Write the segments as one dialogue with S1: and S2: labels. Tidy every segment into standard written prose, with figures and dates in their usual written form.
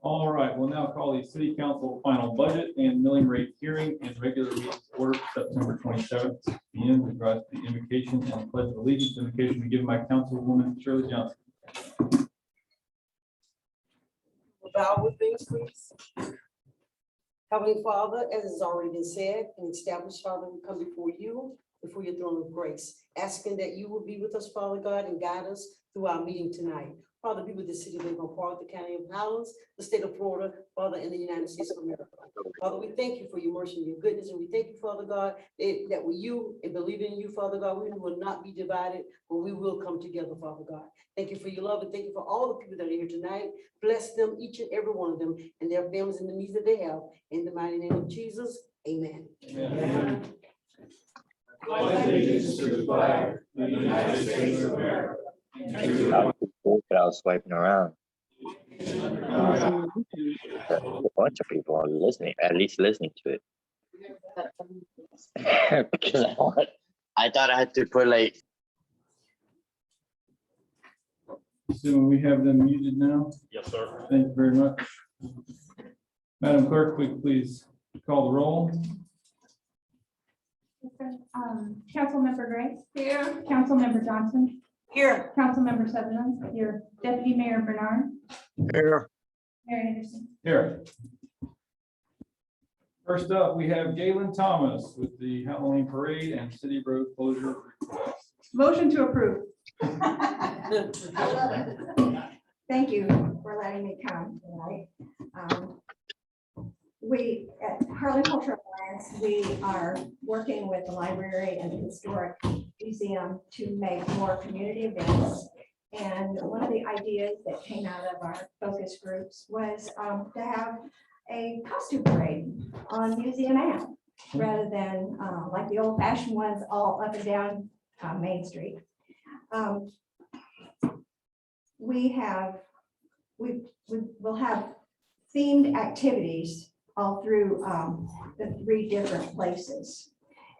S1: All right, we'll now call the city council final budget and milling rate hearing and regular meetings order for September 27th. PM with regards to the invocation and pledge of allegiance. Invocation be given by Councilwoman Shirley Johnson.
S2: Bow with me, please. Heavenly Father, as has already been said and established, Father, we come before you, before your throne of grace, asking that you will be with us, Father God, and guide us through our meeting tonight. Father, be with the city of Lincoln Park, the county of Highlands, the state of Florida, Father, and the United States of America. Father, we thank you for your mercy and your goodness, and we thank you, Father God, that with you and believing in you, Father God, we will not be divided, but we will come together, Father God. Thank you for your love, and thank you for all the people that are here tonight. Bless them, each and every one of them, and their families and the needs that they have. In the mighty name of Jesus, amen.
S1: Amen.
S3: Allegiance to the flag of the United States of America.
S4: But I was swiping around. A bunch of people are listening, at least listening to it. Because I thought I had to put like.
S1: So we have them muted now.
S3: Yes, sir.
S1: Thank you very much. Madam Clerk, would you please call the roll?
S5: Councilmember Gray. Here. Councilmember Johnson.
S2: Here.
S5: Councilmember Sutherland. Here. Deputy Mayor Bernard.
S4: Here.
S5: Mayor Anderson.
S1: Here. First up, we have Galen Thomas with the Halloween parade and city road closure request.
S5: Motion to approve. Thank you for letting me come tonight. We at Harlan Cultural Alliance, we are working with the library and the historic museum to make more community events. And one of the ideas that came out of our focus groups was to have a costume parade on Museum Ave rather than like the old fashioned ones all up and down Main Street. We will have themed activities all through the 3 different places.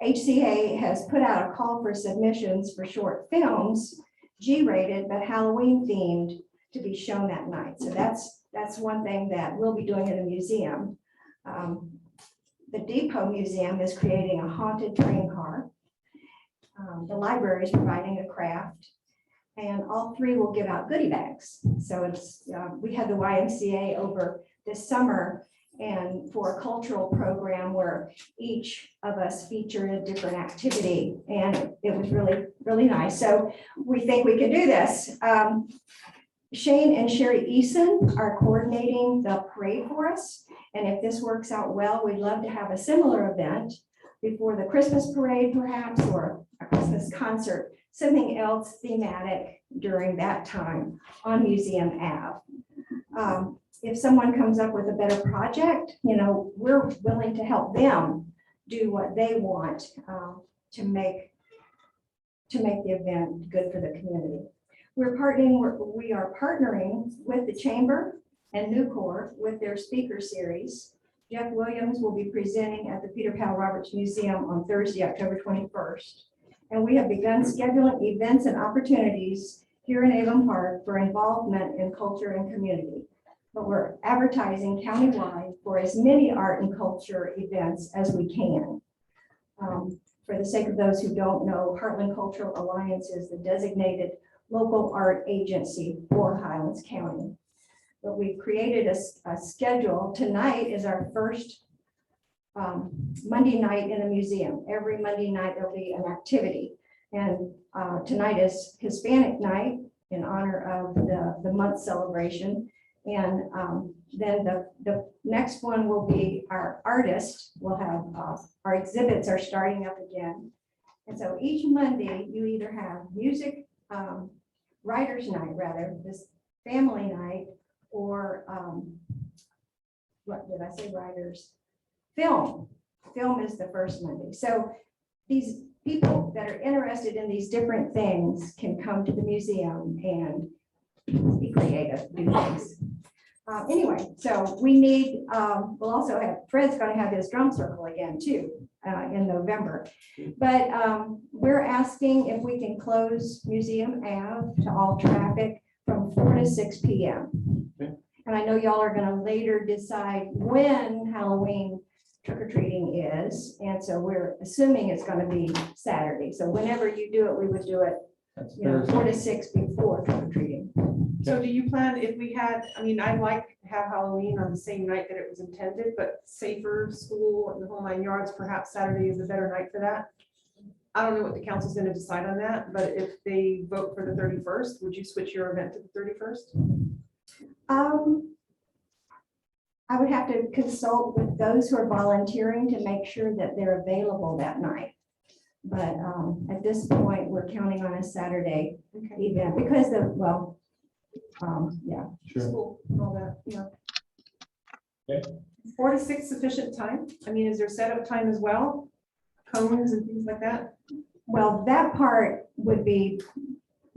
S5: HCA has put out a call for submissions for short films, G-rated, but Halloween themed, to be shown that night. So that's one thing that we'll be doing in the museum. The Depot Museum is creating a haunted train car. The library is providing a craft. And all 3 will give out goodie bags. So it's we had the YMCA over this summer and for a cultural program where each of us featured a different activity, and it was really, really nice. So we think we can do this. Shane and Sherry Eason are coordinating the parade for us. And if this works out well, we'd love to have a similar event before the Christmas parade, perhaps, or a Christmas concert, something else thematic during that time on Museum Ave. If someone comes up with a better project, we're willing to help them do what they want to make the event good for the community. We are partnering with the Chamber and Nucor with their speaker series. Jeff Williams will be presenting at the Peter Powell Roberts Museum on Thursday, October 21st. And we have begun scheduling events and opportunities here in Avon Park for involvement in culture and community. But we're advertising countywide for as many art and culture events as we can. For the sake of those who don't know, Heartland Cultural Alliance is the designated local art agency for Highlands County. But we've created a schedule. Tonight is our first Monday night in the museum. Every Monday night there'll be an activity. And tonight is Hispanic night in honor of the month celebration. And then the next one will be our artists. We'll have our exhibits are starting up again. And so each Monday you either have music, writers night rather, this family night, or what did I say, writers? Film is the first Monday. So these people that are interested in these different things can come to the museum and be creative, do things. Anyway, so we need, we'll also have, Fred's going to have his drum circle again too in November. But we're asking if we can close Museum Ave to all traffic from 4 to 6 p.m.
S1: Okay.
S5: And And I know y'all are gonna later decide when Halloween trick or treating is. And so we're assuming it's gonna be Saturday. So whenever you do it, we would do it,
S1: That's
S5: you know,
S1: fair.
S5: 4 to 6 before trick or treating.
S3: So do you plan, if we had, I mean, I'd like to have Halloween on the same night that it was intended, but safer school and the whole 9 yards, perhaps Saturday is a better night for that. I don't know what the council's gonna decide on that, but if they vote for the 31st, would you switch your event to the 31st?
S5: I would have to consult with those who are volunteering to make sure that they're available that night. But at this point, we're counting on a Saturday
S3: Okay.
S5: event because yeah.
S1: Sure.
S3: School, all that, yeah.
S1: Okay.
S3: 4 to 6 sufficient time? I mean, is there setup time as well? Cones and things like that?
S5: Well, that part would be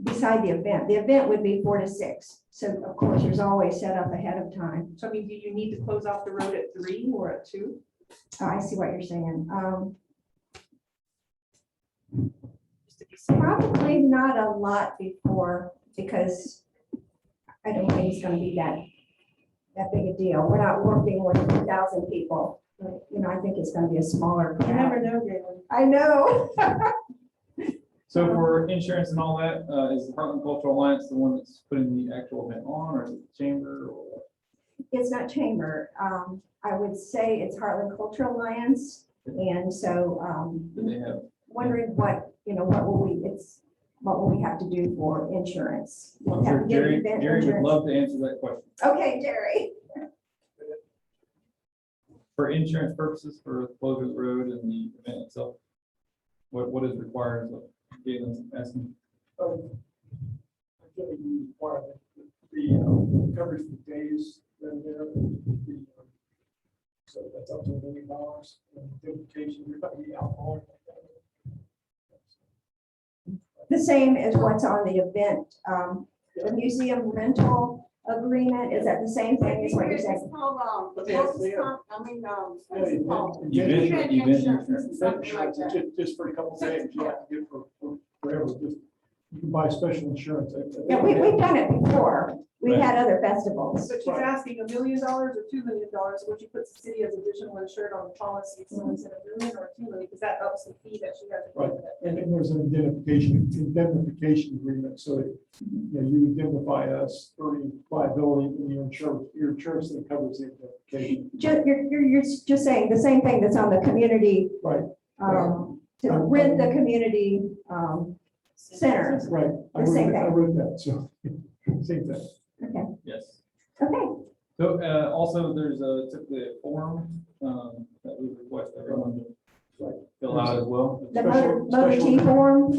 S5: beside the event. The event would be 4 to 6. So of course, there's always set up ahead of time.
S3: So I mean, do you need to close off the road at 3 or at 2?
S5: Oh, I see what you're saying. Probably not a lot before, because I don't think it's gonna be that big a deal. We're not working with 2,000 people. You know, I think it's gonna be a smaller
S3: You never
S5: crowd.
S3: know, Galen.
S5: I know.
S1: So for insurance and all that, is the Heartland Cultural Alliance the one that's putting the actual event on, or is it the chamber? Or
S5: It's not chamber. I would say it's Heartland Cultural Alliance. And so
S1: do they have?
S5: wondering what will we have to do for insurance? We'll
S1: I'm
S5: have
S1: sure
S5: to get
S1: Jerry
S5: event
S1: would
S5: insurance.
S1: love to answer that question.
S5: Okay, Jerry.
S1: For insurance purposes, for the closure of the road and the event itself, what is required? So Galen's asking.
S6: The coverage for days, then there, so that's up to $1 million. And identification, you're not the alcohol.
S5: The same as what's on the event, the museum rental agreement, is that the same thing as what you're saying?
S1: Event insurance.
S6: Just for a couple of days, you have to get for forever, just, you can buy special insurance.
S5: Yeah, we've done it before. We've had other festivals.
S3: But she's asking $1 million or $2 million, which you put the city as additional insured on the policy, so it's in $1 million or $2 million, because that ups the fee that she has to pay
S6: Right.
S3: for that.
S6: And then there's an indemnification agreement, so that, you know, you indemnify us for any liability in your insurance that covers the indemnification.
S5: You're just saying the same thing that's on the community,
S6: Right,
S5: to rent the community, center.
S6: right. I
S5: The same thing.
S6: wrote that, so, same thing.
S5: Okay,
S1: Yes.
S5: okay.
S1: So also there's typically a form that we request everyone to fill out as well.
S5: The
S6: Special-
S5: motor T
S6: special-
S5: form,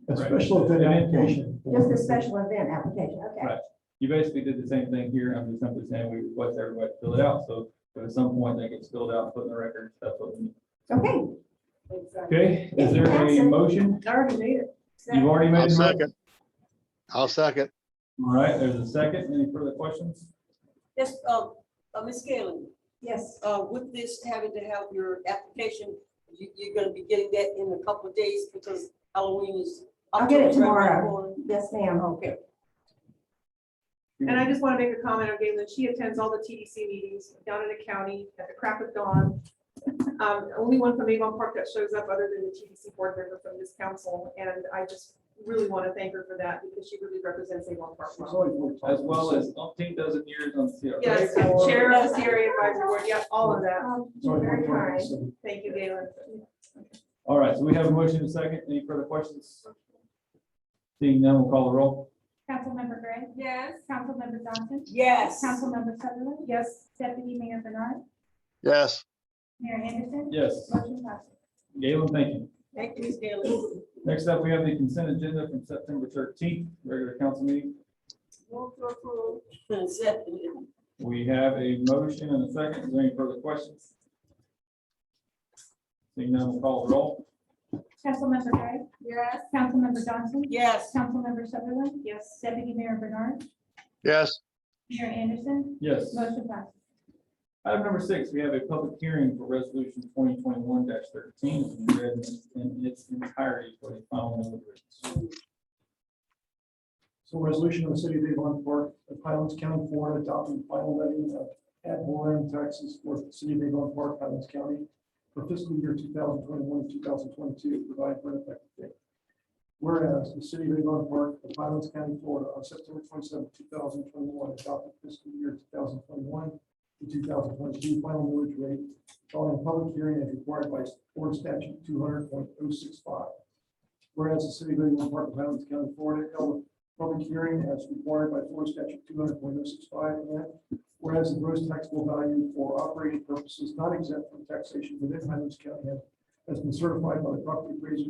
S6: A
S1: Right.
S6: special event
S1: Event form.
S6: application.
S5: just the special event application, okay.
S1: Right. You basically did the same thing here. I'm just simply saying we request everybody to fill it out. So if at some point that gets filled out, put in the record, that's what we need.
S5: Okay,
S3: Exactly.
S1: Okay, is there a motion?
S3: I already made it.
S1: You've already made
S7: I'll
S1: a motion.
S7: second. I'll second.
S1: All right, there's a second. Any further questions?
S2: Yes, Ms. Galen,
S5: yes.
S2: with this having to have your application, you're gonna be getting that in a couple of days because Halloween is.
S5: I'll get it
S2: October's right around the
S5: tomorrow.
S2: corner.
S5: Yes, ma'am.
S2: Okay.
S3: And I just want to make a comment on Galen. She attends all the TDC meetings down in the county at the crack of dawn. Only one from Avon Park that shows up other than the TDC board member from this council. And I just really want to thank her for that because she really represents Avon Park
S6: It's
S3: well.
S6: always worked out.
S1: As well as umpteen dozen years on CRA.
S3: Yes, and chair of the CRA advisory board. Yeah, all of that.
S6: It's always
S5: Very
S6: worked out,
S5: kind.
S6: so.
S3: Thank you, Galen.
S1: All right, so we have a motion and a second. Any further questions? Seeing none, we'll call the roll.
S8: Councilmember Gray?
S2: Yes.
S8: Councilmember Johnson?
S2: Yes.
S8: Councilmember Sutherland?
S3: Yes.
S8: Deputy Mayor Bernard?
S7: Yes,
S8: Mayor Anderson?
S1: Yes.
S8: Motion passes.
S1: Galen, thank you.
S2: Thank you, Ms. Galen.
S1: Next up, we have the consent agenda from September 13th, regular council meeting.
S2: Move to approve. Second.
S1: We have a motion and a second. Is there any further questions? Seeing none, we'll call the roll.
S8: Councilmember Gray?
S2: Yes.
S8: Councilmember Johnson?
S2: Yes.
S8: Councilmember Sutherland?
S3: Yes.
S8: Deputy Mayor Bernard?
S7: yes,
S8: Mayor Anderson?
S1: Yes.
S8: Motion passes.
S1: Item number 6, we have a public hearing for resolution 2021-13. Read in its entirety for the final number.
S6: So resolution of the city of Avon Park Highlands County, Florida, adopting final levy of ad valorem taxes for the city of Avon Park, Highlands County for fiscal year 2021, 2022, providing for an effective date. Whereas the city of Avon Park of Highlands County, Florida, on September 27, 2021, adopted fiscal year 2021 to 2022 final millage rate following public hearing as required by Florida statute 200.065. Whereas the city of Avon Park of Highlands County, Florida, held a public hearing as required by Florida statute 200.065, and whereas the gross taxable value for operating purposes not exempt from taxation within Highlands County has been certified by the property appraiser,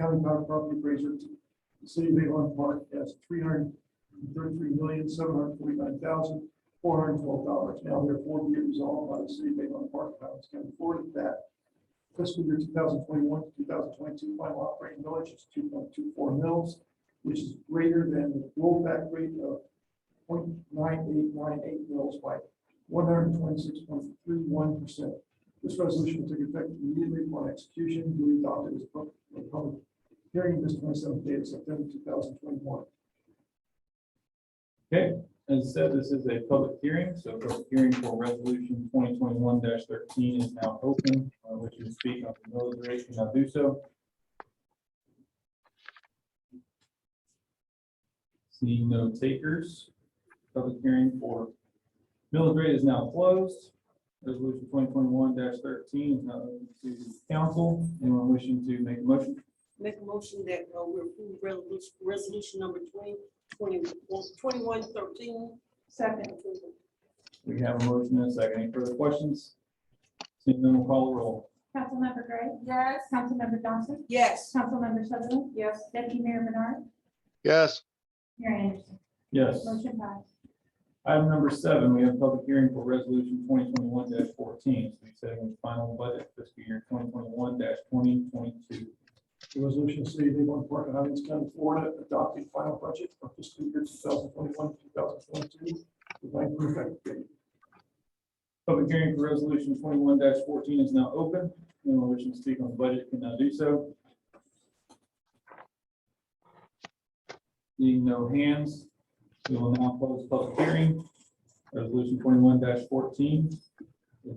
S6: county property appraiser to the city of Avon Park as $333,749,412. Now therefore be it resolved by the city of Avon Park, Highlands County, Florida, that fiscal year 2021 to 2022 final operating millage is 2.24 mils, which is greater than the rollback rate of 0.9898 mils by 126.31%. This resolution will take effect immediately upon execution, duly adopted as public hearing this 27th day of September 2021.
S1: Okay, as said, this is a public hearing, so public hearing for resolution 2021-13 is now open. Which you speak on the millage rate, can now do so. Seeing no takers, public hearing for millage rate is now closed. Resolution 2021-13 is now open to council. Anyone wishing to make a motion?
S2: Make a motion that we approve resolution number 2113.
S3: Second.
S1: We have a motion and a second. Any further questions? Seeing none, we'll call the roll.
S8: Councilmember Gray,
S2: Yes.
S8: Councilmember Johnson,
S2: Yes.
S8: Councilmember Sutherland,
S3: Yes.
S8: Deputy Mayor Bernard,
S7: yes,
S8: Mayor Anderson.
S1: Yes.
S8: Motion passed.
S1: Item number 7, we have public hearing for resolution 2021-14. So we setting the final budget fiscal year 2021-2022.
S6: The resolution of the city of Avon Park, Highlands County, Florida, adopting final budget for fiscal year 2021, 2022, providing for effective date.
S1: Public hearing for resolution 21-14 is now open. Anyone wishing to speak on the budget can now do so. Seeing no hands, we will now close the public hearing. Resolution 21-14 is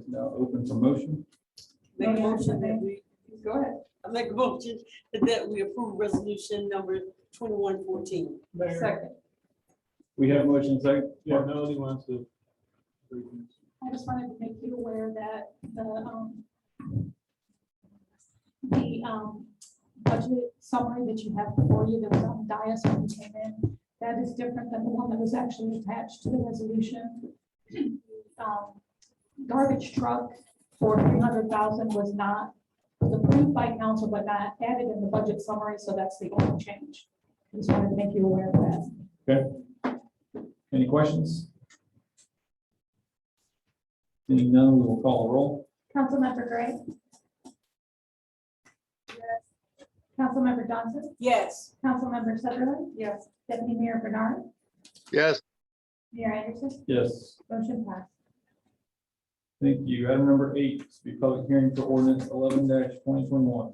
S1: now open for motion.
S2: Make a motion that we,
S3: Go ahead.
S2: I make a motion that we approve resolution number 2114.
S3: Second.
S1: We have a motion second. Yeah, Melody wants to.
S8: I just wanted to make you aware that the budget summary that you have before you, that was on the dais when you came in, that is different than the one that was actually attached to the resolution. Garbage truck for 300,000 was approved by council, but not added in the budget summary, so that's the only change. I just wanted to make you aware of that.
S1: Okay. Any questions? Seeing none, we will call a roll.
S8: Councilmember Gray. Yes. Councilmember Johnson,
S2: Yes.
S8: Councilmember Sutherland,
S3: Yes.
S8: Deputy Mayor Bernard,
S7: yes,
S8: Mayor Anderson,
S1: Yes.
S8: motion passed.
S1: Thank you. Item number 8 is to be public hearing for ordinance 11-2021.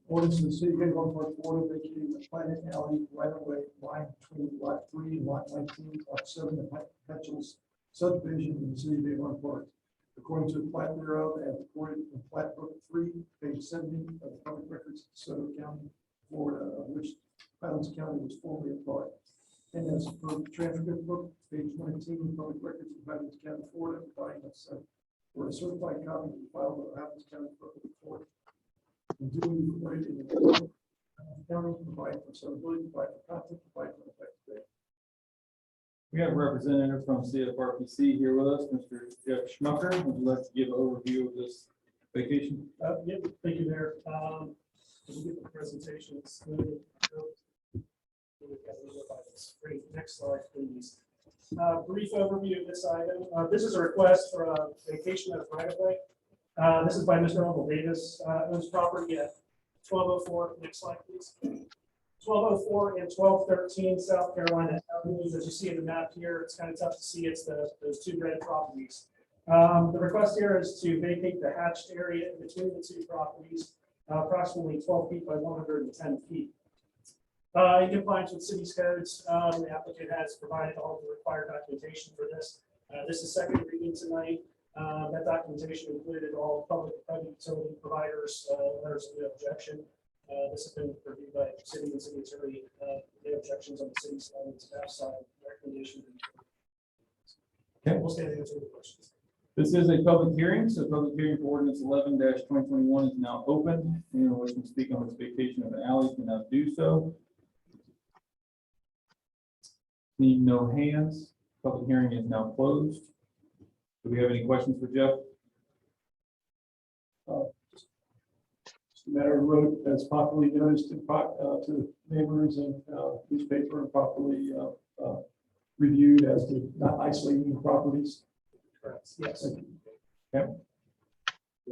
S6: Ordinance of the city of Avon Park, Florida, vacating the Planet Alley right-of-way line between lot 3 and lot 19, lot 7, and Petchels subdivision in the city of Avon Park. According to the plat thereof, as recorded in plat book 3, page 70 of the public records of DeSoto County, Florida, of which Highlands County was formerly a part. And as per the transcript book, page 19, public records of Highlands County, Florida, providing us for a certified copy to be filed with the Highlands County Clerk of the Court. And duly recorded in the county, provide for suitability, provide for content, provide for effective date.
S1: We have a representative from CFRPC here with us, Mr. Jeff Schmucker. Would you like to give an overview of this vacation?
S9: Yep, thank you, Mayor. We'll get the presentation. Great, next slide, please. Brief overview of this item. This is a request for a vacation of right of way. This is by Mr. Uncle Davis, owns property at 1204. Next slide, please. 1204 and 1213 South Carolina Avenues. As you see in the map here, it's kind of tough to see. It's those two red properties. The request here is to vacate the hatched area in between the two properties, approximately 12 feet by 110 feet. In compliance with city's codes, the applicant has provided all the required documentation for this. This is second reading tonight. That documentation included all public and private utility providers, letters of no objection. This has been reviewed by the city and city attorney. No objections on the city side and staff side. Recommendation.
S1: Okay.
S9: We'll stand and answer the questions.
S1: This is a public hearing, so public hearing for ordinance 11-2021 is now open. Anyone wishing to speak on this vacation of an alley can now do so. Need no hands. Public hearing is now closed. Do we have any questions for Jeff?
S6: Just a matter of road as properly noticed to neighbors and newspaper and properly reviewed as to not isolating the properties.
S9: Correct. Yes.
S1: A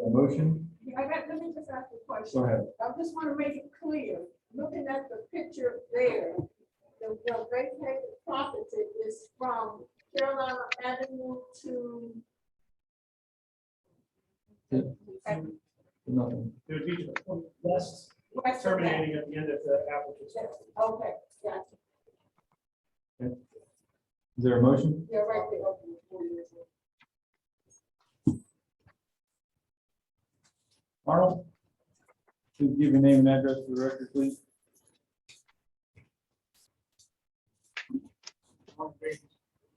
S1: motion?
S10: Let me just ask a question.
S1: Go ahead.
S10: I just want to make it clear, looking at the picture there, the vacated property is from Carolina Avenue to.
S1: Nothing.
S9: It would be west,
S10: West of that.
S9: terminating at the end of the applicant's.
S10: Okay, gotcha.
S1: Is there a motion?
S10: Yeah, right there.
S1: Arnold? Please give your name and address for the record, please.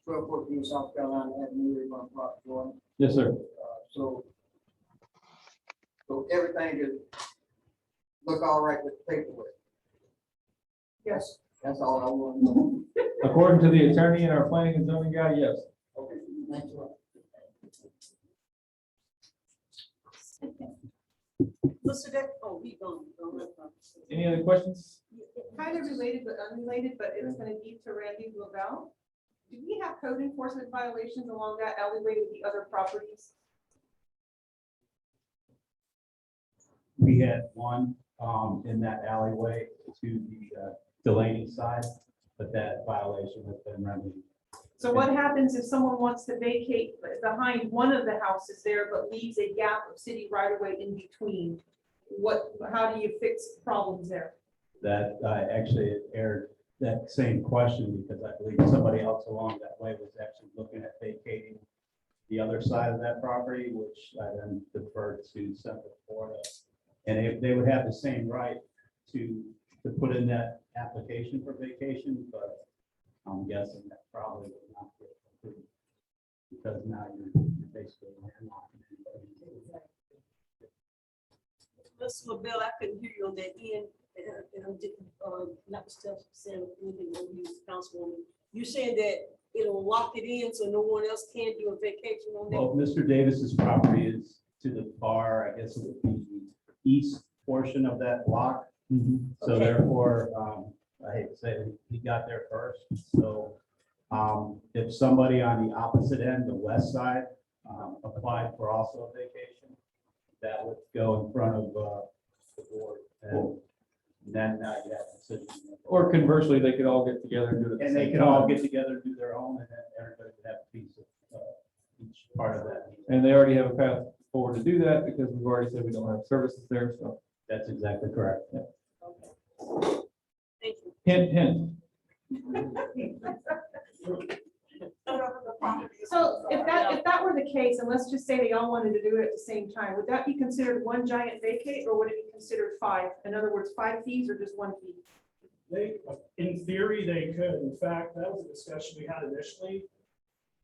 S11: Twelve fourteen South Carolina Avenue, Avon Park, Florida.
S1: Yes, sir.
S11: So everything is look all right with the paperwork.
S3: Yes.
S11: That's all I want to know.
S1: According to the attorney and our planning and zoning guy, yes.
S11: Okay, thanks a lot.
S2: Mr. Deck, we don't.
S1: Any other questions?
S3: Kind of related but unrelated, but it's gonna be to Randy Lavelle. Do we have code enforcement violations along that alleyway with the other properties?
S12: We had one in that alleyway to the Delaney side, but that violation has been remedied.
S3: So what happens if someone wants to vacate behind one of the houses there, but leaves a gap of city right of way in between? How do you fix problems there?
S12: That actually aired that same question because I believe somebody else along that way was actually looking at vacating the other side of that property, which I then deferred to Central Florida. And they would have the same right to put in that application for vacation, but I'm guessing that probably would not get approved because now you're basically landlocked.
S2: Mr. LaBelle, I couldn't hear you on that end, and I didn't, not saying anything over you, Councilwoman. You saying that it'll lock it in so no one else can do a vacation on that?
S12: Well, Mr. Davis's property is to the far, I guess it would be the east portion of that block. So
S2: Okay.
S12: therefore, I hate to say it, he got there first. So if somebody on the opposite end, the west side, applied for also a vacation, that would go in front of the board. And then you have a decision.
S1: Or conversely, they could all get together and do it. at the
S12: And they
S1: same
S12: can all
S1: time.
S12: get together, do their own, and then everybody would have a piece of each part of that.
S1: And they already have a path forward to do that because we've already said we don't have services there, so.
S12: That's exactly correct.
S2: Okay. Thank you.
S1: Hint, hint.
S3: So if that were the case, and let's just say they all wanted to do it at the same time, would that be considered one giant vacate or would it be considered five? In other words, 5 fees or just 1 fee?
S9: They, in theory, they could. In fact, that was a discussion we had initially.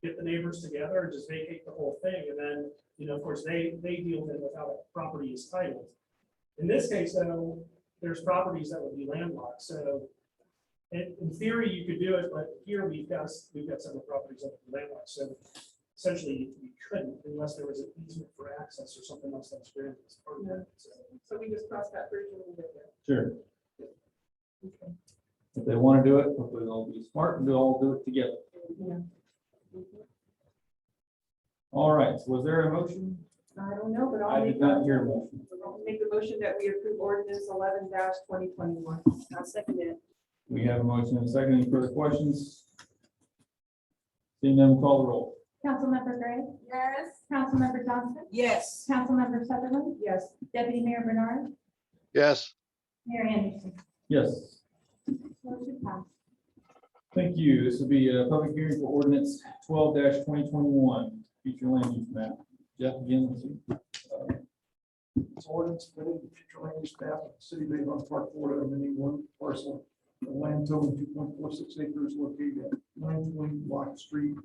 S9: Get the neighbors together and just vacate the whole thing. And then, of course, they deal with it with how the property is titled. In this case, though, there's properties that would be landlocked. So in theory, you could do it, but here we've got several properties that are landlocked. So essentially, you couldn't unless there was an easement for access or something else that's granted as part of that.
S3: So we just crossed that bridge when we get there.
S1: Sure. If they want to do it, hopefully they'll be smart and they'll all do it together.
S3: Yeah.
S1: All right, so was there a motion?
S3: I don't know, but
S1: I did not hear a motion.
S3: I'll make the motion that we approve ordinance 11-2021.
S2: I'll second that.
S1: We have a motion and a second. Any further questions? Seeing none, call the roll.
S8: Councilmember Gray,
S10: Yes.
S8: Councilmember Johnson,
S2: Yes.
S8: Councilmember Sutherland,
S3: Yes.
S8: Deputy Mayor Bernard,
S7: yes,
S8: Mayor Anderson.
S1: Yes.
S8: Motion passed.
S1: Thank you. This will be a public hearing for ordinance 12-2021, future land use map. Jeff, again, let's see.
S6: It's ordinance permitting the future land use map of the city of Avon Park, Florida, amending one parcel of land totaling 2.46 acres located at 920 Lock Street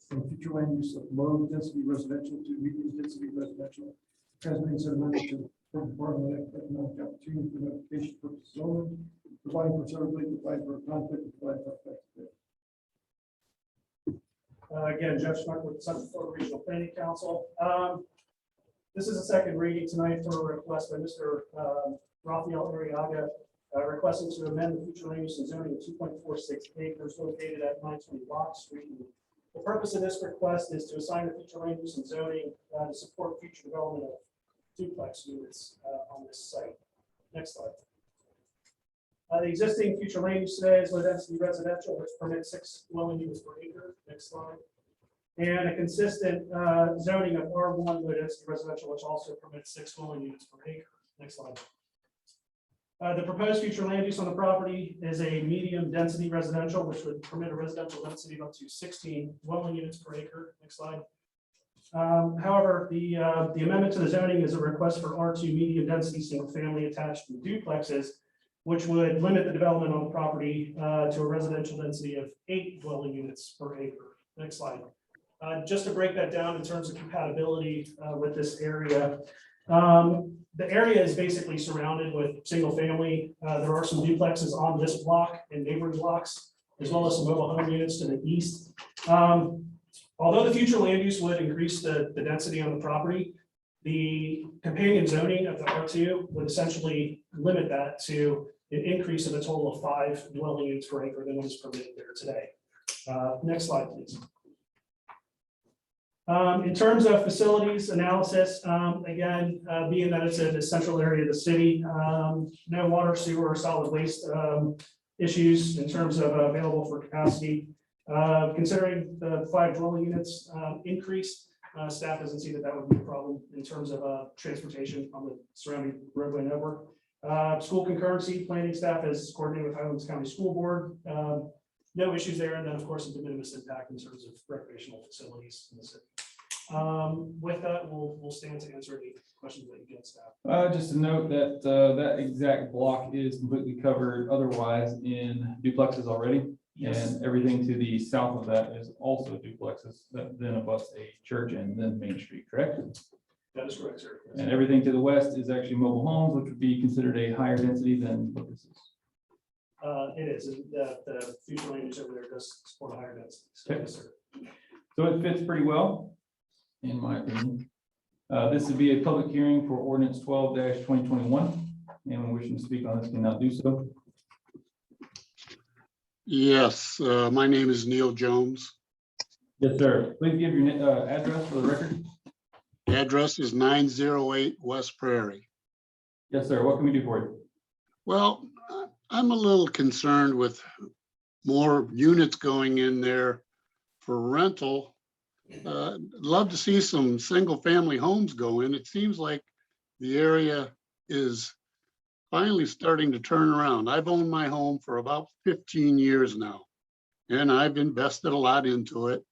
S6: from future land use of low density residential to medium density residential. Transmitting said amendment to the Department of Economic Opportunity for notification purposes only, providing for severability, providing for a conflict, and providing for effective date.
S9: Again, Jeff Schmuck with Central Florida Regional Planning Council. This is a second reading tonight for a request by Mr. Rafael Arriaga, requesting to amend the future land use and zoning of 2.46 acres located at 920 Lock Street. The purpose of this request is to assign the future land use and zoning to support future development of duplex units on this site. Next slide. The existing future land use today is low density residential, which permits 6 dwelling units per acre. Next slide. And a consistent zoning of R1 low density residential, which also permits 6 dwelling units per acre. Next slide. The proposed future land use on the property is a medium density residential, which would permit a residential density of up to 16 dwelling units per acre. Next slide. However, the amendment to the zoning is a request for R2 medium density single family attached to duplexes, which would limit the development on the property to a residential density of 8 dwelling units per acre. Next slide. Just to break that down in terms of compatibility with this area, the area is basically surrounded with single family. There are some duplexes on this block and neighboring blocks, as well as some mobile home units to the east. Although the future land use would increase the density on the property, the companion zoning of the R2 would essentially limit that to an increase of a total of 5 dwelling units per acre than what is permitted there today. Next slide, please. In terms of facilities analysis, again, being that it's in the central area of the city, no water, sewer, or solid waste issues in terms of available for capacity. Considering the 5 dwelling units increase, staff doesn't see that that would be a problem in terms of transportation on the surrounding roadway and over. School concurrency, planning staff has coordinated with Highlands County School Board. No issues there. And then, of course, a de minimis impact in terms of recreational facilities in the city. With that, we'll stand to answer any questions that you get, staff.
S1: Just to note that that exact block is completely covered otherwise in duplexes already.
S9: Yes.
S1: And everything to the south of that is also duplexes that then abuts a church and then Main Street, correct?
S9: That is correct, sir. Yes.
S1: And everything to the west is actually mobile homes, which would be considered a higher density than what this is.
S9: It is. The future land use over there does support a higher density. So,
S1: Okay.
S9: yes, sir.
S1: So it fits pretty well, in my opinion. This would be a public hearing for ordinance 12-2021. Anyone wishing to speak on this can now do so.
S7: Yes, my name is Neil Jones.
S1: Yes, sir. Please give your address for the record.
S7: Address is 908 West Prairie.
S1: Yes, sir. What can we do for you?
S7: Well, I'm a little concerned with more units going in there for rental. Love to see some single family homes go in. It seems like the area is finally starting to turn around. I've owned my home for about 15 years now, and I've invested a lot into it.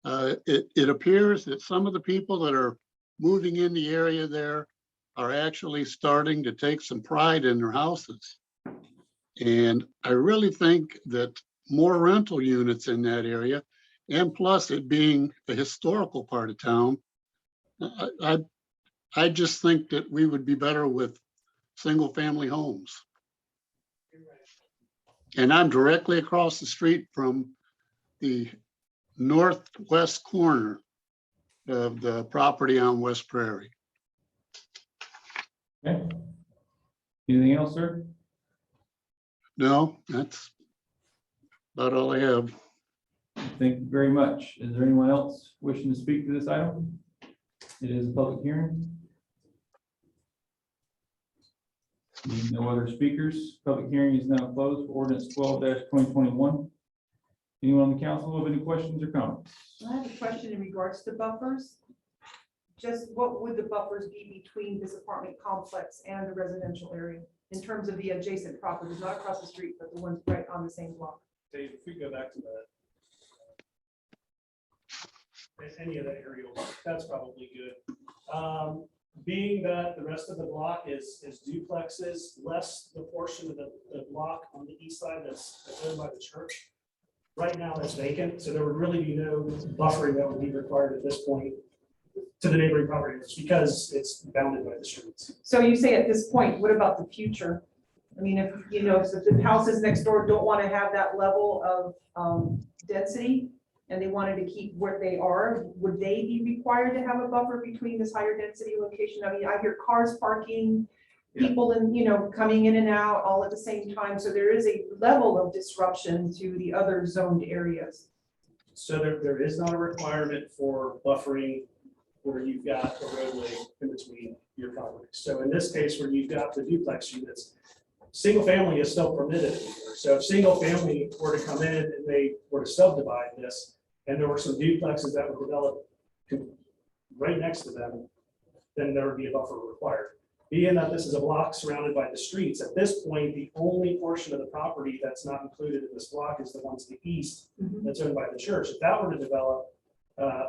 S7: It appears that some of the people that are moving in the area there are actually starting to take some pride in their houses. And I really think that more rental units in that area, and plus it being a historical part of town, I just think that we would be better with single family homes. And I'm directly across the street from the northwest corner of the property on West Prairie.
S1: Okay. Anything else, sir?
S7: No, that's about all I have.
S1: Thank you very much. Is there anyone else wishing to speak to this item? It is a public hearing. Seeing no other speakers, public hearing is now closed for ordinance 12-2021. Anyone on the council have any questions or comments?
S3: I have a question in regards to buffers. Just what would the buffers be between this apartment complex and the residential area? in terms of the adjacent properties, not across the street, but the ones right on the same block.
S9: Dave, if we go back to that. Any of that aerial, that's probably good. Being that the rest of the block is duplexes, less the portion of the block on the east side that's owned by the church. Right now, it's vacant, so there would really be no buffering that would be required at this point to the neighboring property owners because it's bounded by the streets.
S3: So you say at this point, what about the future? I mean, if, you know, if the houses next door don't want to have that level of density and they wanted to keep where they are, would they be required to have a buffer between this higher density location? I mean, I hear cars parking, people in, you know, coming in and out all at the same time. So there is a level of disruption to the other zoned areas.
S9: So there is not a requirement for buffering where you've got a roadway in between your properties. So in this case, where you've got the duplex units, single family is still permitted. So if single family were to come in and they were to subdivide this, and there were some duplexes that would develop right next to them, then there would be a buffer required. Being that this is a block surrounded by the streets, at this point, the only portion of the property that's not included in this block is the one to the east that's owned by the church. If that were to develop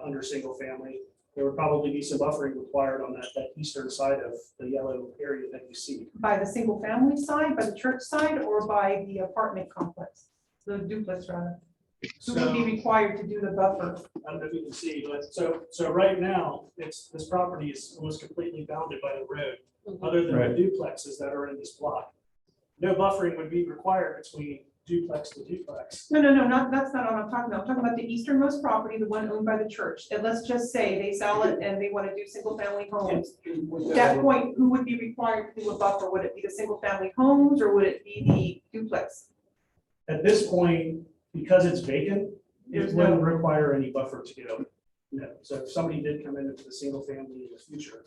S9: under single family, there would probably be some buffering required on that eastern side of the yellow area that you see.
S3: By the single family side, by the church side, or by the apartment complex, the duplex rather? Who would be required to do the buffer?
S9: I don't know if you can see, but so right now, this property is almost completely bounded by the road, other than the duplexes that are in this block. No buffering would be required between duplex to duplex.
S3: No, that's not what I'm talking about. I'm talking about the easternmost property, the one owned by the church. And let's just say they sell it and they want to do single family homes. At that point, who would be required to do a buffer? Would it be the single family homes or would it be the duplex?
S9: At this point, because it's vacant,
S3: There's
S9: it wouldn't require any buffer to go. No, so if somebody did come into the single family in the future,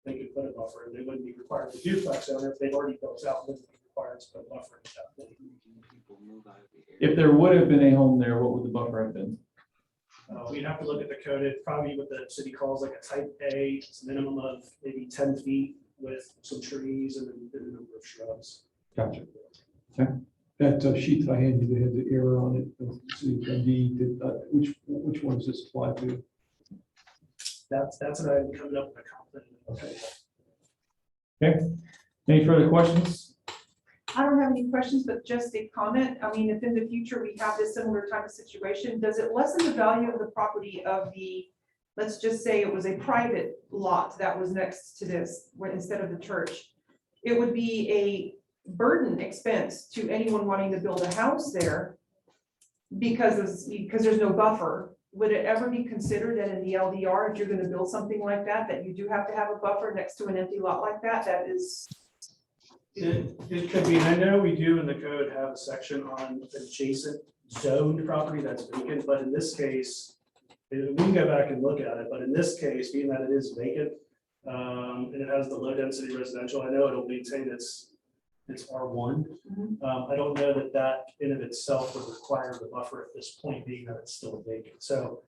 S9: they could put a buffer and they wouldn't be required. The duplex owner, if they've already built out, wouldn't be required to put a buffer at that point.
S1: If there would have been a home there, what would the buffer have been?
S9: We'd have to look at the code. It probably what the city calls like a type A, it's a minimum of maybe 10 feet with some trees and a number of shrubs.
S6: Gotcha. Okay. That sheet that I handed you that had the error on it, which one does this apply to?
S9: That's what I'm coming up with a compliment.
S1: Okay. Any further questions?
S3: I don't have any questions, but just a comment. I mean, if in the future we have this similar type of situation, does it lessen the value of the property of the, let's just say it was a private lot that was next to this, where instead of the church, it would be a burden expense to anyone wanting to build a house there because there's no buffer. Would it ever be considered that in the LDR, if you're going to build something like that, that you do have to have a buffer next to an empty lot like that? That is.
S9: It could be, and I know we do in the code have a section on adjacent zoned property that's vacant, but in this case, we can go back and look at it, but in this case, being that it is vacant, and it has the low density residential, I know it'll maintain its R1. I don't know that in of itself would require the buffer at this point, being that it's still vacant. So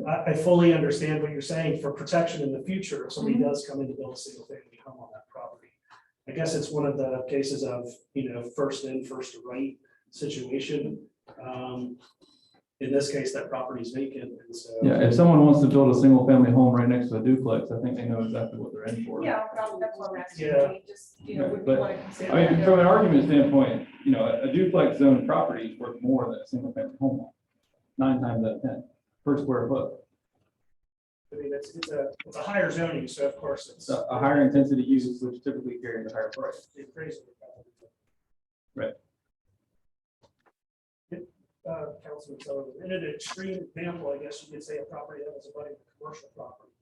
S9: I fully understand what you're saying for protection in the future. If somebody does come in to build a single family home on that property, I guess it's one of the cases of, first in, first right situation. In this case, that property is vacant. And so,
S1: Yeah, if someone wants to build a single family home right next to a duplex, I think they know exactly what they're in for.
S3: Yeah, that's what I'm asking.
S9: Yeah.
S3: I mean, just, would
S1: But,
S3: you want to consider?
S1: I mean,
S3: that?
S1: from an argument standpoint, a duplex zone property is worth more than a single family home. 9 times out of 10 per square foot.
S9: I mean, it's a higher zoning, so of course it's
S1: So a higher intensity use, which typically carries a higher price.
S9: it's crazy.
S1: Right.
S9: Councilman Sullivan, in an extreme example, I guess you could say a property that was abutting a commercial property.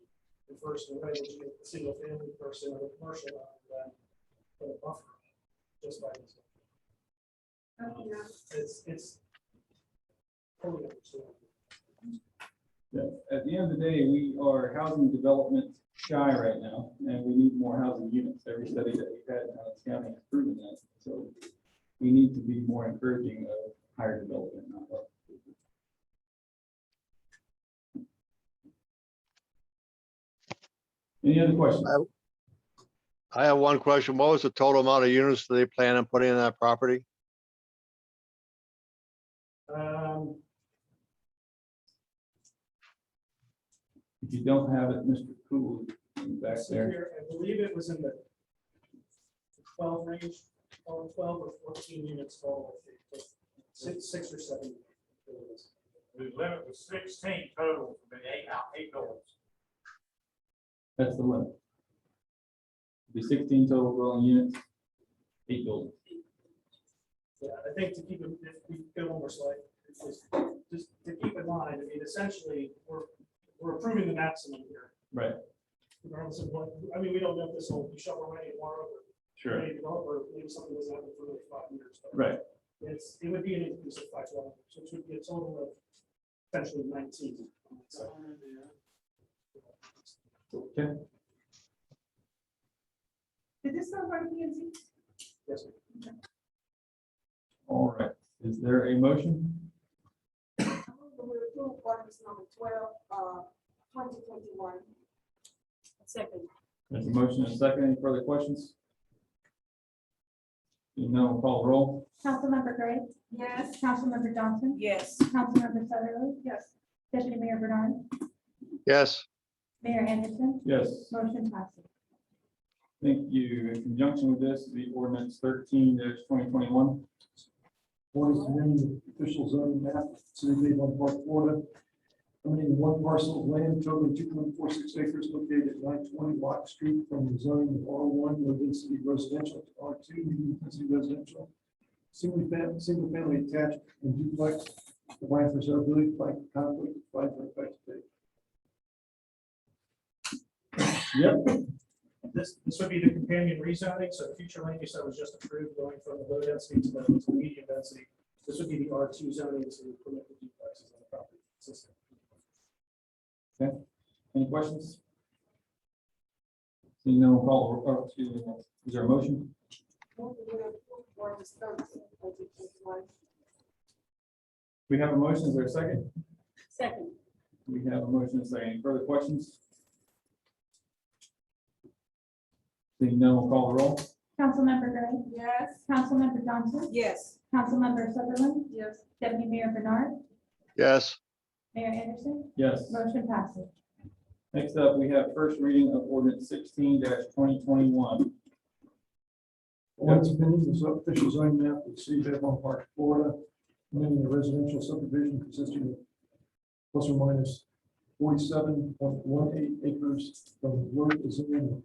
S9: The first, right, would you get the single family person or the commercial, then put a buffer just by this. It's totally understandable.
S1: Yeah. At the end of the day, we are housing development shy right now, and we need more housing units. Every study that we've had in Adams County has proven that. So we need to be more encouraging of higher development, not less. Any other questions?
S13: I have one question. What was the total amount of units that they plan on putting in that property?
S1: If you don't have it, Mr. Cool, back
S9: So
S1: there.
S9: here, I believe it was in the 12 range, or 12 or 14 units total. Six or seven.
S14: The limit was 16 total, but eight doors.
S1: That's the limit. Be 16 total dwelling units, 8 buildings.
S9: Yeah, I think to keep it, if we go one more slide, it's just to keep in mind, I mean, essentially, we're approving the maximum here.
S1: Right.
S9: Regardless of what, I mean, we don't know if this will be shovel ready tomorrow, or
S1: Sure.
S9: ready to develop, or maybe something doesn't happen for like 5 years. but
S1: Right.
S9: it would be an increase of 5 dwelling, so it would be a total of potentially 19. So,
S1: Okay.
S3: Did this go right P and Z?
S9: yes,
S1: All right. Is there a motion?
S10: We approve ordinance number 12, 2021. Second.
S1: There's a motion and a second. Any further questions? You know, we'll call the roll.
S8: Councilmember Gray,
S10: Yes.
S8: Councilmember Johnson,
S2: Yes.
S8: Councilmember Sutherland,
S3: Yes.
S8: Deputy Mayor Bernard,
S13: Yes,
S8: Mayor Anderson,
S1: Yes.
S8: motion passes.
S1: Thank you. In conjunction with this, the ordinance 13-2021.
S6: Ordinance amending the official zoning map, City of Avon Park, Florida. Limiting one parcel of land totaling 2.46 acres located at 920 Lock Street from the zoning of R1 low density residential to R2 medium density residential. Single family attached and duplex, provide for severability, provide for conflict, provide for effective date.
S1: Yep.
S9: this would be the companion rezoning, so the future land use that was just approved, going from the low density to the medium density. This would be the R2 zoning to permit the duplexes on the property system.
S1: Okay. Any questions? Seeing no call, or excuse me, is there a motion?
S10: Move to approve ordinance 13, 2021.
S1: We have a motion. Is there a second?
S10: Second.
S1: We have a motion and a second. Any further questions? Seeing no, we'll call the roll.
S8: Councilmember Gray,
S10: Yes.
S8: Councilmember Johnson,
S2: Yes.
S8: Councilmember Sutherland,
S10: Yes.
S8: Deputy Mayor Bernard,
S13: yes,
S8: Mayor Anderson,
S1: Yes.
S8: motion passes.
S1: Next up, we have first reading of ordinance 16-2021.
S6: Ordinance amending the official zoning map of the City of Avon Park, Florida. Amending the residential subdivision consisting of plus or minus 47.18 acres from road to zoning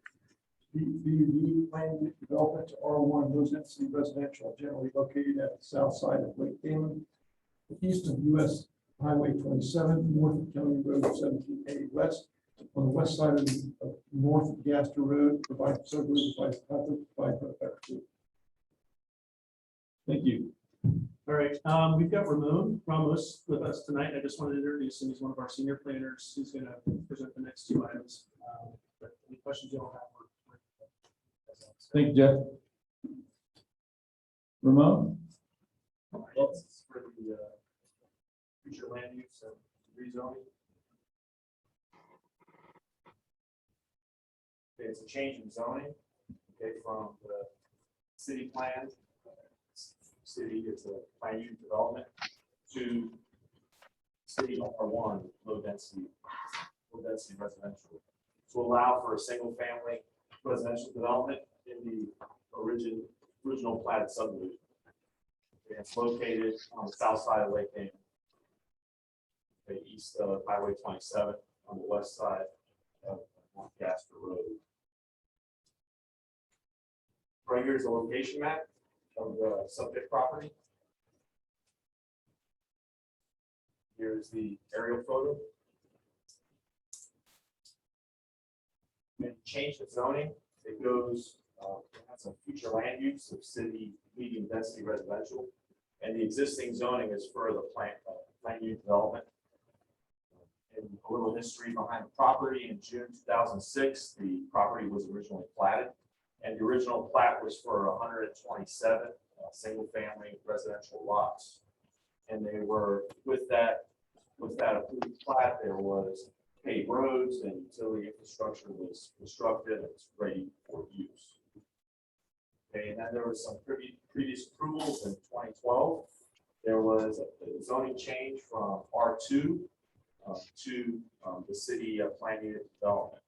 S6: BUD planned development to R1 low density residential generally located at the south side of Lake Damon, east of US Highway 27, north of County Road 17A west, on the west side of north of Gaster Road, provide for subdivision, provide for effective.
S1: Thank you.
S9: All right, we've got Ramos with us tonight. I just wanted to introduce him. He's one of our senior planners. He's going to present the next 2 items. But any questions you all have?
S1: Thank you, Jeff. Ramon?
S14: It's for the future land use and rezoning. Okay, it's a change in zoning, okay, from the city plan. City is a plan unit development to city R1 low density residential. To allow for a single family residential development in the original platted subdivision. Okay, it's located on the south side of Lake Damon, okay, east of Highway 27, on the west side of Gaster Road. Right here is a location map of the subject property. Here's the aerial photo. And change the zoning. It goes, has a future land use of city medium density residential. And the existing zoning is for the land use development. And a little history behind the property. In June 2006, the property was originally platted. And the original plat was for 127 single family residential lots. And they were, with that approved plat, there was paved roads and utility infrastructure was constructed and it's ready for use. Okay, and then there was some previous approvals in 2012. There was a zoning change from R2 to the city plan unit development.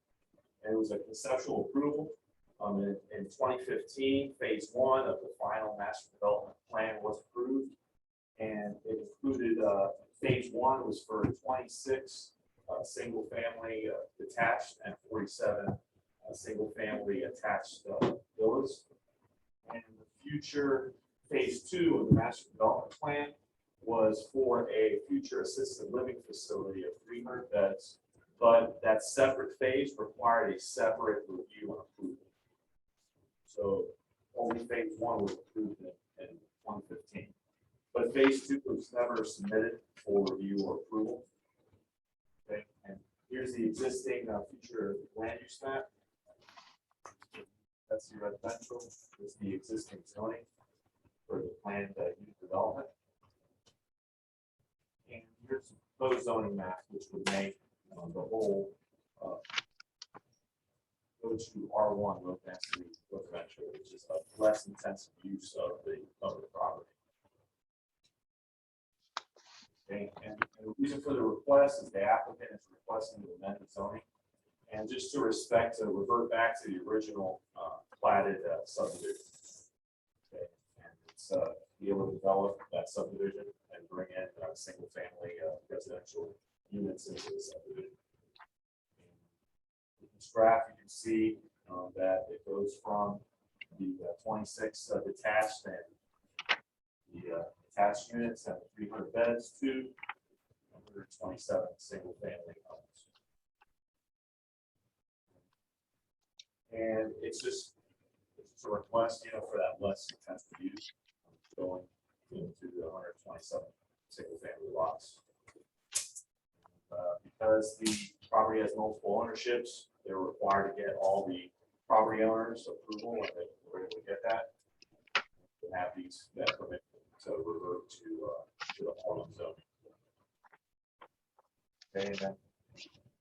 S14: And it was a conceptual approval. In 2015, phase 1 of the final master development plan was approved. And it included, phase 1 was for 26 single family detached and 47 single family attached villas. And the future phase 2 of the master development plan was for a future assisted living facility of 300 beds, but that separate phase required a separate review and approval. So only phase 1 was approved in 2015, but phase 2 was never submitted for review or approval. Okay, and here's the existing future land use map. That's the residential. This is the existing zoning for the planned unit development. And here's the proposed zoning map, which would make the whole go to R1 low density residential, which is a less intensive use of the property. Okay, and the reason for the request is the applicant is requesting to amend the zoning, and just to revert back to the original platted subdivision. Okay, and it's be able to develop that subdivision and bring in single family residential units into the subdivision. In this graph, you can see that it goes from the 26 detached and the attached units and 300 beds to 127 single family homes. And it's just a request, for that less intensive use going into the 127 single family lots. Because the property has multiple ownerships, they're required to get all the property owners' approval, and they were able to get that. To have that permit to revert to the R1 zone. Okay, and then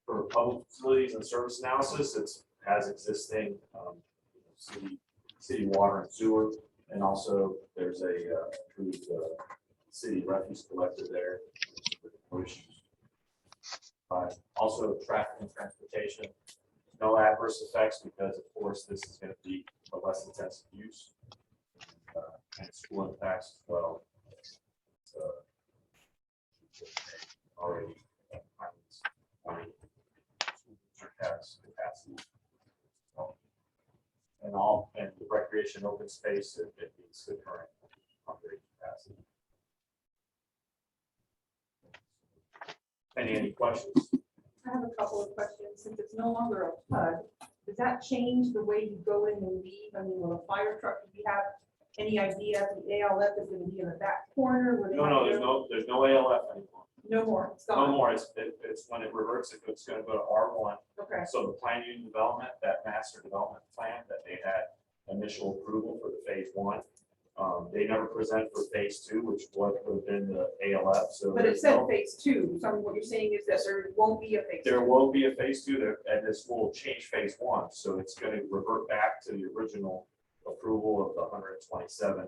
S14: for public facilities and service analysis, it has existing city water and sewer, and also there's a approved city refuse collector there. Also, traffic and transportation, no adverse effects because, of course, this is going to be a less intensive use, and school impacts as well. So, already tax capacity, and the recreation open space it meets the current operating capacity. Any questions?
S3: I have a couple of questions. Since it's no longer a PUD, does that change the way you go in and leave? I mean, will a fire truck, do you have any idea if the ALF is going to be in the back corner?
S14: No, there's no ALF anymore.
S3: No more. It's
S14: No
S3: gone.
S14: more. It's when it reverts, it's going to go to R1.
S3: Okay.
S14: So the plan unit development, that master development plan that they had initial approval for the phase 1, they never presented for phase 2, which would have been the ALF. So,
S3: but it said phase 2. So what you're saying is that there won't be a phase 2.
S14: There will be a phase 2 there, and this will change phase 1. So it's going to revert back to the original approval of the 127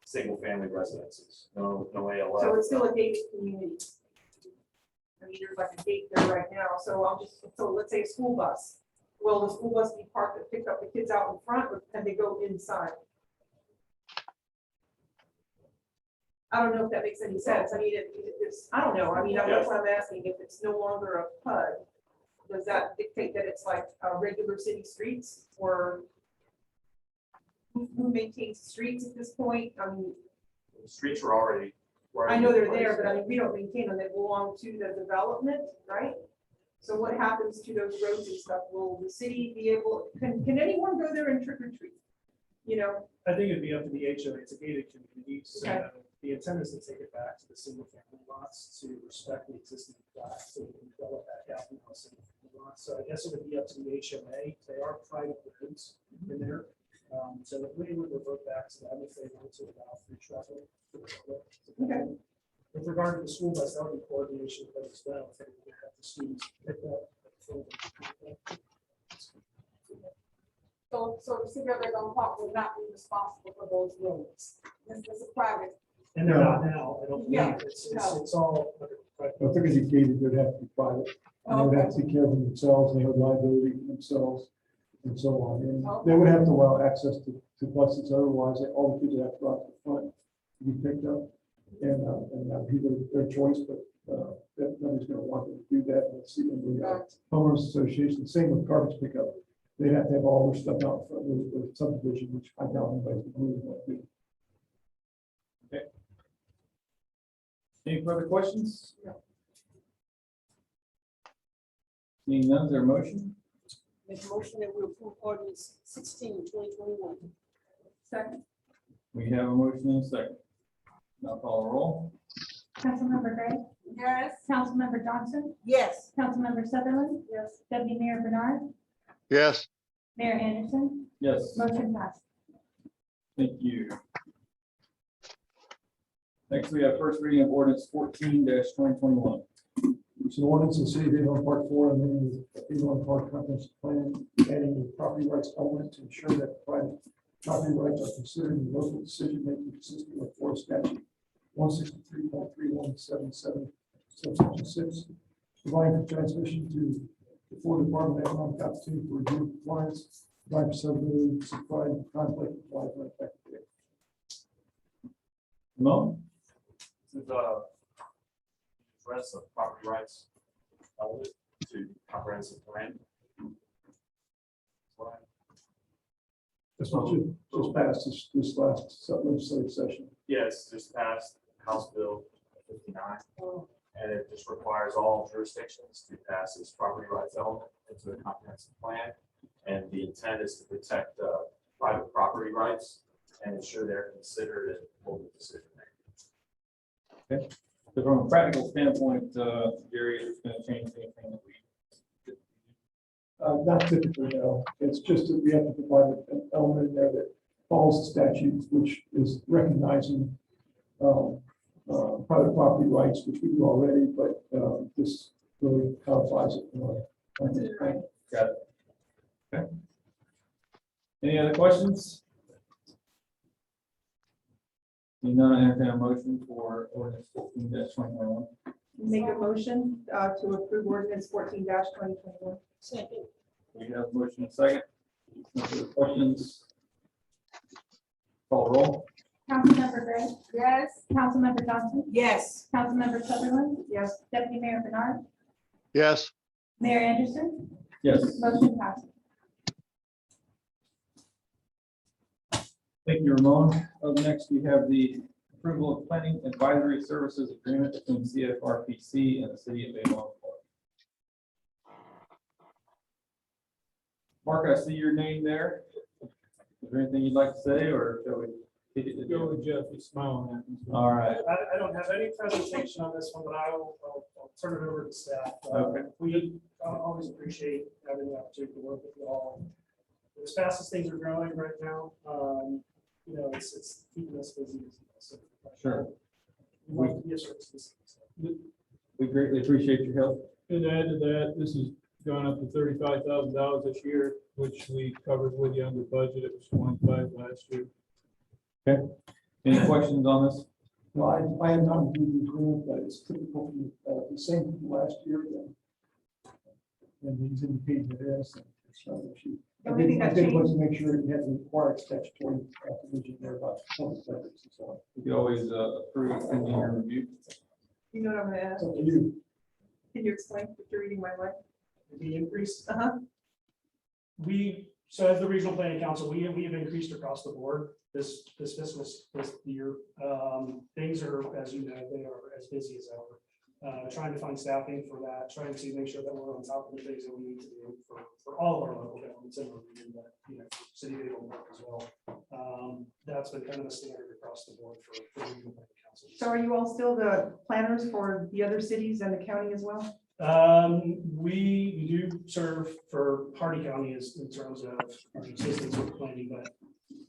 S14: single family residences. No ALF.
S3: So it's still a gated community. I mean, there's like a gate there right now. So let's say a school bus. Will the school bus be parked to pick up the kids out in front, or can they go inside? I don't know if that makes any sense. I mean, I don't know. I mean, that's what I'm asking. If it's no longer a PUD, does that dictate that it's like regular city streets, or who maintains the streets at this point? I mean,
S14: the streets are already.
S3: I know they're there, but I mean, we don't maintain them. They belong to the development, right? So what happens to those roads and stuff? Will the city be able, can anyone go there and trick or treat?
S9: I think it'd be up to the HOA. It's a gated community, so
S3: Okay.
S9: the intent is to take it back to the single family lots to respect the existing plat, so we can develop that out in the single family lots. So I guess it would be up to the HOA. They are private roads in there. So it really would revert back to them if they want to allow free traffic.
S3: Okay.
S9: With regard to the school bus, that would be coordination with them as well. If they would have the students pick up.
S10: So the city of Avon Park will not be responsible for those roads. This is a private.
S9: And they're not now, I don't
S10: Yeah,
S9: believe, it's all.
S6: If they're gonna be gated, they'd have to be private. And they would have to take care of them themselves, and they have liability for themselves and so on. And they would have to allow access to buses, otherwise all the kids would have to go out to the front to be picked up. And that would be their choice, but that nobody's gonna want them to do that. And see, in the homeowners association, same with garbage pickup. They'd have to have all their stuff out front of the subdivision, which I doubt anybody's really want to do.
S1: Any further questions? Seeing none, is there a motion?
S2: Make a motion that we approve ordinance 16/2021.
S3: Second.
S1: We have a motion and a second. Now call a roll.
S8: Councilmember Gray,
S10: Yes.
S8: Councilmember Johnson,
S2: Yes.
S8: Councilmember Sutherland,
S10: Yes.
S8: Deputy Mayor Bernard,
S13: Yes,
S8: Mayor Anderson,
S1: Yes,
S8: motion passed.
S1: thank you. Next, we have first reading of ordinance 14-2021.
S6: It's an ordinance in the city of Avon Park 4, amending the Avon Park comprehensive plan, adding a property rights element to ensure that private property rights are considered in local decision-making consistent with Florida statute 163.3177, subsection 6, providing for transmission to the Florida Department of Economic Opportunity for review of compliance, providing for subdivision, supplying conflict, provide for effective date.
S1: Mo?
S14: This is address of property rights element to comprehensive plan.
S6: This one just passed this last legislative session.
S14: Yes, just passed House Bill 59. And it just requires all jurisdictions to pass this property rights element into a comprehensive plan. And the intent is to protect private property rights and ensure they're considered in local decision making.
S1: Okay. So from a practical standpoint, Gary, it's going to change anything that we.
S6: Not typically, no. It's just that we have to provide an element in there that follows the statute, which is recognizing private property rights, which we do already, but this really codifies it.
S1: Got it. Okay. Any other questions? Seeing none, I entertain a motion for ordinance 14-2021.
S3: Make a motion to approve ordinance 14-2021.
S2: Second.
S1: We have a motion and a second. No further questions? Call roll.
S8: Councilmember Gray,
S10: Yes.
S8: Councilmember Johnson,
S2: Yes.
S8: Councilmember Sutherland,
S3: Yes.
S8: Deputy Mayor Bernard,
S13: yes,
S8: Mayor Anderson,
S1: Yes.
S8: motion passed.
S1: Thank you, Ramon. Up next, we have the approval of planning advisory services agreement between CFRPC and the city of Avon Park. Mark, I see your name there. Is there anything you'd like to say, or shall we take it to
S6: Go with Jeff, he's smiling at me.
S1: All right.
S9: I don't have any presentation on this one, but I'll turn it over to staff.
S1: Okay.
S9: We always appreciate having the opportunity to work with you all. As fast as things are growing right now, it's keeping us busy. So,
S1: Sure.
S9: We want to be a service.
S1: We greatly appreciate your help.
S15: And to add to that, this has gone up to $35,000 this year, which we covered with you under budget. It was 25 last year.
S1: Okay. Any questions on this?
S6: No, I have not reviewed the agreement, but it's typical, the same from last year. And he's indicated it is. So I did want to make sure it had the required statutory provision there about performance metrics and so on.
S1: We could always approve pending your review.
S3: You know what I'm gonna ask?
S6: It's up to you.
S3: Can you explain if you're reading my mind?
S9: The increase.
S3: Uh-huh.
S9: So as the regional planning council, we have increased across the board this fiscal year. Things are, as you know, they are as busy as ever. Trying to find staffing for that, trying to make sure that we're on top of the things that we need to do for all of our local governments in the region, but city of Avon Park as well. That's been kind of a standard across the board for regional planning council.
S3: So are you all still the planners for the other cities and the county as well?
S9: We do serve for Hardy County as in terms of our assistance with planning, but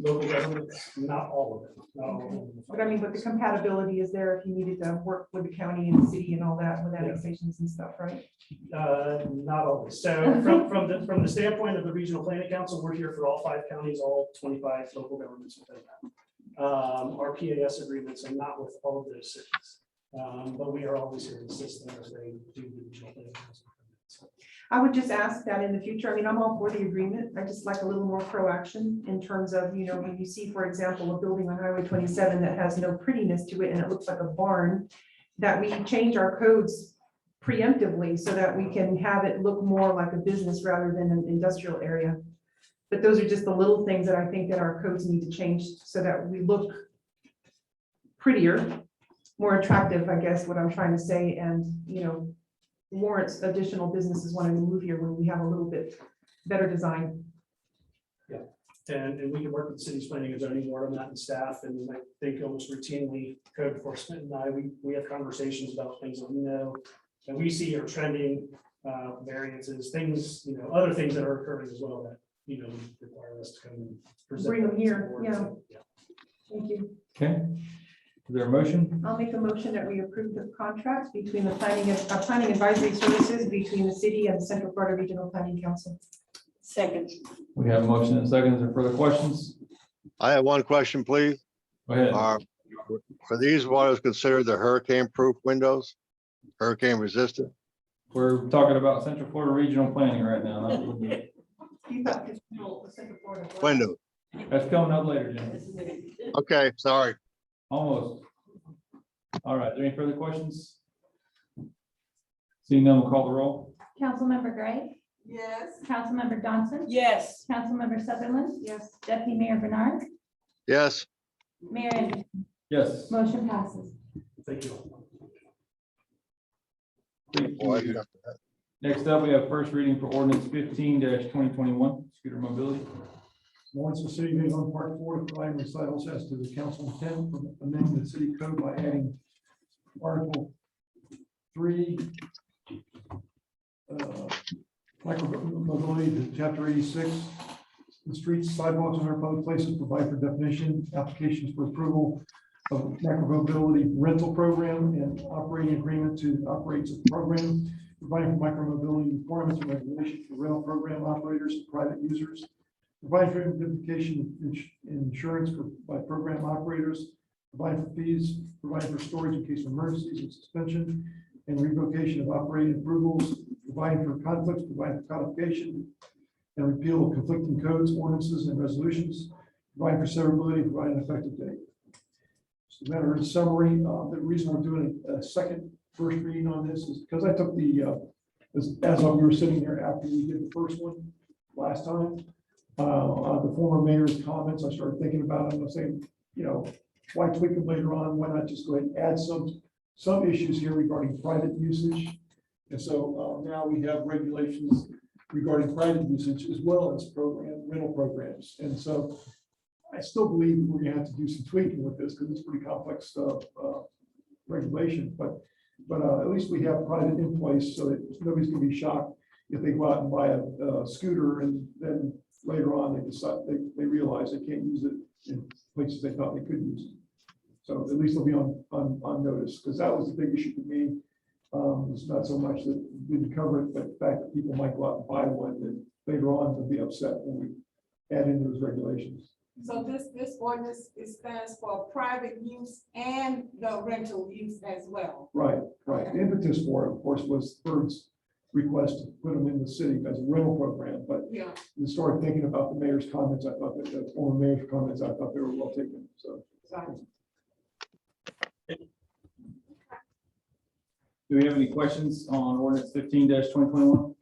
S9: local governments, not all of them. Not all of them.
S3: But I mean, but the compatibility is there if you needed to work with the county and the city and all that with annexations and stuff, right?
S9: Not always. So from the standpoint of the Regional Planning Council, we're here for all 5 counties, all 25 local governments within that. Our PAS agreements are not with all of those cities, but we are always here to assist them as they do the Regional Planning Council.
S3: I would just ask that in the future, I mean, I'm all for the agreement. I just like a little more proaction in terms of, you know, when you see, for example, a building on Highway 27 that has no prettiness to it and it looks like a barn, that we change our codes preemptively so that we can have it look more like a business rather than an industrial area. But those are just the little things that I think that our codes need to change so that we look prettier, more attractive, I guess, what I'm trying to say, and, you know, warrants additional businesses wanting to move here when we have a little bit better design.
S9: Yeah, and we can work with the city's planning and zoning board on that and staff, and I think almost routinely code enforcement and we have conversations about things that we know that we see are trending, variances, things, you know, other things that are occurring as well that, you know, require us to come and present.
S3: Bring them
S9: that to the
S3: here,
S9: board.
S3: yeah.
S9: So,
S3: Thank you.
S1: Okay. Is there a motion?
S3: I'll make a motion that we approve the contract between the planning advisory services between the city and the Central Florida Regional Planning Council.
S2: Second.
S1: We have a motion and a second. Is there further questions?
S13: I have one question, please.
S1: Go ahead.
S13: Are these what is considered the hurricane-proof windows? Hurricane resistant?
S1: We're talking about Central Florida Regional Planning right now.
S3: You thought the Central Florida.
S13: Window.
S1: That's coming up later, Jim.
S13: Okay, sorry.
S1: Almost. All right, are there any further questions? Seeing none, we'll call the roll.
S8: Councilmember Gray,
S10: Yes.
S8: Councilmember Johnson,
S2: Yes.
S8: Councilmember Sutherland,
S3: Yes.
S8: Deputy Mayor Bernard,
S13: Yes,
S8: Mayor Anderson.
S1: Yes.
S8: Motion passes.
S9: Thank you.
S1: Thank you. Next up, we have first reading for ordinance 15-2021, scooter mobility.
S6: Lawrence, the city of Avon Park, Florida, providing recitals as to the council intent for amending the city code by adding Article 3, micromobility to Chapter 86. The streets, sidewalks, and other public places provide for definition, applications for approval of micromobility rental program and operating agreement to operate the program, providing for micromobility requirements and regulations for rental program operators and private users, providing for indemnification insurance by program operators, providing for fees, providing for storage in case of emergencies and suspension and revocation of operating approvals, providing for conflicts, providing for codification and repeal of conflicting codes, ordinances, and resolutions, providing for severability, providing an effective date. So the matter in summary, the reason we're doing a second first reading on this is because I took the, as we were sitting there after we did the first one last time, the former mayor's comments, I started thinking about it, and I'm saying, you know, why tweak them later on? Why not just go ahead and add some issues here regarding private usage? And so now we have regulations regarding private usage as well as rental programs. And so I still believe we're gonna have to do some tweaking with this because it's pretty complex regulation, but at least we have private in place so that nobody's gonna be shocked if they go out and buy a scooter and then later on they decide they realize they can't use it in places they thought they could use it. So at least they'll be on notice, because that was the big issue for me. It's not so much that we didn't cover it, but the fact that people might go out and buy one, and later on they'll be upset when we add in those regulations.
S10: So this ordinance stands for private use and the rental use as well.
S6: Right. The impetus for it, of course, was Bird's request to put them in the city as a rental program, but
S10: Yeah.
S6: we started thinking about the mayor's comments. I thought that the former mayor's comments, I thought they were well taken, so.
S1: Do we have any questions on ordinance 15-2021?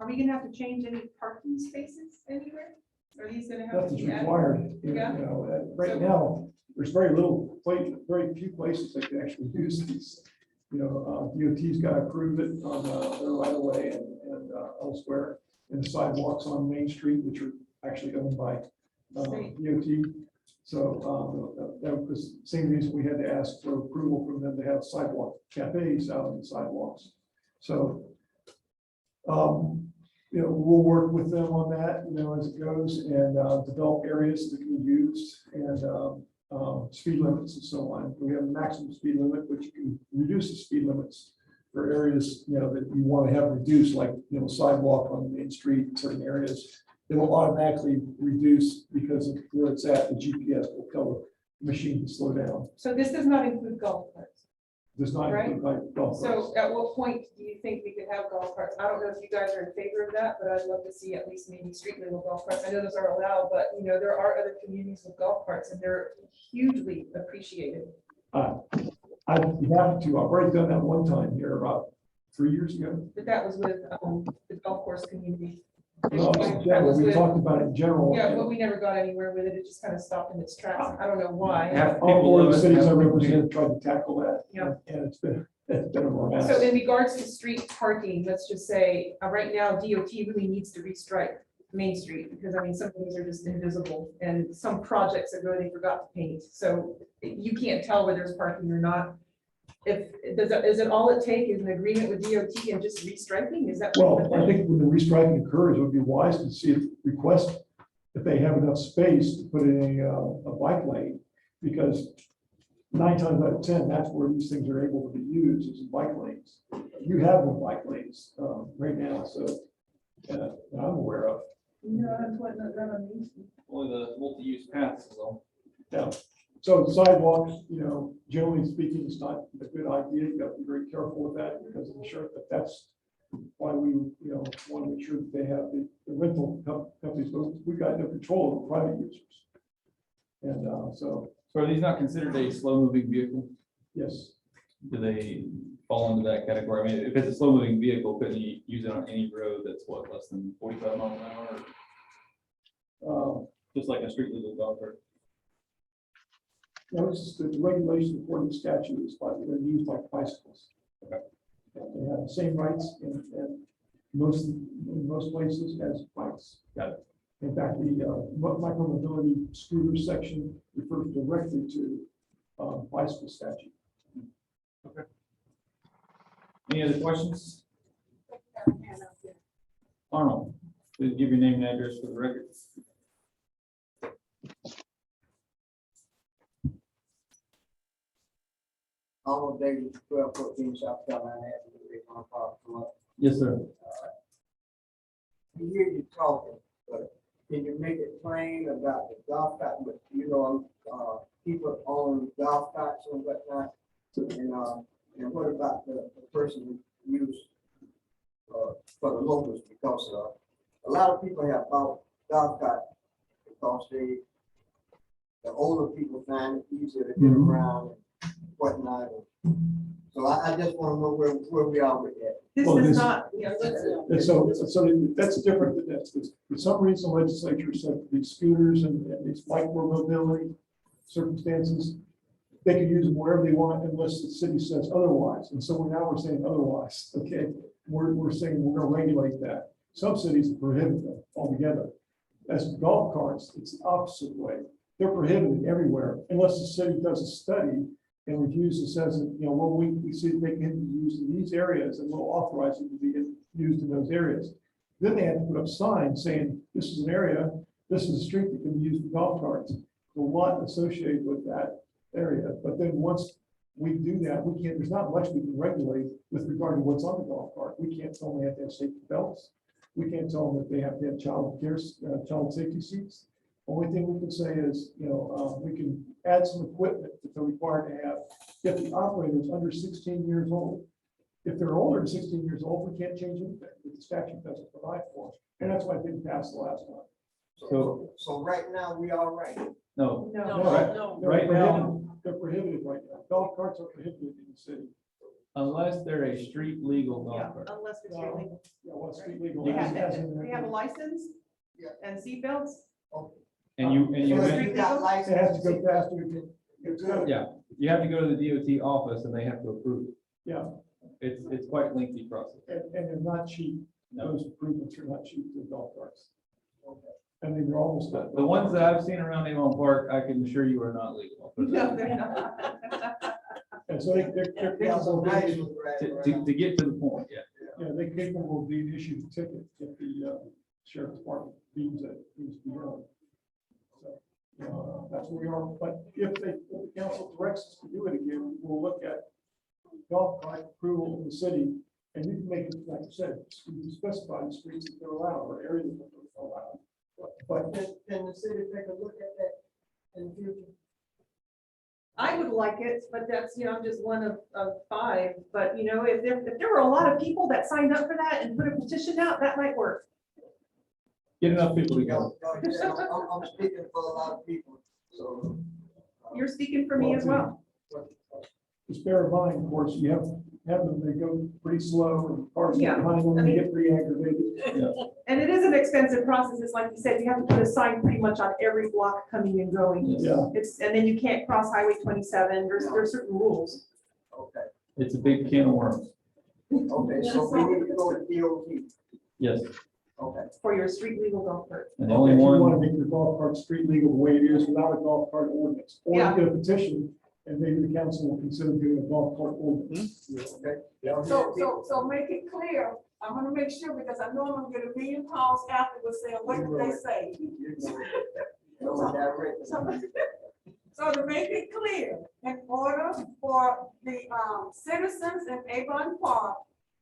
S3: Are we gonna have to change any parking spaces anywhere? Are these gonna have to
S6: Nothing's
S3: be added?
S6: required,
S3: Yeah.
S6: right now, there's very few places that can actually use these. DOT's got to approve it on their right of way and elsewhere, and the sidewalks on Main Street, which are actually owned by DOT. So that was the same reason we had to ask for approval from them to have sidewalk cafes out on the sidewalks. So we'll work with them on that, as it goes and develop areas that can be used and speed limits and so on. We have a maximum speed limit, which you can reduce the speed limits for areas, that you want to have reduced, like, sidewalk on the main street, in certain areas. It will automatically reduce because of where it's at. The GPS will tell the machine to slow down.
S3: So this does not include golf carts.
S6: Does not
S3: Right.
S6: include like golf carts.
S3: So at what point do you think we could have golf carts? I don't know if you guys are in favor of that, but I'd love to see at least maybe street legal golf carts. I know those are allowed, but there are other communities with golf carts and they're hugely appreciated.
S6: I'd be happy to. I've already done that one time here about 3 years ago.
S3: But that was with the golf course community.
S6: No,
S3: That
S6: in general,
S3: was
S6: we
S3: with-
S6: talked about it in general.
S3: Yeah, but we never got anywhere with it. It just kind of stopped in its tracks. I don't know why.
S6: All of the cities I represented tried to tackle that.
S3: Yeah.
S6: And it's been a mess.
S3: So in regards to street parking, let's just say, right now DOT really needs to restripe Main Street because some of these are just invisible and some projects ago they forgot to paint. So you can't tell where there's parking or not. Is it all it take is an agreement with DOT and just restriping? Is that?
S6: Well, I think when the restriping occurs, it would be wise to see if request if they have enough space to put in a bike lane, because 9 times out of 10, that's where these things are able to be used is in bike lanes. You have no bike lanes right now, so that I'm aware of.
S3: No, that's what, not on these.
S1: Only the multi-use paths, so.
S6: Yeah. So sidewalks, generally speaking, it's not a good idea. You got to be very careful with that because of insurance, but that's why we, want to make sure that they have the rental companies, but we've got no control over private users. And so,
S1: So are these not considered a slow-moving vehicle?
S6: yes,
S1: Do they fall into that category? If it's a slow-moving vehicle, couldn't you use it on any road that's less than 45 miles an hour? Just like a street legal golf cart?
S6: no, it's just the regulation according to statute is like they're used like bicycles.
S1: Okay.
S6: They have the same rights in most places as bikes.
S1: Got it.
S6: In fact, the micromobility scooter section refers directly to bicycle statute.
S1: Okay. Any other questions? Arnold, please give your name and address for the record.
S11: Almost daily, 1214 South Carolina Avenue.
S1: Yes, sir.
S11: I hear you talking, but can you make it plain about the golf cart, but people own golf carts and whatnot? And what about the person who use for the locals? Because a lot of people have bought golf carts because the older people find it easier to get around and whatnot. So I just want to know where we are with that.
S3: This
S6: Well,
S3: is
S6: this-
S3: not,
S6: And so that's different than this. For some reason, the legislature said these scooters and these micro mobility circumstances, they can use them wherever they want unless the city says otherwise. And so now we're saying otherwise, okay? We're saying we're gonna regulate that. Some cities prohibit them altogether. As golf carts, it's the opposite way. They're prohibited everywhere unless the city does a study and reviews and says, well, we see they can be used in these areas and we'll authorize them to be used in those areas. Then they have to put up signs saying, this is an area, this is a street that can be used for golf carts. The lot associated with that area. But then once we do that, there's not much we can regulate with regard to what's on the golf cart. We can't tell them they have to have safety belts. We can't tell them that they have to have child safety seats. Only thing we can say is, we can add some equipment that they're required to have if the operator is under 16 years old. If they're older than 16 years old, we can't change anything that the statute doesn't provide for. And that's why it didn't pass the last time.
S11: So right now, we all right.
S1: No.
S3: no.
S1: Right now,
S6: They're prohibited right now. Golf carts are prohibited in the city.
S1: unless they're a street legal
S3: Yeah,
S1: golf cart.
S3: unless it's illegal.
S6: Yeah, what's street legal?
S3: They have
S6: as in-
S3: they have a license and seatbelts.
S1: And you
S11: So if
S1: mentioned,
S11: you got
S6: It has to go
S11: license.
S6: faster.
S11: It's good.
S1: yeah, you have to go to the DOT office and they have to approve it.
S6: Yeah,
S1: It's quite a lengthy process.
S6: and they're not cheap.
S1: No.
S6: Those improvements are not cheap to golf carts. I mean, they're almost.
S1: The ones that I've seen around Avon Park, I can assure you are not legal.
S3: No, they're not.
S6: And so they're
S11: Yeah, so
S6: capable of
S11: nice
S6: being,
S11: with that,
S1: To get to the point, yeah.
S6: they're capable of being issued a ticket if the the sheriff's department deems that needs to be done. So, that's where we are, but if the council directs us to do it again, we'll look at golf cart approval in the city, and you can make it, like you said, you specify the streets that they're allowed, or areas that they're allowed. But
S11: Can the city take a look at that in the future?
S3: I would like it, but that's, I'm just one of five, but if there were a lot of people that signed up for that and put a petition out, that might work.
S1: Get enough people together.
S11: I'm speaking for a lot of people, so.
S3: You're speaking for me as well.
S6: just bear in mind, of course, you have them, they go pretty slow, and cars
S3: Yeah,
S6: get behind them,
S3: I
S6: they
S3: mean-
S6: get pretty aggravated.
S3: And it is an expensive process. It's like you said, you have to put a sign pretty much on every block coming and going.
S6: Yeah.
S3: And then you can't cross Highway 27. There's certain rules.
S11: Okay,
S1: It's a big can of worms.
S11: okay, so we need to go to DOT.
S1: Yes.
S11: Okay.
S3: For your street legal golf cart.
S1: And the only
S6: If you want
S1: one,
S6: to make your golf cart street legal the way it is without a golf cart ordinance, or you
S3: Yeah.
S6: get a petition, and maybe the council will consider doing a golf cart ordinance.
S11: Okay.
S10: So make it clear, I wanna make sure, because I know I'm gonna get a million calls afterwards saying, what did they say? So to make it clear, in order for the citizens in Avon Park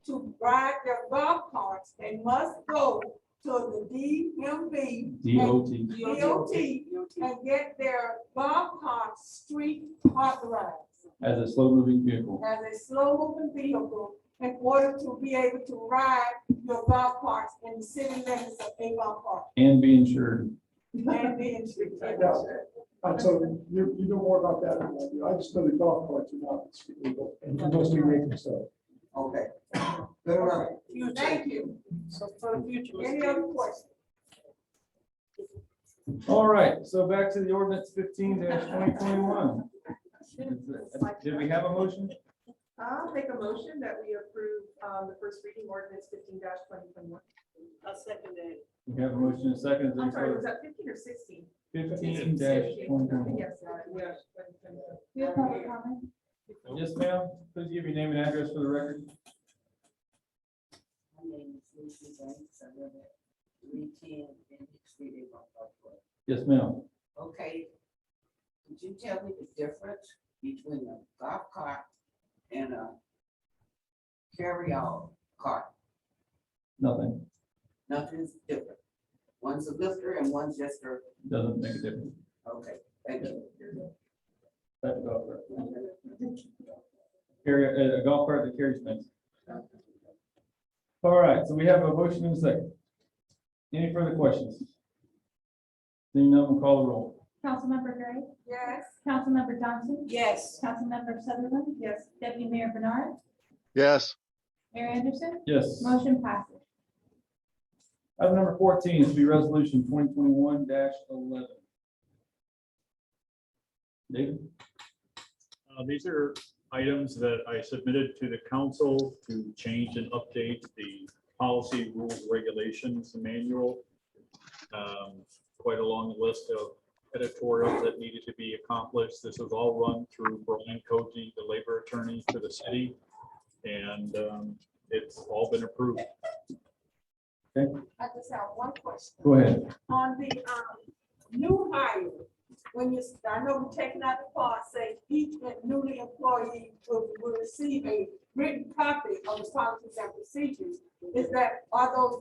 S10: to ride their golf carts, they must go to the DMV.
S1: DOT,
S10: And get their golf carts street authorized
S1: as a slow moving vehicle.
S10: as a slow moving vehicle in order to be able to ride your golf carts in the city limits of Avon Park
S1: And be insured.
S10: and be in street.
S6: So you know more about that than I do. I just know the golf carts are not street legal, and you must be making so.
S11: Okay. Good enough.
S10: Thank you. So for the future, any other questions?
S1: All right, so back to the ordinance 15-2021. Did we have a motion?
S3: I'll make a motion that we approve the first reading ordinance 15-2021.
S10: I'll second that.
S1: We have a motion and a second. Is there
S3: I'm
S1: any
S3: sorry, was
S1: further-
S3: that 15 or 16?
S1: 15-2021.
S3: Yes.
S8: Do you have public comment?
S1: Yes, ma'am. Please give your name and address for the record.
S16: My name is Lucy Banks. I live at 310 Benedict Street, Avon Park.
S1: Yes, ma'am.
S16: Okay, could you tell me the difference between a golf cart and a carry-out cart?
S1: Nothing.
S16: Nothing's different. One's a lifter and one's just a,
S1: Doesn't make a difference.
S16: okay, thank you.
S1: Type of golf cart. A golf cart that carries things. All right, so we have a motion and a second. Any further questions? Seeing none, we'll call the roll.
S8: Councilmember Gray,
S10: Yes.
S8: Councilmember Johnson,
S10: Yes.
S8: Councilmember Sutherland,
S3: Yes.
S8: Deputy Mayor Bernard,
S13: yes,
S8: Mayor Anderson,
S1: Yes.
S8: motion passes.
S1: Item number 14 is to be resolution 2021-11. David?
S17: These are items that I submitted to the council to change and update the policy, rules, regulations, manual. Quite a long list of editorials that needed to be accomplished. This was all run through Brian Koji, the labor attorney for the city. And it's all been approved.
S10: I just have one question.
S1: Go ahead.
S10: On the new hire, when you, I know we're taking out the part, say each newly employee will receive a written copy of the policies and procedures. Is that, are those,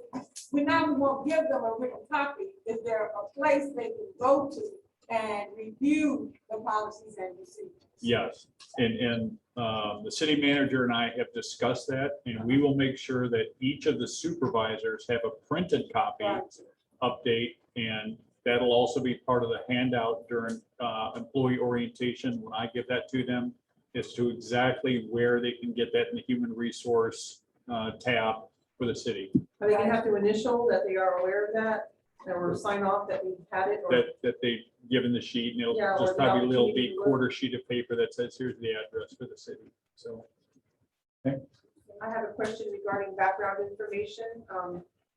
S10: we won't give them a written copy. Is there a place they can go to and review the policies and procedures?
S17: Yes, and the city manager and I have discussed that, and we will make sure that each of the supervisors have a printed copy update, and that'll also be part of the handout during employee orientation. When I give that to them, as to exactly where they can get that in the human resource tab for the city.
S3: Are they gonna have to initial that they are aware of that, or sign off that we've had it? Or
S17: That they've given the sheet, and it'll
S3: Yeah, or
S17: just
S3: the
S17: probably a little
S3: opportunity
S17: be
S3: to look.
S17: quarter sheet of paper that says, here's the address for the city. So.
S3: I have a question regarding background information.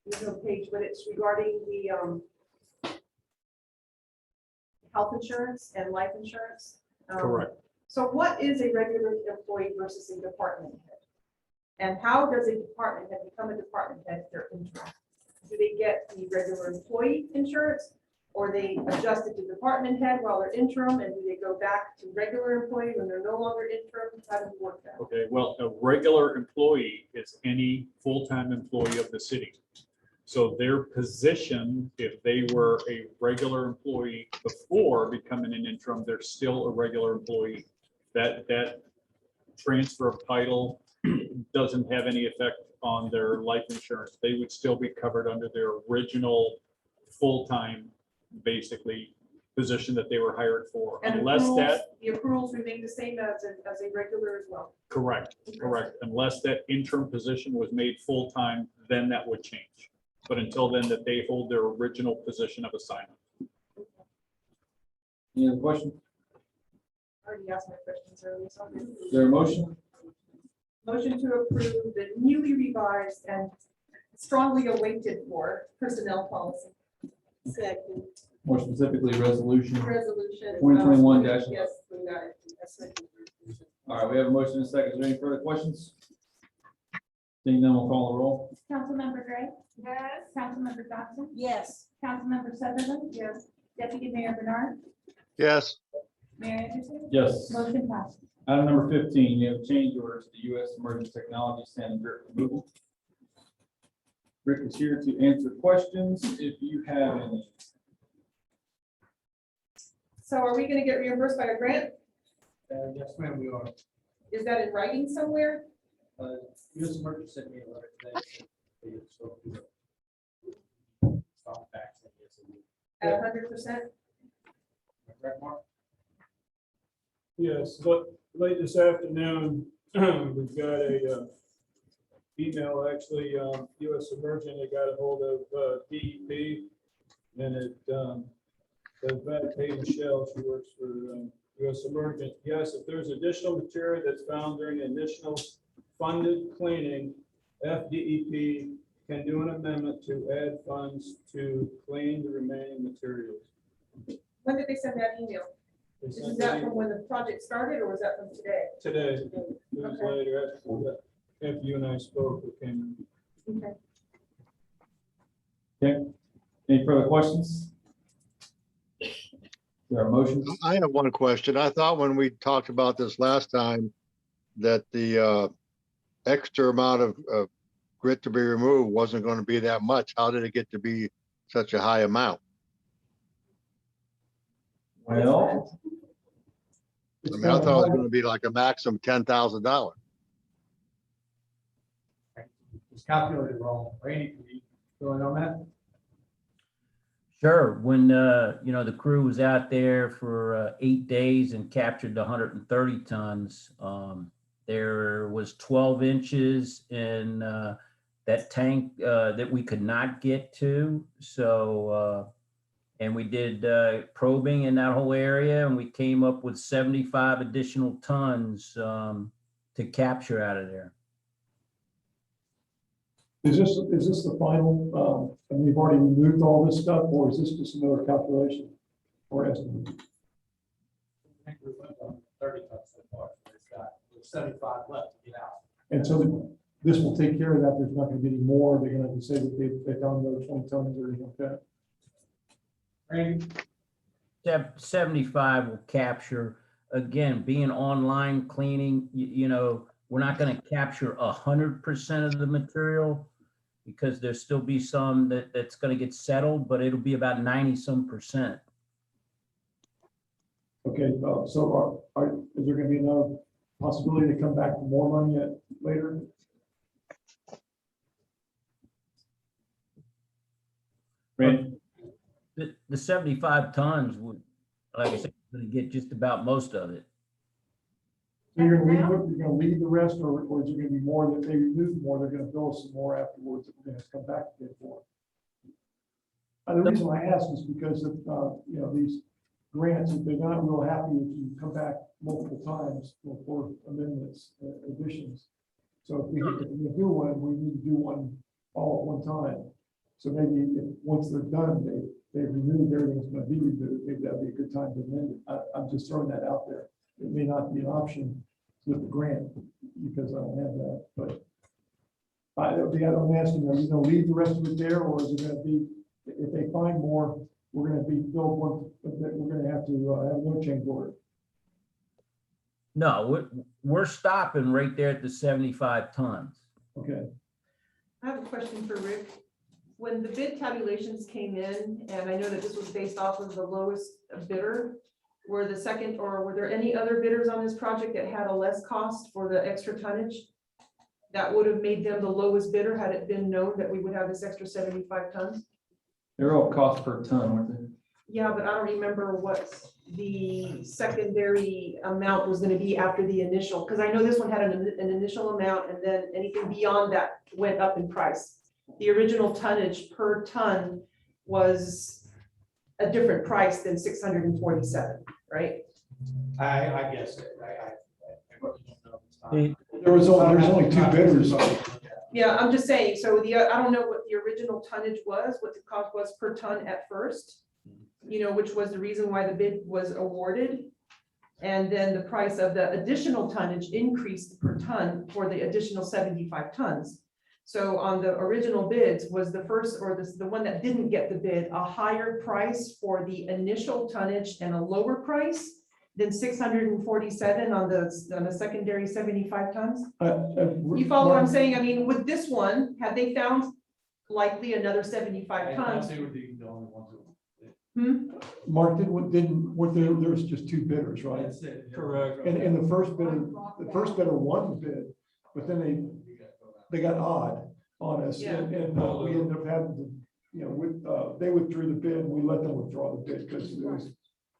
S3: There's no page, but it's regarding the health insurance and life insurance.
S17: Correct.
S3: So what is a regular employee versus a department head? And how does a department head become a department head if they're interim? do they get the regular employee insurance? Or they adjust it to department head while they're interim, and do they go back to regular employee when they're no longer interim? How does it work that?
S17: Okay, well, a regular employee is any full-time employee of the city. So their position, if they were a regular employee before becoming an interim, they're still a regular employee. That transfer of title doesn't have any effect on their life insurance. They would still be covered under their original full-time, basically, position that they were hired for,
S3: And
S17: unless
S3: accruals-
S17: that,
S3: the accruals remain the same as a regular as well.
S17: correct, unless that interim position was made full-time, then that would change. But until then, that they hold their original position of assignment.
S1: Any other questions?
S3: I already asked my questions earlier. So I'm good.
S1: Is there a motion?
S3: Motion to approve the newly revised and strongly awaited for personnel policy.
S2: Second.
S1: More specifically, resolution.
S3: Resolution.
S1: 2021
S3: Yes, we got it.
S1: All right, we have a motion and a second. Is there any further questions? Seeing none, we'll call the roll.
S8: Councilmember Gray,
S10: Yes.
S8: Councilmember Johnson,
S2: Yes.
S8: Councilmember Sutherland. Yes. Deputy Mayor Bernard,
S13: Yes,
S8: Mayor Anderson.
S1: Yes.
S8: Motion passed.
S1: Item number 15, you have change orders to the U.S. Emerging Technology Standard removal. Rick is here to answer questions if you have any.
S3: So are we gonna get reimbursed by a grant?
S11: Yes, ma'am, we are.
S3: Is that in writing somewhere?
S11: U.S. Emergency sent me a letter today. Stop tax.
S3: At 100%?
S11: Correct, Mark?
S15: Yes, but late this afternoon, we've got a email, actually, US Emergent, they got a hold of DEP, and it says that Kay Michelle, she works for US Emergent. Yes, if there's additional material that's found during initial funded cleaning, FDEP can do an amendment to add funds to clean the remaining materials.
S3: When did they send that email?
S15: They
S3: Is
S15: sent
S3: that
S15: it
S3: from when the project started, or was that from today?
S15: today, it was
S3: Okay.
S15: later, after you and I spoke, it came.
S3: Okay.
S1: Okay, any further questions? Is there a motion?
S13: I have one question. I thought when we talked about this last time that the extra amount of grit to be removed wasn't going to be that much. How did it get to be such a high amount?
S1: Well,
S13: I mean, I thought it was going to be like a maximum $10,000.
S11: It's calculated wrong. Randy, can you go in on that?
S18: Sure. When, the crew was out there for 8 days and captured the 130 tons, there was 12 inches in that tank that we could not get to. So, and we did probing in that whole area, and we came up with 75 additional tons to capture out of there.
S6: Is this the final, and we've already removed all this stuff, or is this just another calculation or estimate?
S11: I think we went on 30 tons so far. There's 75 left to get out.
S6: And so this will take care of that. There's not gonna be any more. They're gonna say that they found another 20 tons or anything like that.
S11: Randy?
S18: 75 will capture. Again, being online cleaning, we're not going to capture 100% of the material because there'll still be some that's going to get settled, but it'll be about 90-some%.
S6: Okay, so is there gonna be another possibility to come back for more money later?
S1: Randy?
S18: The 75 tons would, like I said, going to get just about most of it.
S6: So you're gonna leave the rest, or is there gonna be more that they remove more, they're gonna bill us some more afterwards that we're gonna come back to pay for? The reason I ask is because of, these grants, if they're not real happy if you come back multiple times for amendments, additions. So if we do one, we need to do one all at one time. So maybe once they're done, they've removed everything that's gonna be removed, maybe that'd be a good time to amend it. I'm just throwing that out there. It may not be an option with the grant because I don't have that, but that would I'm asking, are you gonna leave the rest of it there, or is it gonna be, if they find more, we're gonna be build one, we're gonna have to have no change order?
S18: No, we're stopping right there at the 75 tons.
S6: Okay.
S3: I have a question for Rick. When the bid tabulations came in, and I know that this was based off of the lowest bidder, were the second, or were there any other bidders on this project that had a less cost for the extra tonnage? That would have made them the lowest bidder had it been known that we would have this extra 75 tons?
S1: They're all cost per ton, weren't they?
S3: Yeah, but I don't remember what the secondary amount was gonna be after the initial, because I know this one had an initial amount, and then anything beyond that went up in price. The original tonnage per ton was a different price than 647, right?
S12: I guess, I really don't know.
S6: There's only two bidders.
S3: Yeah, I'm just saying, so I don't know what the original tonnage was, what the cost was per ton at first, you know, which was the reason why the bid was awarded. And then the price of the additional tonnage increased per ton for the additional 75 tons. So on the original bids was the first, or the one that didn't get the bid, a higher price for the initial tonnage and a lower price than 647 on the secondary 75 tons? You follow what I'm saying? I mean, with this one, had they found likely another 75 tons?
S12: They were the only ones who.
S6: Mark, there's just two bidders, right?
S12: That's it.
S15: Correct.
S6: And the first bidder won the bid, but then they got odd on us,
S3: Yeah.
S6: and we ended up having to, you know, they withdrew the bid, and we let them withdraw the bid, because it was,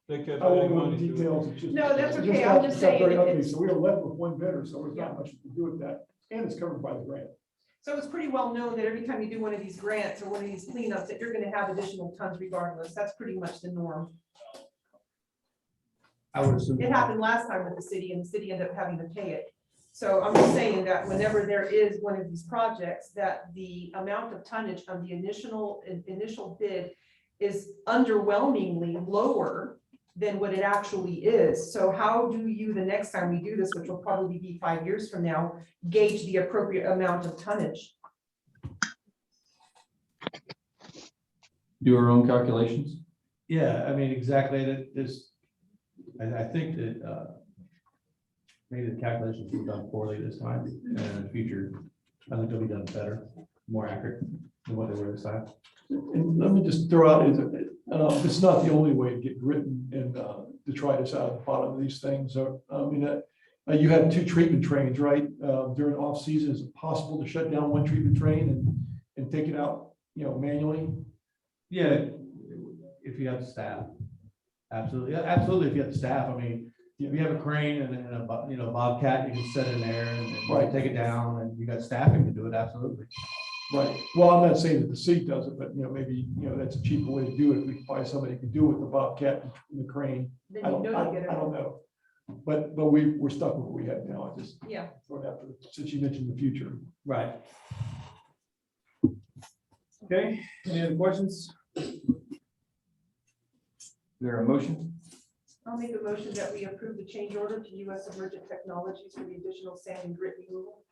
S15: They kept
S6: I won't
S15: adding
S6: go
S15: money
S6: into
S15: to it.
S6: details. It's just-
S3: No, that's
S6: it
S3: okay.
S6: got-
S3: I'm just
S6: it got very
S3: saying
S6: ugly.
S3: it's-
S6: So we were left with one bidder, so there's not much to do with that, and it's covered by the grant.
S3: So it's pretty well known that every time you do one of these grants or one of these cleanups, that you're gonna have additional tons regardless. That's pretty much the norm.
S12: I would assume.
S3: It happened last time with the city, and the city ended up having to pay it. So I'm just saying that whenever there is one of these projects, that the amount of tonnage on the initial bid is underwhelmingly lower than what it actually is. So how do you, the next time we do this, which will probably be 5 years from now, gauge the appropriate amount of tonnage?
S1: Do our own calculations?
S12: Yeah, I mean, exactly, that this, I think that, maybe the calculations were done poorly this time, and in the future, I think they'll be done better, more accurate than what they were this time.
S6: And let me just throw out, it's not the only way to get written and detritus out of the bottom of these things. I mean, you had 2 treatment trains, right? During off season, is it possible to shut down one treatment train and take it out, you know, manually?
S12: Yeah, if you have the staff. Absolutely, yeah, absolutely, if you have the staff, I mean, if you have a crane and then a Bobcat, you can set in there and you can take it down, and you got staffing to do it, absolutely.
S6: Right. Well, I'm not saying that the city does it, but, you know, maybe, you know, that's a cheaper way to do it. We can find somebody who can do it with the Bobcat and the crane.
S3: Then
S6: I
S3: you
S6: don't
S3: know you get it.
S6: know. But we're stuck with what we have now. I just
S3: Yeah.
S6: throw it out there, since you mentioned the future.
S12: Right.
S1: Okay, any other questions? Is there a motion?
S3: I'll make a motion that we approve the change order to US Emergent Technologies for the additional sand and grit removal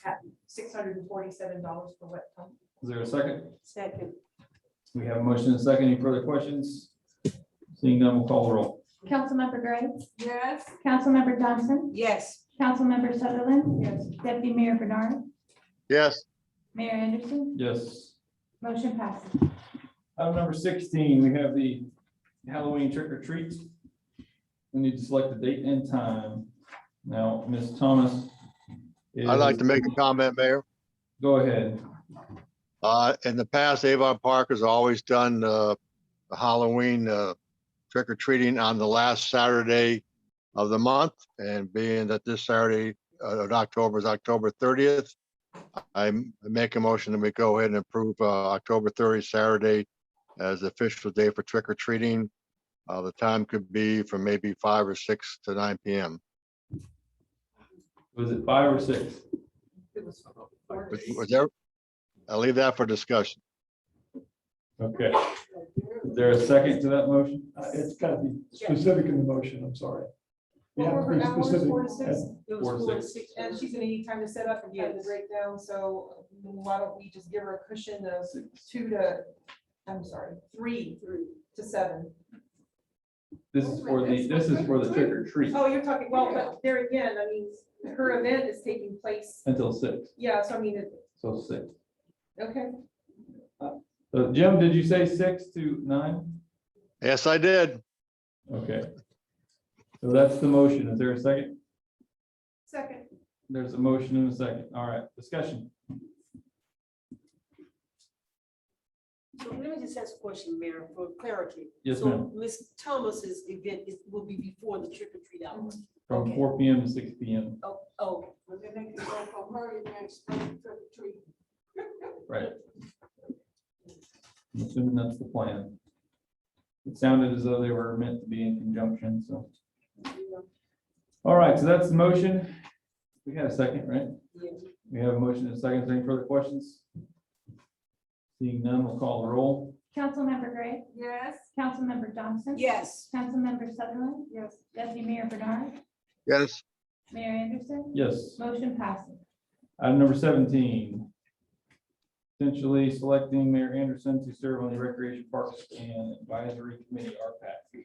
S3: at $647 per wet ton.
S1: Is there a second?
S2: Second.
S1: We have a motion and a second. Any further questions? Seeing none, we'll call the roll.
S8: Councilmember Gray,
S10: Yes.
S8: Councilmember Johnson,
S2: Yes.
S8: Councilmember Sutherland,
S3: Yes.
S8: Deputy Mayor Bernard,
S13: Yes,
S8: Mayor Anderson,
S1: Yes.
S8: motion passes.
S1: Item number 16, we have the Halloween trick or treat. We need to select the date and time. Now, Ms. Thomas.
S13: I'd like to make a comment, Mayor.
S1: Go ahead.
S13: In the past, Avon Park has always done the Halloween trick or treating on the last Saturday of the month. And being that this Saturday of October is October 30th, I make a motion that we go ahead and approve October 30th, Saturday, as the official day for trick or treating. The time could be from maybe 5 or 6 to 9 p.m.
S1: Was it 5 or 6?
S13: Was there? I'll leave that for discussion.
S1: Okay. Is there a second to that motion?
S6: It's got to be specific in the motion. I'm sorry.
S3: What were her
S6: be
S3: hours,
S6: specific.
S3: 4 to 6?
S2: It was
S1: 4 to
S2: 4 to
S1: 6.
S2: 6.
S3: And she's gonna need time to set up and time to
S2: Yes.
S3: break down, so why don't we just give her a cushion of 3 to 7.
S1: This is for the trick or treat
S3: Oh, you're talking, well, but there again, I mean, her event is taking place,
S1: until 6.
S3: yeah, so I mean,
S1: So 6.
S3: okay.
S1: So Jim, did you say 6 to 9?
S13: Yes, I did.
S1: Okay. So that's the motion. Is there a second?
S3: Second.
S1: There's a motion and a second. All right, discussion.
S2: So let me just ask a question, Mayor, for clarity.
S1: Yes,
S2: So
S1: ma'am.
S2: Ms. Thomas's event will be before the trick or treat hour.
S1: From
S2: Okay.
S1: 4 p.m. to 6 p.m.
S2: Oh,
S10: But then they can go from her event straight to the tree.
S1: Right. I'm assuming that's the plan. It sounded as though they were meant to be in conjunction, so. All right, so that's the motion. We had a second, right?
S2: yeah.
S1: We have a motion and a second. Is there any further questions? Seeing none, we'll call the roll.
S8: Councilmember Gray,
S10: Yes.
S8: Councilmember Johnson.
S2: Yes.
S8: Councilmember Sutherland,
S10: Yes.
S8: Deputy Mayor Bernard,
S13: Yes,
S8: Mayor Anderson.
S1: Yes.
S8: Motion passes.
S1: Item number 17. Essentially selecting Mayor Anderson to serve on the Recreation Parks and Advisory Committee, RPAC.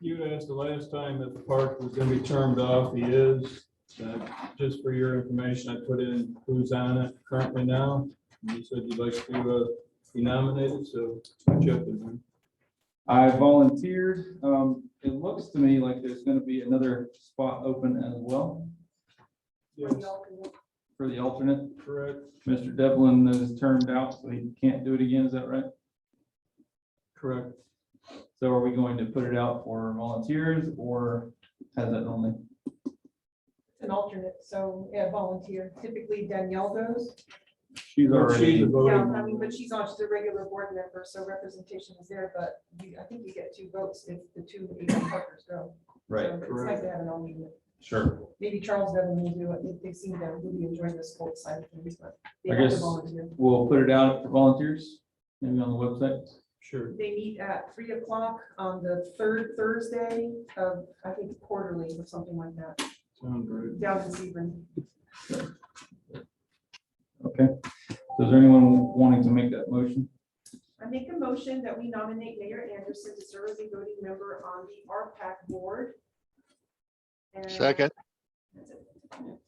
S15: You asked the last time if the park was gonna be termed off. He is. Just for your information, I put in who's on it currently now. You said you'd like to be nominated, so switch up there.
S1: I volunteered. It looks to me like there's going to be another spot open as well
S15: Yes,
S1: for the alternate.
S15: correct,
S1: Mr. Devlin is termed out, so he can't do it again. Is that right?
S15: correct.
S1: So are we going to put it out for volunteers or has that only?
S3: An alternate, so, yeah, volunteer. Typically Danielle goes.
S1: She's
S15: She's
S1: already,
S15: a voting
S3: Yeah, I
S15: member.
S3: mean, but she's on, she's a regular board member, so representation is there, but I think you get 2 votes if the 2 equal partners go.
S1: right,
S3: So it's nice to have an alternate.
S1: sure.
S3: Maybe Charles Devlin will do it. They seem to really enjoy the sports side of things, but they
S1: I
S3: have to
S1: guess
S3: volunteer.
S1: we'll put it out for volunteers, maybe on the website.
S15: Sure.
S3: They meet at 3 o'clock on the 3rd Thursday of, I think, quarterly or something like that,
S15: Sounds good.
S3: down in Sebring.
S1: Okay. So is there anyone wanting to make that motion?
S3: I make a motion that we nominate Mayor Anderson to serve as a voting member on the RPAC board. And
S13: second,
S3: that's it.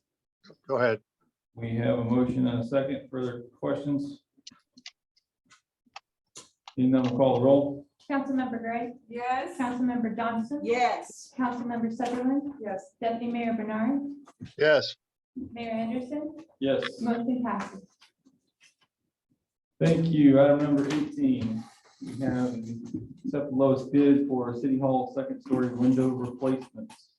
S13: go ahead.
S1: We have a motion and a second. Further questions? Seeing none, we'll call the roll.
S8: Councilmember Gray,
S10: Yes.
S8: Councilmember Johnson.
S2: Yes.
S8: Councilmember Sutherland,
S3: Yes.
S8: Deputy Mayor Bernard,
S13: Yes,
S8: Mayor Anderson.
S1: Yes.
S8: Motion passes.
S1: Thank you. Item number 18. We have accept the lowest bid for City Hall second story window replacements.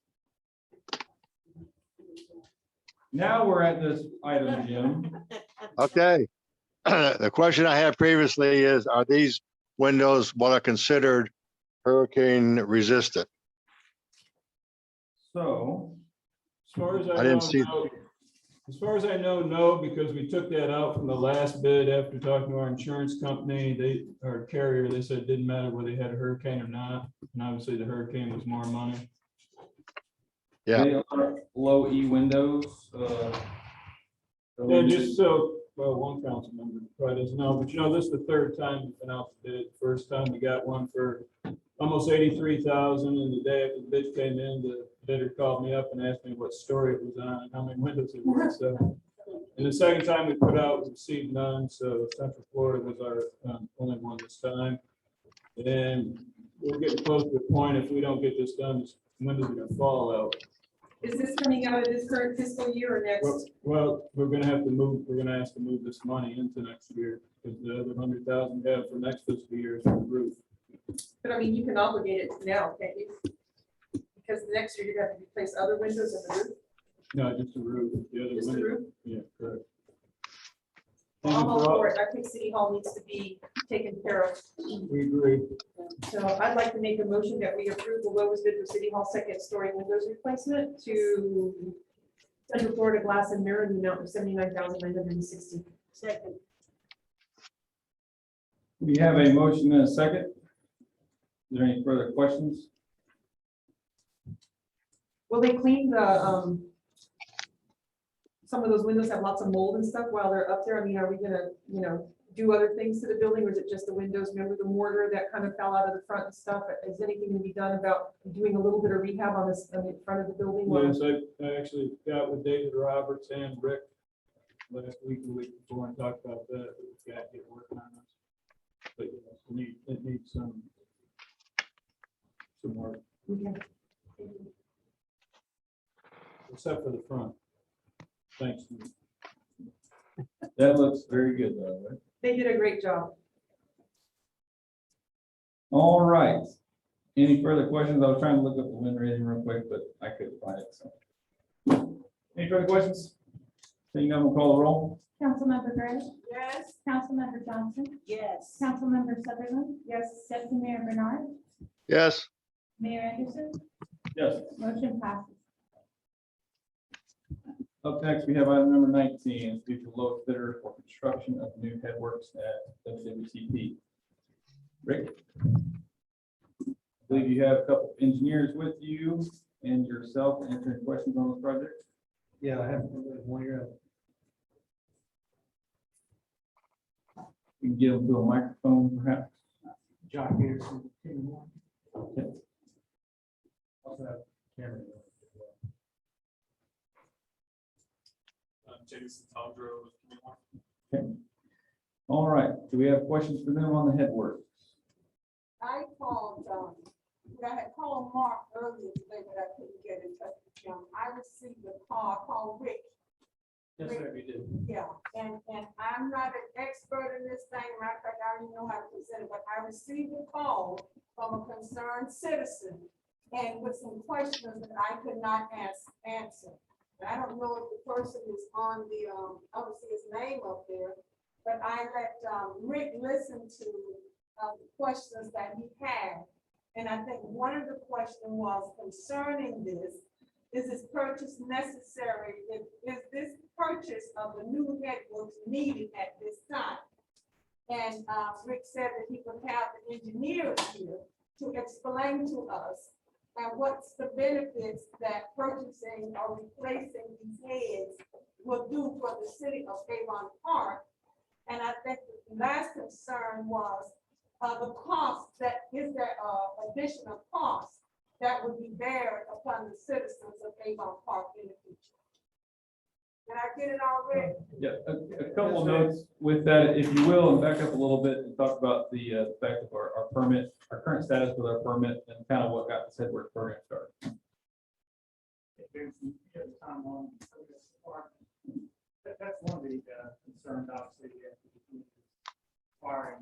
S1: Now we're at this item, Jim.
S13: okay. The question I had previously is, are these windows what are considered hurricane resistant?
S15: So, as far as I
S13: I
S15: know,
S13: didn't see-
S15: no. As far as I know, no, because we took that out from the last bid after talking to our insurance company, our carrier, they said it didn't matter whether they had a hurricane or not. And obviously the hurricane was more money.
S13: Yeah.
S1: They are low E windows.
S15: And just so, well, one council member probably doesn't know, but this is the 3rd time we've been out to bid. First time we got one for almost 83,000, and the day after the bid came in, the bidder called me up and asked me what story it was on and how many windows it was. So, and the second time we put out, we received none, so Central Florida was our only one this time. And we're getting close to the point, if we don't get this done, this windows are gonna fall out.
S3: Is this coming out of this current fiscal year or next?
S15: Well, we're gonna have to move, we're gonna ask to move this money into next year, because the other 100,000 we have for next fiscal year is for the roof.
S3: But I mean, you can obligate it now, can't you? Because the next year you're gonna have to replace other windows in the roof.
S15: No, just the roof, the other
S3: Just the
S15: window.
S3: roof?
S15: Yeah, correct.
S3: I'm all for it. I think City Hall needs to be taken care of.
S15: We agree.
S3: So I'd like to make a motion that we approve the lowest bid for City Hall second story windows replacement to Central Florida Glass and Mirror in the amount of 79,960.
S2: Second.
S1: We have a motion and a second. Is there any further questions?
S3: Will they clean the, some of those windows have lots of mold and stuff while they're up there? I mean, are we gonna, do other things to the building, or is it just the windows? Remember the mortar that kind of fell out of the front and stuff? Is anything gonna be done about doing a little bit of rehab on this, on the front of the building?
S15: Yes, I actually got with David Roberts and Rick last week, the week before, and talked about that. We've got to get working on this. But yes, it needs some work,
S3: Okay.
S15: except for the front. Thanks.
S1: That looks very good though, right?
S3: They did a great job.
S1: All right. Any further questions? I was trying to look up the wind rating real quick, but I couldn't find it, so. Any further questions? Seeing none, we'll call the roll.
S8: Councilmember Gray,
S10: Yes.
S8: Councilmember Johnson,
S2: Yes.
S8: Councilmember Sutherland,
S3: Yes.
S8: Deputy Mayor Bernard,
S13: Yes,
S8: Mayor Anderson,
S1: Yes.
S8: motion passes.
S1: Up next, we have item number 19, speak to low bidder for construction of new headworks at WWCP. Rick? I believe you have a couple engineers with you and yourself answering questions on this project.
S12: Yeah, I have one here.
S1: You can get them to a microphone perhaps.
S12: John Peterson.
S1: Okay.
S12: Also have Cameron.
S14: Jason Taldro.
S1: Okay. All right, do we have questions for them on the headworks?
S10: I called, I had called Mark earlier today, but I couldn't get in touch with him. I received a call, I called Rick.
S12: Yes, sir, you did.
S10: Yeah, and I'm not an expert in this thing, matter of fact, I don't even know how to present it, but I received a call from a concerned citizen and with some questions that I could not answer. I don't know if the person is on the, I don't see his name up there, but I let Rick listen to the questions that he had. And I think one of the questions was concerning this, is this purchase necessary? Is this purchase of the new headworks needed at this time? And Rick said that he would have the engineers here to explain to us and what's the benefits that purchasing or replacing these heads will do for the city of Avon Park. And I think the last concern was the cost, that is there additional cost that would be bared upon the citizens of Avon Park in the future. Did I get it already?
S1: Yeah, a couple of notes with that, if you will, and back up a little bit and talk about the fact of our permit, our current status with our permit and kind of what got this headwork program started.
S12: That's one of the concerns, obviously, acquiring.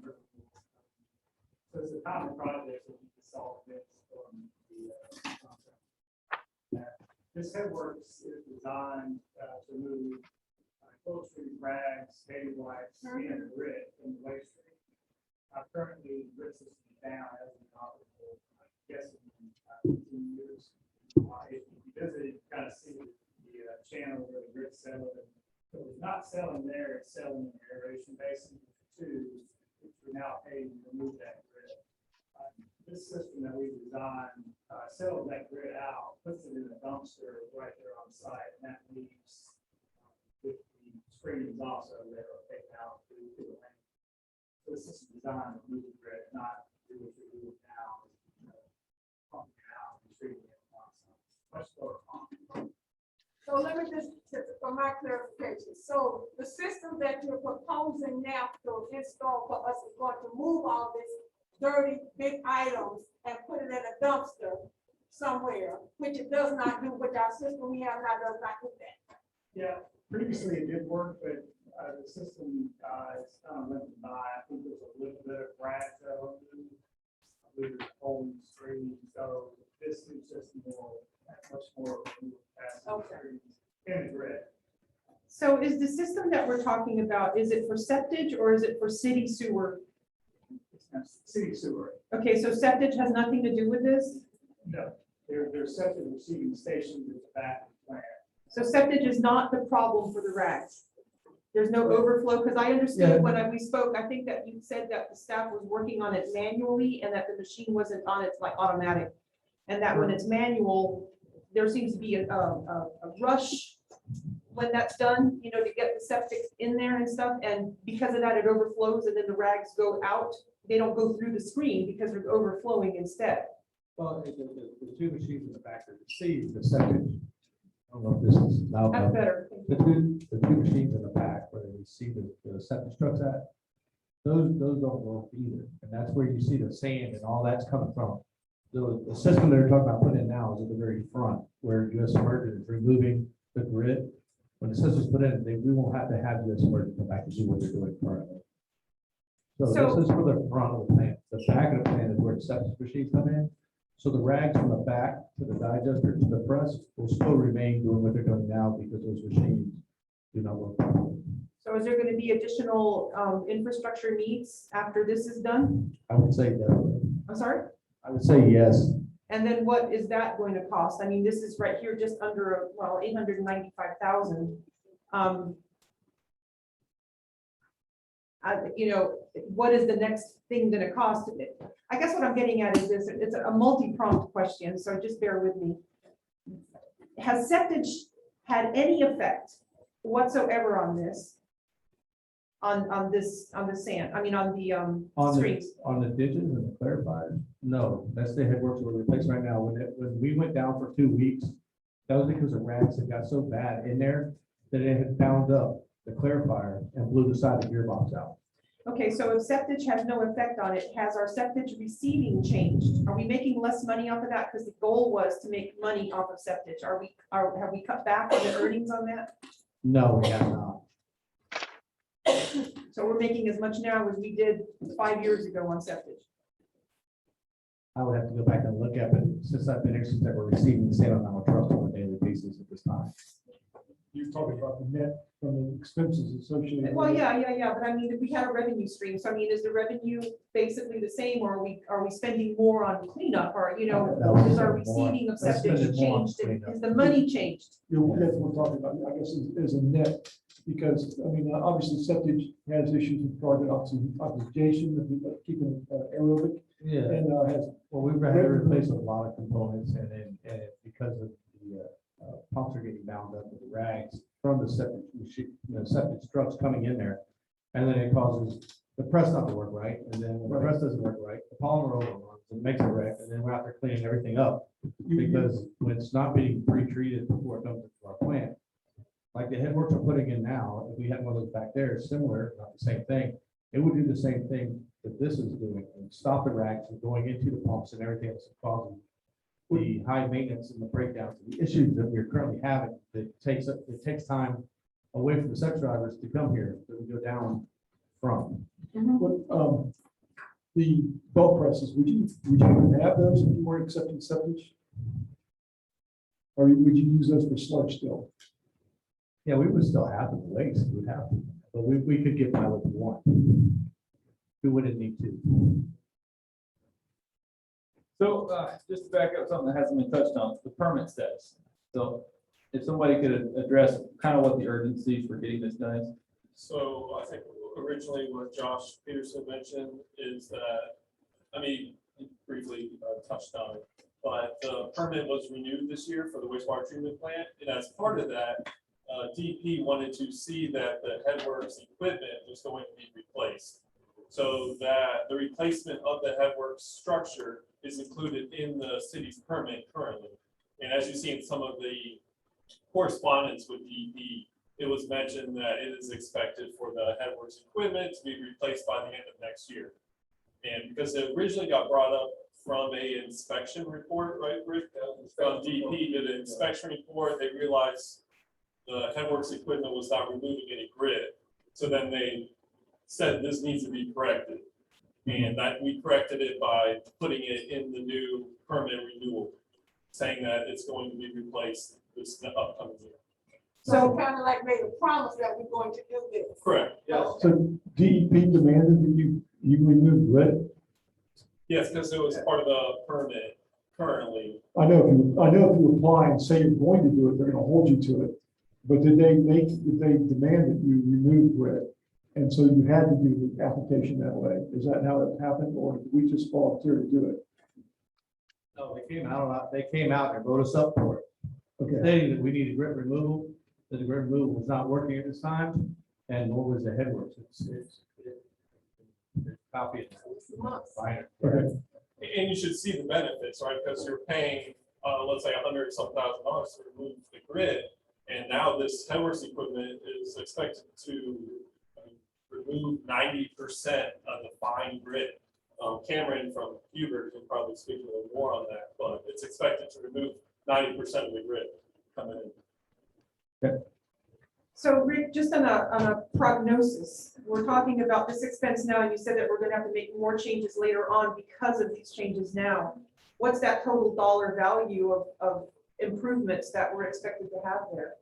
S12: So it's a common project that we can solve this from the contract. This headworks is designed to move cold stream rags, baby wipes, and grit in the waste stream. Currently, grit system is down as an operable, I guess, in 15 years. If you visit, you kind of see the channel where the grit's selling. So it's not selling there, it's selling in the aeration basin too, which we're now paying to remove that grit. This system that we designed sells that grit out, puts it in a dumpster right there on site, and that leaves with the screenings also that are taken out to the land. So this is designed to remove the grit, not do what you're doing now, pumping it out and treating it. Much lower cost.
S10: So let me just, for my clarification, so the system that you're proposing now to install for us is going to move all this dirty, big items and put it in a dumpster somewhere, which it does not do, which our system we have now does not do that.
S12: Yeah, previously it did work, but the system is kind of limited by, I think there's a little bit of rats that will do. I believe there's a whole screen, so this new system will have much more capacity and grid.
S3: So is the system that we're talking about, is it for septic or is it for city sewer?
S12: It's city sewer.
S3: Okay, so septic has nothing to do with this?
S12: No, there's septic receiving stations at the back of the plant.
S3: So septic is not the problem for the rags? There's no overflow, because I understood when we spoke, I think that you said that the staff was working on it manually and that the machine wasn't on its like automatic. And that when it's manual, there seems to be a rush when that's done, you know, to get the septic in there and stuff, and because of that, it overflows, and then the rags go out. They don't go through the screen because they're overflowing instead.
S12: Well, the two machines in the back are see the second. I don't know if this is loud.
S3: That's better.
S12: The two machines in the back where you see the septic trucks at, those don't work either. And that's where you see the sand and all that's coming from. The system they're talking about putting in now is at the very front where US Emergent is removing the grid. When the system's put in, we won't have to have US Emergent come back and do what they're doing currently. So this is for the front of the plant. The back of the plant is where the septic machines come in. So the rags from the back to the digester to the press will still remain doing what they're doing now because those machines do not work.
S3: So is there going to be additional infrastructure needs after this is done?
S12: I would say definitely.
S3: I'm sorry?
S12: I would say yes.
S3: And then what is that going to cost? I mean, this is right here, just under, well, 895,000. You know, what is the next thing going to cost? I guess what I'm getting at is this, it's a multi-pronged question, so just bear with me. Has septic had any effect whatsoever on this? On the sand, I mean, on the streams?
S12: On the ditches and the clarifiers? No, that's the headworks we're replacing right now. When we went down for 2 weeks, that was because the rags had got so bad in there that it had bound up the clarifier and blew the side of the gearbox out.
S3: Okay, so if septic has no effect on it, has our septic receiving changed? Are we making less money off of that? Because the goal was to make money off of septic. Have we cut back on the earnings on that?
S12: No, we have not.
S3: So we're making as much now as we did 5 years ago on septic.
S12: I would have to go back and look at it. Since I've been here, since we're receiving the same amount of trucks on a daily basis at this time.
S6: You're talking about the net from the expenses associated.
S3: Well,
S6: with it.
S3: yeah, but I mean, if we had a revenue stream, so I mean, is the revenue basically the same, or are we spending more on cleanup, or, you know,
S12: No, we're
S3: is our
S12: spending more.
S3: receiving of
S12: We're
S3: septic
S12: spending more on
S3: changed?
S12: cleanup.
S3: Is the money changed?
S6: That's what we're talking about, I guess, is a net, because, I mean, obviously septic has issues with private oxygenation, keeping it aerobic.
S12: Yeah.
S6: And has.
S12: Well, we've had to replace a lot of components and because of the pumps are getting bound up with the rags from the septic machine, septic trucks coming in there. And then it causes the press not to work right. And then when the press doesn't work right, the polymer overruns and makes a wreck. And then we're out there cleaning everything up because when it's not being pre-treated before it comes into our plant, like the headworks we're putting in now, if we had one of those back there, similar, not the same thing, it would do the same thing that this is doing and stop the rags from going into the pumps and everything else causing the high maintenance and the breakdowns, the issues that we're currently having. It takes time away from the sex drivers to come here that we go down from.
S6: But, the belt presses, would you even have those if you weren't accepting septic? Or would you use those for sludge still?
S12: Yeah, we would still have the waste, we would have to, but we could get by with one. We wouldn't need to.
S1: So just to back up something that hasn't been touched on, the permit status. So if somebody could address kind of what the urgency for getting this done is.
S14: So I think originally what Josh Peterson mentioned is that, I mean, he briefly touched on it, but the permit was renewed this year for the wastewater treatment plant. And as part of that, DP wanted to see that the headworks equipment was going to be replaced. So that the replacement of the headworks structure is included in the city's permit currently. And as you see in some of the correspondence with DP, it was mentioned that it is expected for the headworks equipment to be replaced by the end of next year. And because it originally got brought up from a inspection report, right, Rick? From DP did an inspection report, they realized the headworks equipment was not removing any grid. So then they said this needs to be corrected. And that we corrected it by putting it in the new permit renewal, saying that it's going to be replaced this upcoming year.
S10: So kind of like made a promise that we're going to do this.
S14: Correct, yes.
S6: So DEP demanded that you remove grid?
S14: Yes, because it was part of the permit currently.
S6: I know if you apply and say you're going to do it, they're gonna hold you to it. But did they demand that you remove grid? And so you had to do the application that way. Is that how it happened, or did we just volunteer to do it?
S12: No, they came out and wrote us up for it. stating that we needed grit removal, that the grit removal was not working at this time, and nor was the headworks. It's copy it. Fine.
S14: And you should see the benefits, right? Because you're paying, let's say $100 some thousand to remove the grid. And now this headworks equipment is expected to remove 90% of the fine grit. Cameron from Huber can probably speak a little more on that, but it's expected to remove 90% of the grit coming in.
S3: So Rick, just on a prognosis, we're talking about this expense now, and you said that we're gonna have to make more changes later on because of these changes now. What's that total dollar value of improvements that we're expected to have there?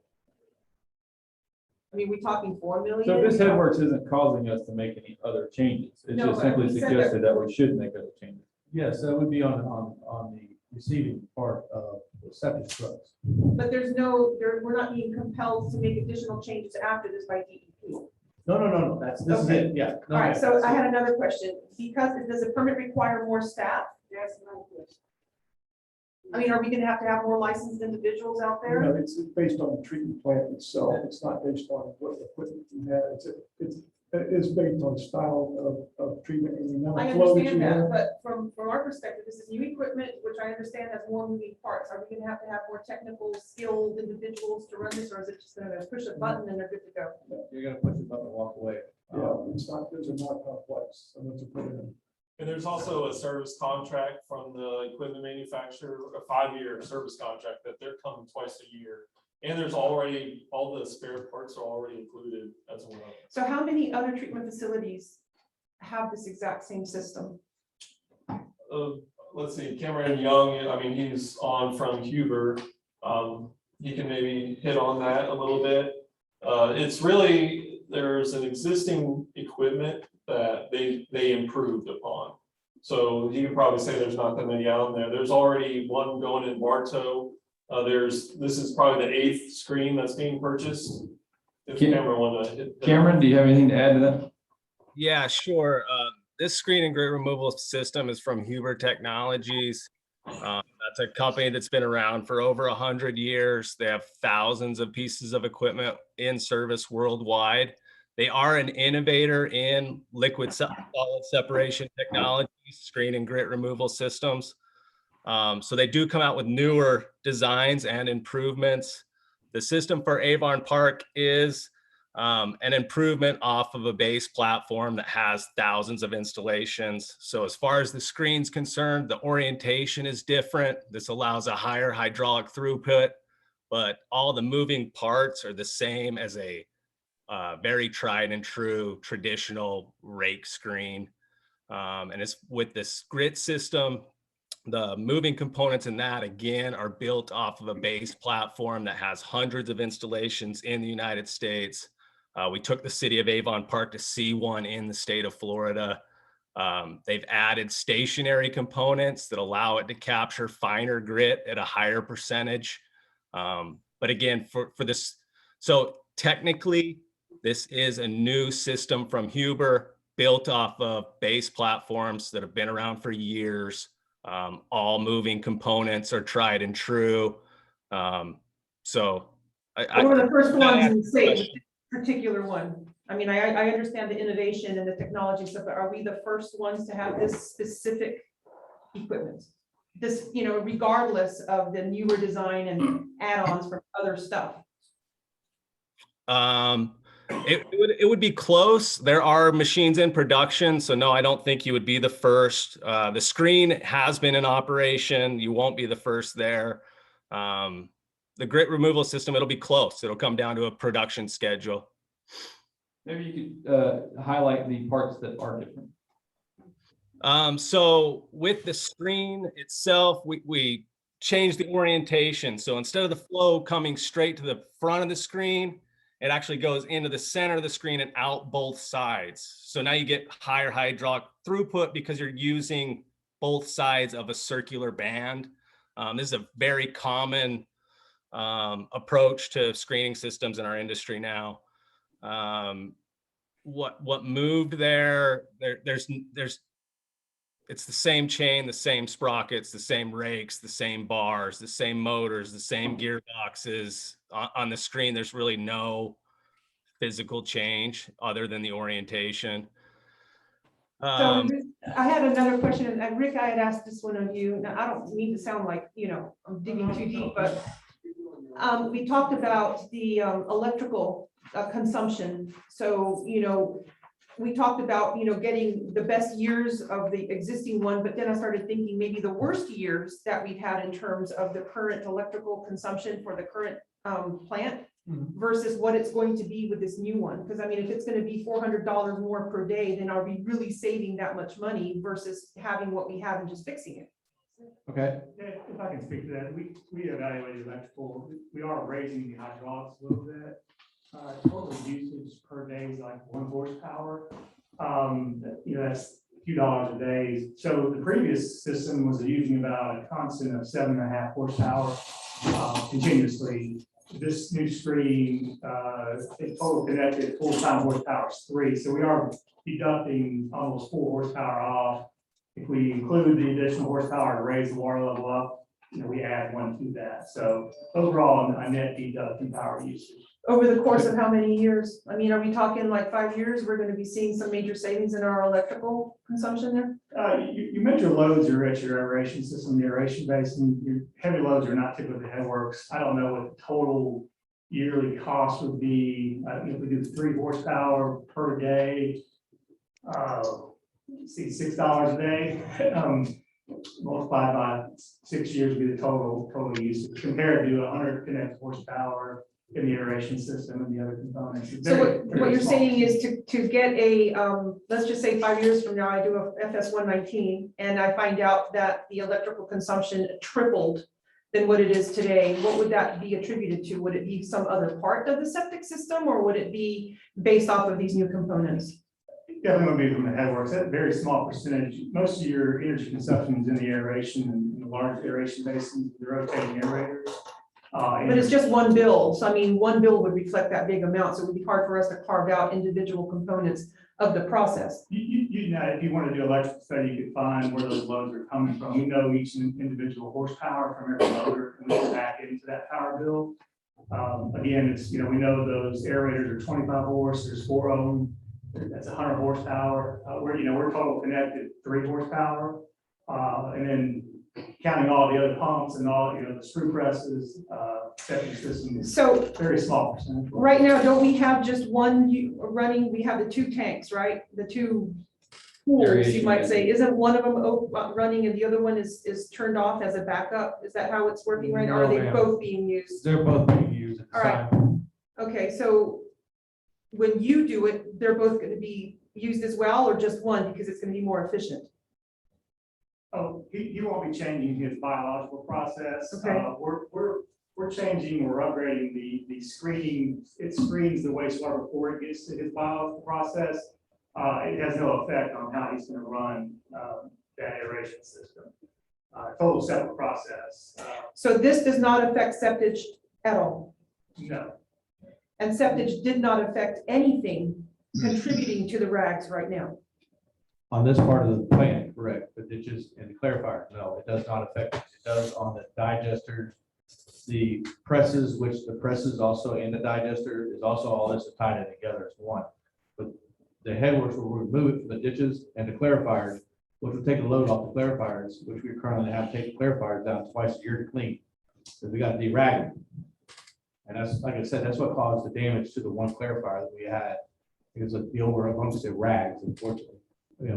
S3: I mean, we talking 4 million?
S1: So this headworks isn't causing us to make any other changes. It
S3: No,
S1: just
S3: but
S1: simply
S3: he said
S1: suggested
S3: that-
S1: that we should make other changes.
S12: Yes, that would be on the receiving part of the septic trucks.
S3: But there's no, we're not being compelled to make additional changes after this by DEP.
S12: No, this is
S3: Okay.
S12: it, yeah.
S3: All right, so I had another question. Because, does the permit require more staff?
S10: That's my question.
S3: I mean, are we gonna have to have more licensed individuals out
S6: You
S3: there?
S6: know, it's based on the treatment plant itself. It's not based on what equipment you have. It is based on style of treatment and the amount
S3: I
S6: of flow that
S3: understand
S6: you
S3: that,
S6: have.
S3: but from our perspective, this is new equipment, which I understand has more moving parts. Are we gonna have more technical skilled individuals to run this, or is it just gonna push a button and they're good to go?
S12: You're gonna push the button and walk away.
S6: Yeah, it's not, those are not complex. So that's a put in.
S14: And there's also a service contract from the equipment manufacturer, a 5-year service contract that they're coming twice a year. And there's already, all the spare parts are already included as well.
S3: So how many other treatment facilities have this exact same system?
S14: Let's see, Cameron Young, I mean, he's on from Huber. He can maybe hit on that a little bit. It's really, there's an existing equipment that they improved upon. So you can probably say there's not that many out there. There's already one going in Bartow. This is probably the 8th screen that's being purchased. If Cameron wanted to hit.
S1: Cameron, do you have anything to add to that?
S19: Yeah, sure. This screen and grit removal system is from Huber Technologies. That's a company that's been around for over 100 years. They have thousands of pieces of equipment in service worldwide. They are an innovator in liquid solid separation technology, screen and grit removal systems. So they do come out with newer designs and improvements. The system for Avon Park is an improvement off of a base platform that has thousands of installations. So as far as the screen's concerned, the orientation is different. This allows a higher hydraulic throughput, but all the moving parts are the same as a very tried and true traditional rake screen. And it's with this grit system, the moving components in that, again, are built off of a base platform that has hundreds of installations in the United States. We took the city of Avon Park to see one in the state of Florida. They've added stationary components that allow it to capture finer grit at a higher percentage. But again, for this, so technically, this is a new system from Huber built off of base platforms that have been around for years. All moving components are tried and true. So
S3: One of the first ones in the state, this particular one. I mean, I understand the innovation and the technology stuff, but are we the first ones to have this specific equipment? This, you know, regardless of the newer design and add-ons from other stuff.
S19: It would be close. There are machines in production, so no, I don't think you would be the first. The screen has been in operation. You won't be the first there. The grit removal system, it'll be close. It'll come down to a production schedule.
S1: Maybe you could highlight the parts that are different.
S19: So with the screen itself, we changed the orientation. So instead of the flow coming straight to the front of the screen, it actually goes into the center of the screen and out both sides. So now you get higher hydraulic throughput because you're using both sides of a circular band. This is a very common approach to screening systems in our industry now. What moved there's it's the same chain, the same sprockets, the same rakes, the same bars, the same motors, the same gearboxes. On the screen, there's really no physical change other than the orientation.
S3: So I had another question, and Rick, I had asked this one of you. Now, I don't mean to sound like, I'm digging too deep, but we talked about the electrical consumption. So, we talked about, getting the best years of the existing one, but then I started thinking maybe the worst years that we've had in terms of the current electrical consumption for the current plant versus what it's going to be with this new one. Because I mean, if it's going to be $400 more per day, then are we really saving that much money versus having what we have and just fixing it?
S9: Okay. If I can speak to that, we evaluated electrical, we are raising the hydraulics a little bit. Total usage per day is like 1 horsepower. That's a few dollars a day. So the previous system was using about a constant of 7.5 horsepower continuously. This new screen, in total connected full-time horsepower is 3. So we are deducting almost 4 horsepower off. If we include the additional horsepower to raise the water level up, we add 1 to that. So overall, a net deducting power usage.
S3: Over the course of how many years? I mean, are we talking like 5 years? We're going to be seeing some major savings in our electrical consumption there?
S9: You major loads are at your aeration system, the aeration basin. Your heavy loads are not typically headworks. I don't know what the total yearly cost would be. If we do 3 horsepower per day, see $6 a day, multiplied by 6 years would be the total usage compared to 100 connected horsepower in the aeration system and the other components.
S3: So what you're saying is to get a, let's just say 5 years from now, I do a FS 119 and I find out that the electrical consumption tripled than what it is today, what would that be attributed to? Would it be some other part of the septic system or would it be based off of these new components?
S9: Definitely would be from the headworks. That's a very small percentage. Most of your energy consumption is in the aeration and in the large aeration basins, the rotating aerators.
S3: But it's just one bill. So I mean, one bill would reflect that big amount. So it would be hard for us to carve out individual components of the process.
S9: If you want to do electrical study, you could find where those loads are coming from. We know each individual horsepower from every loader, and we can back into that power bill. Again, it's, we know those aerators are 25 horse, there's 4 of them. That's 100 horsepower. We're total connected 3 horsepower. And then counting all the other pumps and all, the screw presses, septic systems.
S3: So
S9: very small percentage.
S3: Right now, don't we have just one running? We have the 2 tanks, right? The 2 pools, you might say. Isn't one of them running and the other one is turned off as a backup? Is that how it's working right now? Or are they both being used?
S1: They're both being used at the
S3: All right.
S1: time.
S3: Okay, so when you do it, they're both going to be used as well, or just one because it's going to be more efficient?
S9: Oh, he won't be changing his biological process.
S3: Okay.
S9: We're changing, we're upgrading the screening. It screens the wastewater before it gets to his biological process. It has no effect on how he's going to run that aeration system. Total separate process.
S3: So this does not affect septage at all?
S9: No.
S3: And septage did not affect anything contributing to the rags right now?
S12: On this part of the plant, correct, the ditches and the clarifier, no, it does not affect it. It does on the digester, the presses, which the presses also in the digester is also all this is tied in together as one. But the headworks will remove it from the ditches and the clarifiers, which will take the load off the clarifiers, which we currently have to take the clarifiers down twice a year to clean. So we got to derag them. And that's, like I said, that's what caused the damage to the one clarifier that we had. Because the over, I'm going to say rags, unfortunately.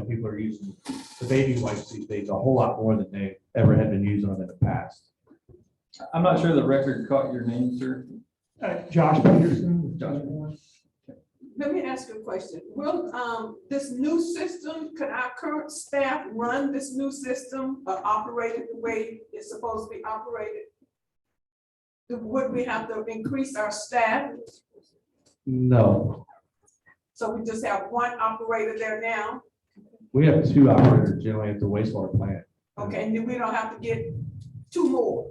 S12: People are using the baby wipes these days a whole lot more than they ever had been using them in the past.
S1: I'm not sure the record caught your name, sir.
S9: Josh Peterson.
S1: Josh.
S10: Let me ask you a question. Will this new system, can our current staff run this new system or operate it the way it's supposed to be operated? Would we have to increase our staff?
S12: No,
S10: So we just have one operator there now?
S12: we have 2 operators generally at the wastewater plant.
S10: Okay, and then we don't have to get 2 more?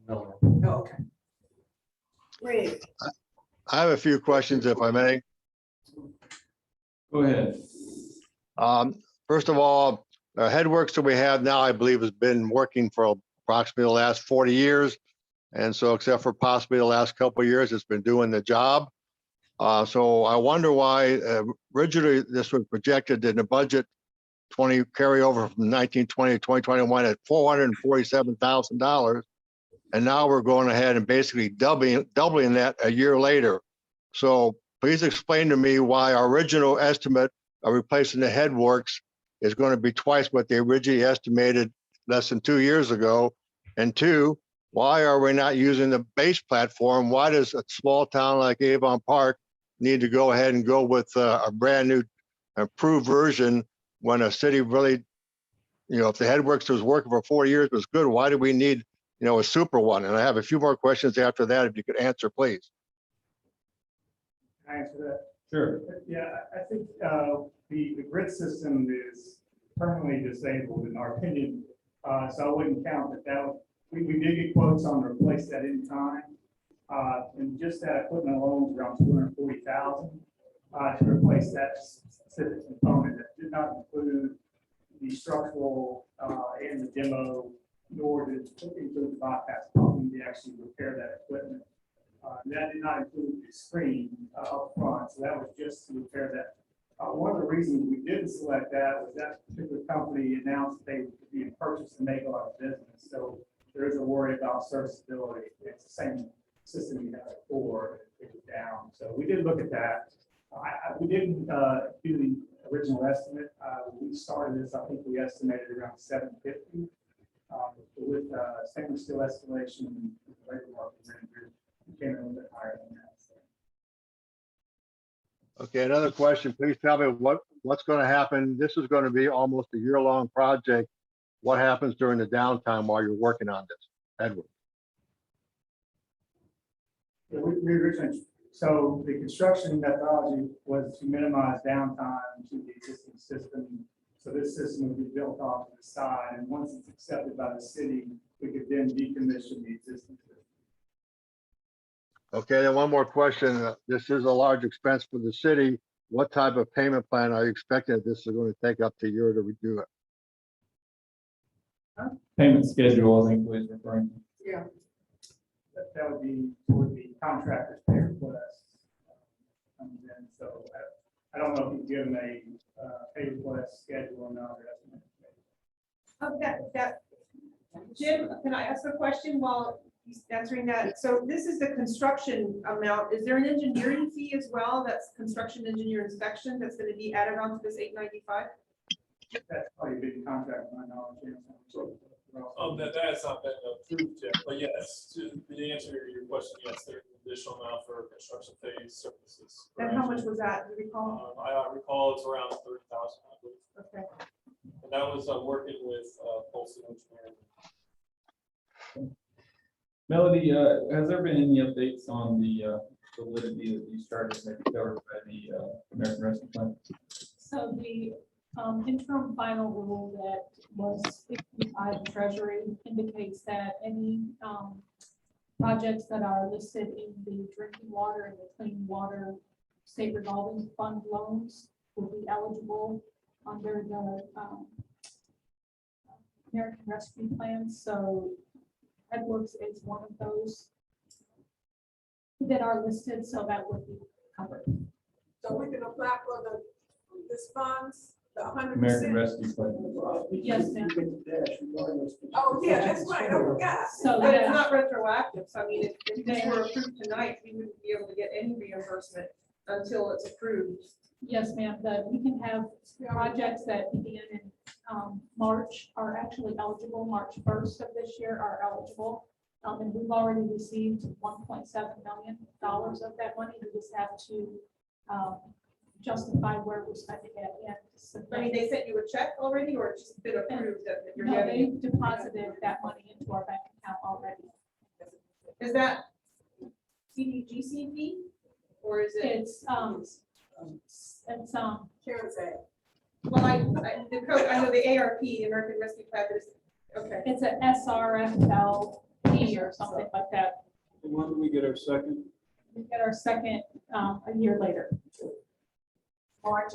S12: No.
S10: Okay. Great.
S13: I have a few questions, if I may.
S1: Go ahead.
S13: First of all, headworks that we have now, I believe, has been working for approximately the last 40 years. And so except for possibly the last couple of years, it's been doing the job. So I wonder why originally this was projected in the budget 20 carryover from 1920 to 2021 at $447,000. And now we're going ahead and basically doubling that a year later. So please explain to me why our original estimate of replacing the headworks is going to be twice what they originally estimated less than 2 years ago. And two, why are we not using the base platform? Why does a small town like Avon Park need to go ahead and go with a brand new improved version when a city really, if the headworks was working for 4 years was good, why do we need, a super one? And I have a few more questions after that, if you could answer, please.
S9: Can I answer that?
S1: Sure.
S9: Yeah, I think the grid system is permanently disabled in our opinion. So I wouldn't count that. We did get quotes on to replace that in time. And just that equipment alone is around $240,000 to replace that specific component. That did not include the structural and the demo, nor did it include the bypass pumping to actually repair that equipment. That did not include the screen up front, so that was just to repair that. One of the reasons we didn't select that was that particular company announced they would be in purchase to make a lot of business. So there is a worry about serviceability. It's the same system we had before, it was down. So we did look at that. We didn't do the original estimate. We started this, I think we estimated around $750. With stainless steel escalation and labor market render, we came in a little bit higher than that.
S13: Okay, another question. Please tell me what's going to happen. This is going to be almost a year-long project. What happens during the downtime while you're working on this, Edward?
S9: Yeah, we originally, so the construction methodology was to minimize downtime to the existing system. So this system would be built off to the side, and once it's accepted by the city, we could then decommission the existing system.
S13: Okay, and one more question. This is a large expense for the city. What type of payment plan are you expecting that this is going to take up to a year to redo it?
S1: Payment schedule, I think was referring to.
S9: Yeah. That would be toward the contractor's pay request. So I don't know if you've given a pay request schedule or not.
S3: Jim, can I ask a question while he's answering that? So this is the construction amount. Is there an engineering fee as well? That's construction engineer inspection that's going to be added on to this $895?
S9: That's probably a big contract, my knowledge.
S15: That's not been approved yet, but yes, to the answer to your question, yes, there's an additional amount for construction phase services.
S3: And how much was that? Do you recall?
S15: I recall it's around 30,000, I believe.
S3: Okay.
S15: And that was working with Polson Engineering.
S1: Melody, has there been any updates on the validity that you started maybe covered by the American Rescue Plan?
S8: So the interim final rule that was issued by the Treasury indicates that any projects that are listed in the drinking water and the clean water state revolving fund loans will be eligible under the American Rescue Plan. So Headworks is one of those that are listed, so that would be covered.
S10: So we can apply for this funds, the 100%.
S1: American Rescue Plan.
S8: Yes, ma'am.
S10: Oh, yeah, that's right, I forgot.
S8: So
S3: But it's
S8: yeah,
S3: not retroactive. So I mean, if they were approved tonight, we wouldn't be able to get any reimbursement until it's approved.
S8: yes, ma'am, we can have projects that begin in March are actually eligible. March 1st of this year are eligible. And we've already received $1.7 million of that money. We just have to justify where we're spending it. And
S3: I mean, they sent you a check already, or it's just been approved that you're
S8: no,
S3: getting?
S8: they deposited that money into our bank account already.
S3: Is that CDGCP or is it?
S8: It's
S10: CARES Act.
S3: Well, I know the ARP, the American Rescue Plan, but it's, okay.
S8: it's an SRFLP or something like that.
S15: And when do we get our second?
S8: We get our second a year later.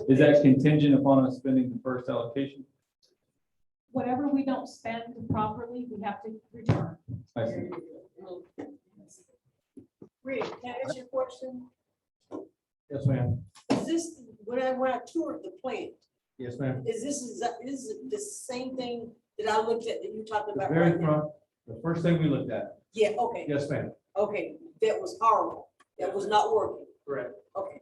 S1: Is that contingent upon us spending the first allocation?
S8: whatever we don't spend properly, we have to return.
S1: I see.
S2: Rick, can I ask you a question?
S12: Yes, ma'am.
S2: Is this, when I toured the plant,
S12: Yes, ma'am.
S2: is this the same thing that I looked at that you talked
S12: The
S2: about
S12: very
S2: right now?
S12: front, the first thing we looked at.
S2: Yeah, okay,
S12: Yes, ma'am.
S2: okay, that was horrible, that was not working,
S12: Correct.
S2: okay.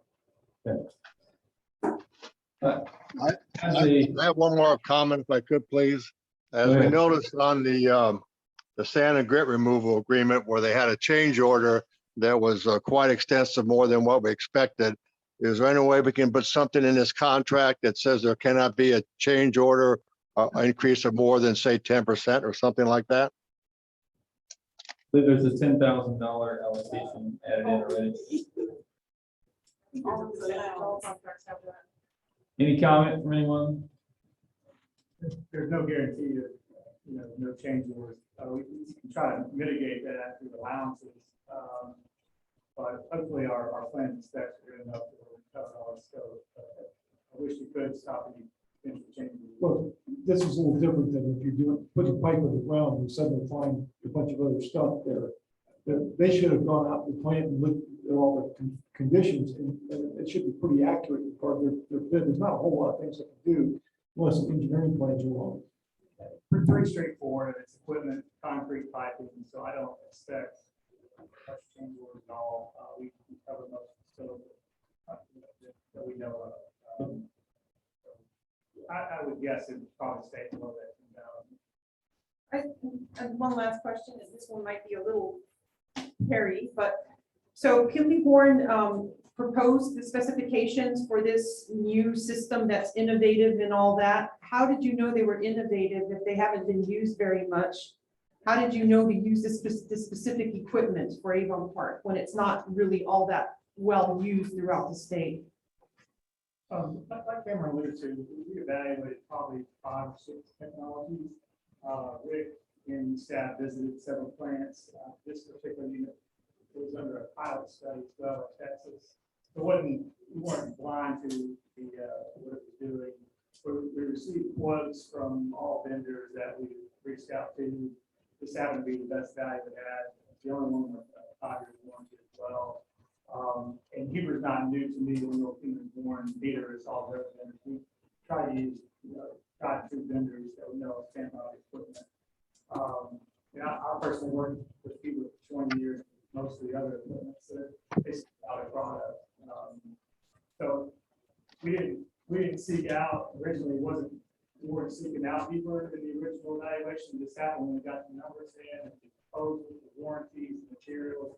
S13: I have one more comment if I could, please. As
S1: Go
S13: we
S1: ahead.
S13: noticed on the sand and grit removal agreement where they had a change order that was quite extensive, more than what we expected. Is there any way we can put something in this contract that says there cannot be a change order increase of more than, say, 10% or something like that?
S1: There's a $10,000 allocation added in already.
S3: All contracts have that.
S1: Any comment from anyone?
S9: There's no guarantee of, no change orders. We can try to mitigate that through allowances. But hopefully our plan and specs are good enough to cover all this scope. I wish we could stop any potential changes.
S6: Well, this is a little different than if you're put a pipe in the ground and suddenly find a bunch of other stuff there. They should have gone out to the plant and looked at all the conditions, and it should be pretty accurate as part of their bid. There's not a whole lot of things they can do unless the engineering plans are wrong.
S9: Pretty straightforward. It's equipment, concrete piping, so I don't expect much change orders at all. We cover most of the scope that we know of. I would guess it would probably stay below that.
S3: And one last question, and this one might be a little hairy, but so Kimley Horn proposed the specifications for this new system that's innovative and all that. How did you know they were innovative if they haven't been used very much? How did you know to use this specific equipment for Avon Park when it's not really all that well used throughout the state?
S9: Like Cameron alluded to, we evaluated probably 5 or 6 technologies. Rick and staff visited several plants. This particular unit was under a pilot study as well in Texas. So we weren't blind to what it was doing. We received quotes from all vendors that we reached out to. This happened to be the best value it had. It's the only one with a 5-year warranty as well. And Huber's not new to me when we're born. Neither is all their vendors. We try to use tried true vendors that we know stand by equipment. I personally worked with people for 20 years. Most of the other equipment, so it's out of product. So we didn't seek out originally. We weren't seeking out Huber in the original evaluation. This happened when we got the numbers in and the proposals, the warranties, materials.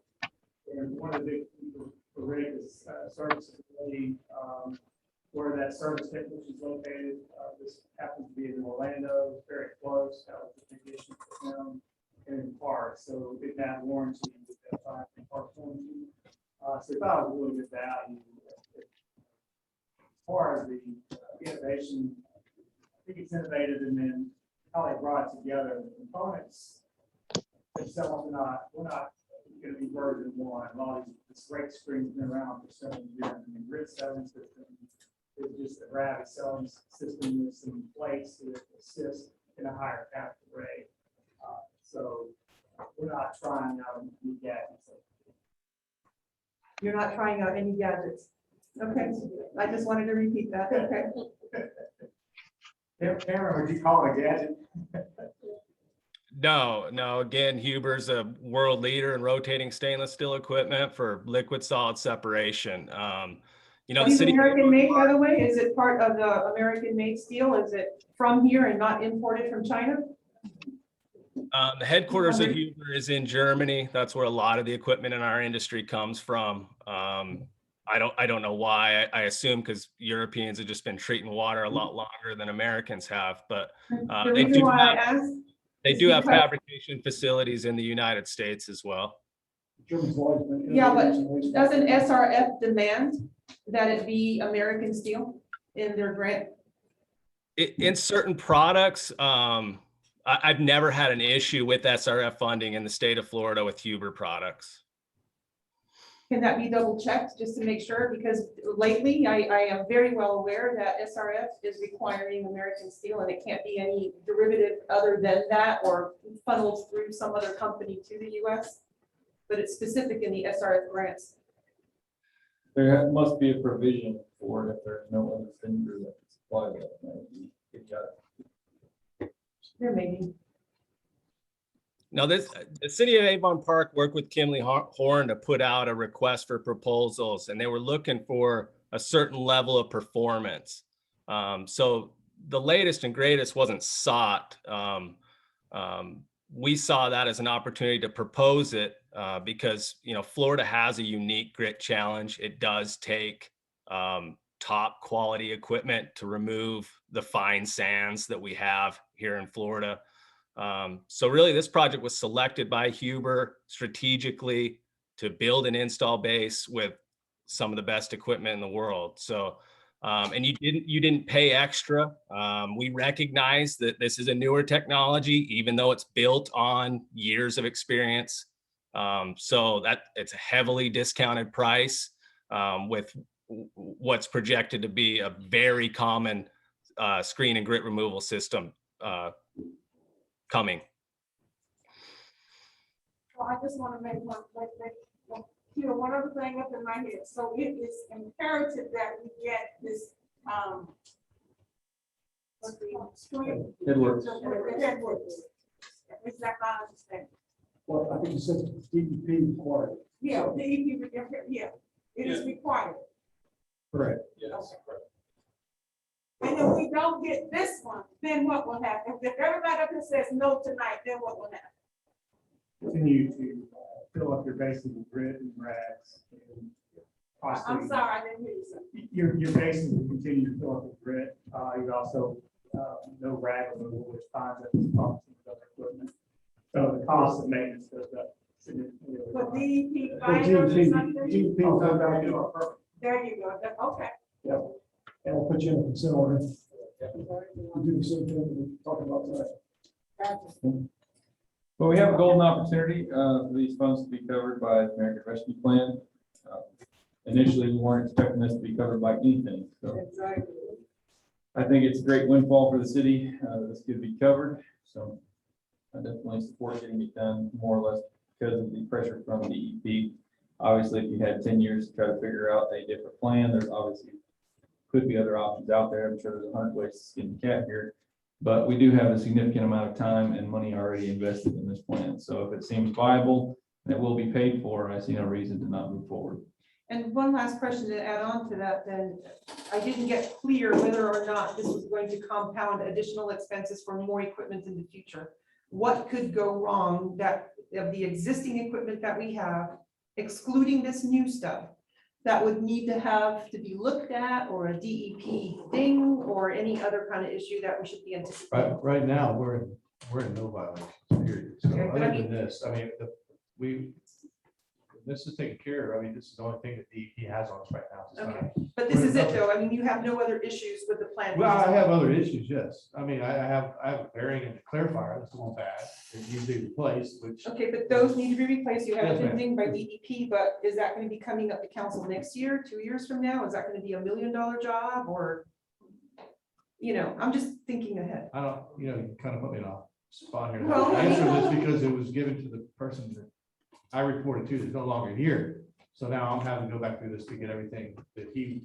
S9: And one of the big things for Rick is service facility, where that service technician is located. This happens to be in Orlando, very close. That was the big issue for him in Park. So we didn't have warranty with that 5 Park warranty. So we thought it was a really good value. As far as the innovation, I think it's innovative, and then how they brought it together. The components themselves we're not going to be version 1. A lot of this rate screen's been around for 7 years. I mean, grid selling system is just a gravity selling system with some plates to assist in a higher capital rate. So we're not trying out new gadgets.
S3: You're not trying out any gadgets. Okay, I just wanted to repeat that. Okay.
S9: Cameron, would you call it a gadget?
S19: No. Again, Huber's a world leader in rotating stainless steel equipment for liquid solid separation. The
S3: Is it
S19: city.
S3: American made, by the way? Is it part of the American made steel? Is it from here and not imported from China?
S19: The headquarters of Huber is in Germany. That's where a lot of the equipment in our industry comes from. I don't know why. I assume because Europeans have just been treating water a lot longer than Americans have. But they do have fabrication facilities in the United States as well.
S3: Yeah, but doesn't SRF demand that it be American steel in their grant?
S19: In certain products, I've never had an issue with SRF funding in the state of Florida with Huber products.
S3: Can that be double checked just to make sure? Because lately, I am very well aware that SRF is requiring American steel and it can't be any derivative other than that or funneled through some other company to the US. But it's specific in the SRF grants.
S1: There must be a provision for it if there's no other vendor that can supply that. It got-
S3: There may be.
S19: Now, the city of Avon Park worked with Kimley Horn to put out a request for proposals, and they were looking for a certain level of performance. So the latest and greatest wasn't sought. We saw that as an opportunity to propose it because, you know, Florida has a unique grit challenge. It does take top quality equipment to remove the fine sands that we have here in Florida. So really this project was selected by Huber strategically to build an install base with some of the best equipment in the world. So, and you didn't pay extra. We recognize that this is a newer technology, even though it's built on years of experience. So that it's a heavily discounted price with what's projected to be a very common screen and grit removal system coming.
S10: So I just want to make one other thing up in my head. So it is imperative that we get this, what's the screen?
S1: Headworks.
S10: The headworks. Is that my understanding?
S6: Well, I think you said DEP required.
S10: Yeah, DEP, yeah, it is required.
S6: Correct.
S1: Yes.
S10: And if we don't get this one, then what will happen? If everybody up here says no tonight, then what will happen?
S9: Continue to fill up your basin with grit and rags. And
S10: I'm
S9: possibly,
S10: sorry, I didn't hear you, sir.
S9: your basin will continue to fill up with grit. You also, no rag removal, which binds up the pumps and other equipment. So the cost of maintenance goes up significantly.
S10: For DEP
S6: For
S10: finders or
S6: DEP,
S10: something?
S6: DEP will come back to our permit.
S10: There you go. Okay.
S6: Yep. And we'll put you in a consent order. We do the same thing that we're talking about tonight.
S1: Well, we have a golden opportunity for these funds to be covered by the American Rescue Plan. Initially, we weren't expecting this to be covered by anything, so
S10: Exactly.
S1: I think it's a great windfall for the city. This could be covered, so I definitely support getting it done more or less because of the pressure from DEP. Obviously, if you had 10 years to try to figure out a different plan, there's obviously could be other options out there. I'm sure there's 100 ways to skin the cat here, but we do have a significant amount of time and money already invested in this plan. So if it seems viable and it will be paid for, I see no reason to not move forward.
S3: And one last question to add on to that, then, I didn't get clear whether or not this was going to compound additional expenses for more equipment in the future. What could go wrong that of the existing equipment that we have, excluding this new stuff, that would need to be looked at, or a DEP thing, or any other kind of issue that we should be anticipating?
S20: Right now, we're in no violation period. So
S3: Okay, but I
S20: other
S3: mean-
S20: than this, I mean, this is taken care of. I mean, this is the only thing that DEP has on us right now. It's not-
S3: Okay, but this is it though. I mean, you have no other issues with the plan.
S20: Well, I have other issues, yes. I mean, I have a bearing and a clarifier that's going bad. It needs to be replaced, which.
S3: Okay, but those need to be replaced. You have
S20: Yes,
S3: a
S20: ma'am.
S3: thing by DEP, but is that going to be coming up to council next year, 2 years from now? Is that going to be $1 million job, or? You know, I'm just thinking ahead.
S20: I don't, you kind of put me in a spot here.
S3: Well,
S20: The
S3: I mean-
S20: answer is because it was given to the person that I reported to that's no longer here. So now I'm having to go back through this to get everything that he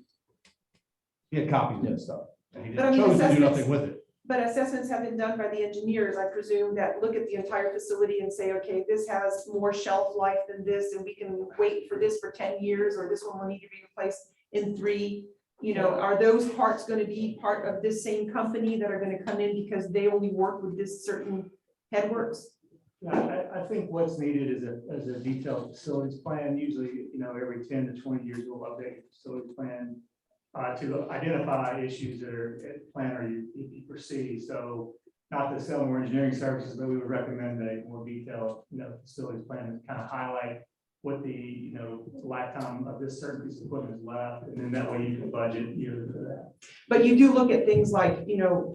S20: had copies of stuff. And he
S3: But I
S20: didn't
S3: mean,
S20: chose to do
S3: assessments-
S20: nothing with it.
S3: But assessments have been done by the engineers, I presume, that look at the entire facility and say, okay, this has more shelf life than this, and we can wait for this for 10 years, or this one will need to be replaced in 3. You know, are those parts going to be part of this same company that are going to come in because they only work with this certain headworks?
S9: Yeah, I think what's needed is a detailed facilities plan. Usually, every 10 to 20 years, we'll update the facilities plan to identify issues that are at plan or you foresee. So not to sell more engineering services, but we would recommend a more detailed, facilities plan to kind of highlight what the, lifetime of this certain piece of equipment is left, and then that way you can budget yearly for that.
S3: But you do look at things like,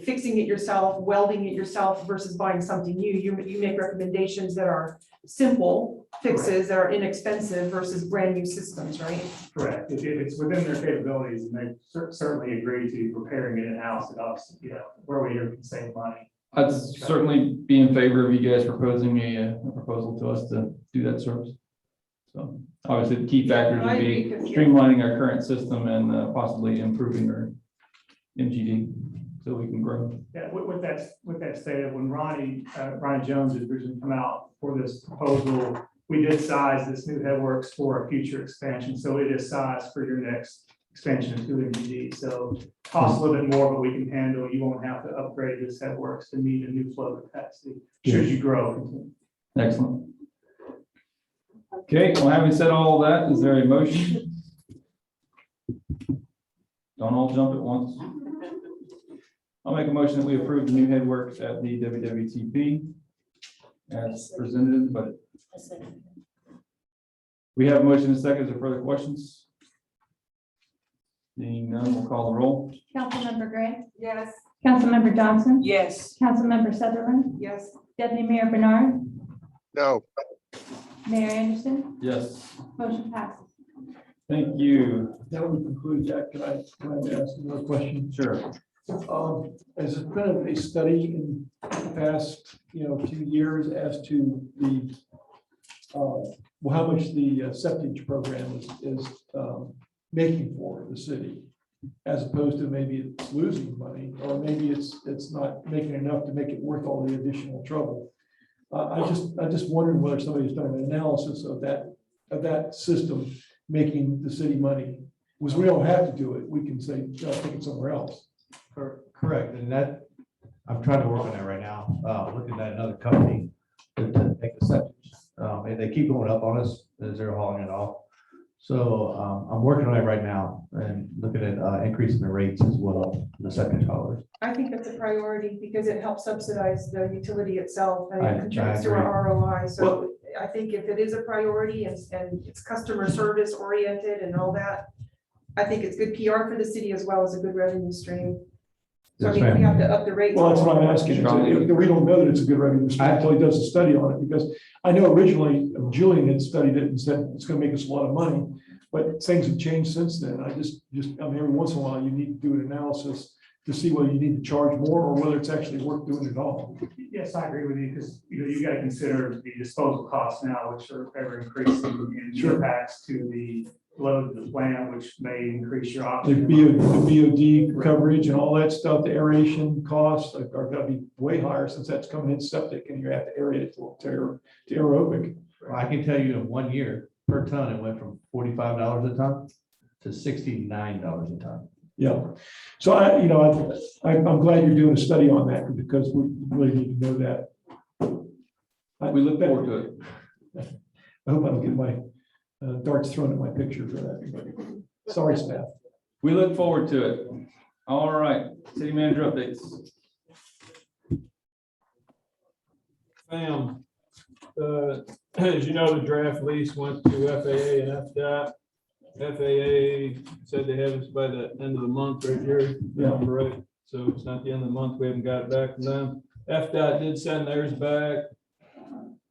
S3: fixing it yourself, welding it yourself versus buying something new. You make recommendations that are simple fixes that are inexpensive versus brand new systems, right?
S9: Correct. If it's within their capabilities, and they certainly agree to repairing it in-house, it obviously, where we can save money.
S1: I'd certainly be in favor of you guys proposing a proposal to us to do that service. So obviously the key factors would be streamlining our current system and possibly improving our MGD so we can grow.
S9: Yeah, with that stated, when Ronnie Jones had originally come out for this proposal, we did size this new headworks for a future expansion. So it is sized for your next expansion to MGD. So costs a little bit more, but we can handle. You won't have to upgrade this headworks to meet a new flow capacity should you grow.
S1: Excellent. Okay, well, having said all that, is there a motion? Don't all jump at once. I'll make a motion that we approve the new headworks at the WWTP as presented in the budget. We have a motion and a second. Is there further questions? Seeing none, we'll call the roll.
S8: Councilmember Gray,
S10: Yes.
S8: Councilmember Johnson,
S2: Yes.
S8: Councilmember Sutherland,
S3: Yes.
S8: Deputy Mayor Bernard,
S13: No,
S8: Mayor Anderson,
S1: Yes.
S8: motion passes.
S1: Thank you.
S6: That would conclude that. Can I ask another question?
S1: Sure.
S6: Has there been a study in the past, few years as to the, how much the septic program is making for the city, as opposed to maybe it's losing money, or maybe it's not making enough to make it worth all the additional trouble? I just wondered whether somebody's done an analysis of that system making the city money. Because we don't have to do it. We can say, take it somewhere else.
S20: Correct, and that, I'm trying to work on that right now, looking at another company to take the septic. And they keep going up on us as they're hauling it off. So I'm working on it right now and looking at increasing the rates as well, the septic dollars.
S3: I think that's a priority because it helps subsidize the utility itself and
S20: I
S3: it contributes to our ROI. So I think if it is a priority and it's customer service oriented and all that, I think it's good PR for the city as well as a good revenue stream. So I
S20: Yes,
S3: mean, we
S20: ma'am.
S3: have to up the rates.
S6: Well, that's what I'm asking. We don't know that it's a good revenue stream until he does a study on it, because I know originally Julian had studied it and said it's gonna make us a lot of money, but things have changed since then. I mean, every once in a while, you need to do an analysis to see whether you need to charge more or whether it's actually worth doing it all.
S9: Yes, I agree with you, because you got to consider the disposal costs now, which are ever increasing, and impacts to the load of the plant, which may increase your
S6: The
S9: oxygen.
S6: BOD coverage and all that stuff, the aeration costs are gonna be way higher since that's coming in septic and you have to aerate it to aerobic.
S20: Well, I can tell you in 1 year, per ton, it went from $45 a ton to $69 a ton.
S6: Yeah, so I'm glad you're doing a study on that because we really need to know that.
S1: We look forward to it.
S6: I hope I don't get my darts thrown at my picture for that. Sorry, staff.
S1: We look forward to it. All right, city manager updates.
S15: As you know, the draft lease went to FAA and FDOT. FAA said they have us by the end of the month right here.
S6: Yeah.
S15: Right. So it's not the end of the month. We haven't got it back from them. FDOT did send theirs back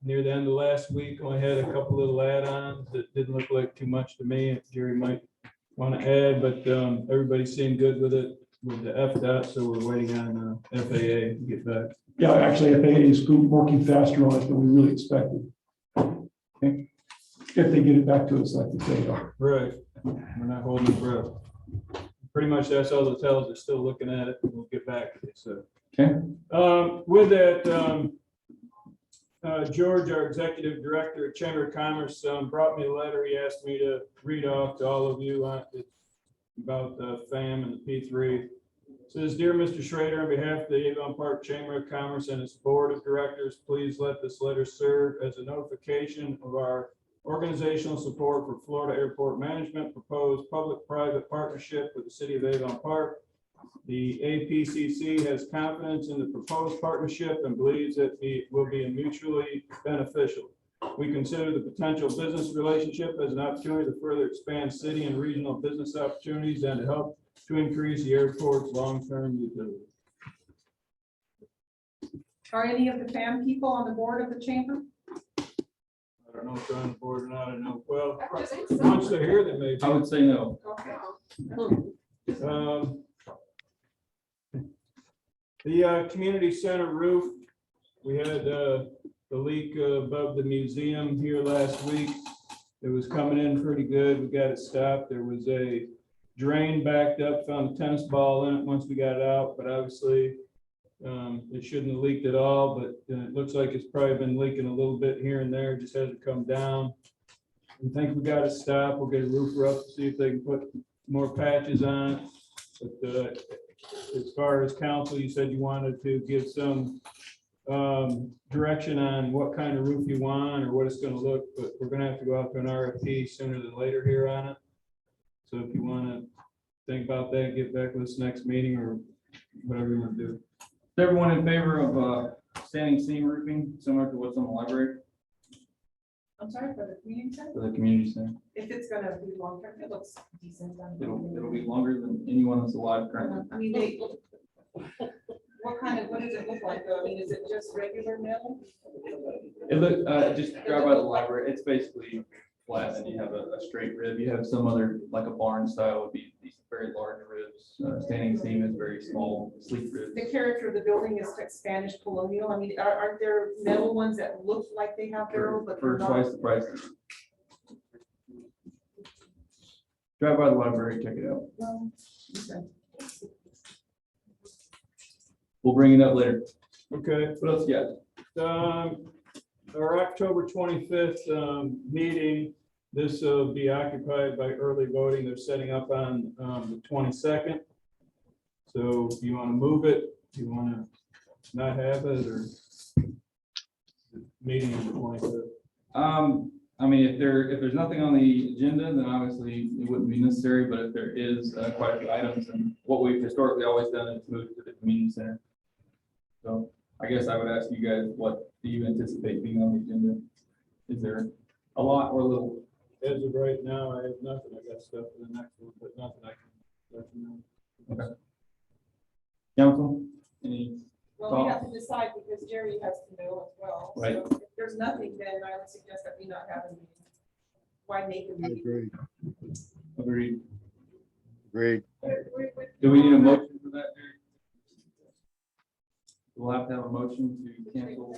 S15: near the end of last week. Only had a couple little add-ons that didn't look like too much to me. Jerry might want to add, but everybody seemed good with it with the FDOT. So we're waiting on FAA to get back.
S6: Yeah, actually, FAA is working faster on it than we really expected. Okay. If they get it back to us like they say they are.
S15: Right. We're not holding our breath. Pretty much that's all the tells. They're still looking at it. We'll get back to it. So,
S1: okay.
S15: With that, George, our executive director at Chamber of Commerce, brought me a letter. He asked me to read off to all of you about the FAM and the P3. It says, "Dear Mr. Schrader, on behalf of the Avon Park Chamber of Commerce and its board of directors, please let this letter serve as a notification of our organizational support for Florida Airport Management proposed public-private partnership with the city of Avon Park. The APCC has confidence in the proposed partnership and believes that it will be mutually beneficial. We consider the potential business relationship as an opportunity to further expand city and regional business opportunities and to help to increase the airport's long-term utility.
S3: Are any of the FAM people on the board of the chamber?
S15: I don't know if they're on the board or not. I know, well, once they're here, they may be.
S1: I would say no.
S3: Okay.
S15: The community center roof, we had the leak above the museum here last week. It was coming in pretty good. We got it stopped. There was a drain backed up, found a tennis ball in it once we got it out, but obviously it shouldn't have leaked at all, but it looks like it's probably been leaking a little bit here and there, just hasn't come down. We think we got it stopped. We'll get a roofer up to see if they can put more patches on it. But as far as council, you said you wanted to give some direction on what kind of roof you want or what it's going to look, but we're going to have to go out to an RFP sooner than later here on it. So if you want to think about that, get back with us next meeting or whatever you want to do.
S1: Is everyone in favor of standing seam roofing, similar to what's on the library
S3: I'm sorry, for the community center?
S1: for the community center?
S3: If it's gonna be long term, it looks decent.
S1: It'll be longer than anyone that's alive currently.
S3: I mean, what does it look like though? I mean, is it just regular metal?
S1: It look, just drive by the library, it's basically flat and you have a straight rib. You have some other, like a barn style would be these very large ribs. Standing seam is very small, sleek ribs.
S3: The character of the building is Spanish colonial. I mean, aren't there metal ones that look like they have barrels, but
S1: For
S3: they're
S1: twice
S3: not?
S1: the price. Drive by the library, check it out.
S3: Well, okay.
S1: We'll bring it up later.
S15: Okay.
S1: What else you got?
S15: Our October 25th meeting, this will be occupied by early voting. They're setting up on the 22nd. So if you want to move it, you want to not have it, or meeting on the 25th?
S1: I mean, if there's nothing on the agenda, then obviously it wouldn't be necessary, but if there is quite a few items, and what we've historically always done is move it to the community center. So I guess I would ask you guys, what do you anticipate being on the agenda? Is there a lot or a little?
S15: As of right now, I have nothing. I got stuff for the next one, but nothing I can let you know.
S1: Okay. Council, any
S3: Well, we have to decide because Jerry has to know as well.
S1: Right.
S3: So if there's nothing, then I would suggest that we not have a meeting. Why make a meeting?
S1: Agreed.
S13: Agreed.
S1: Do we need a motion for that, Jerry? We'll have to have a motion to cancel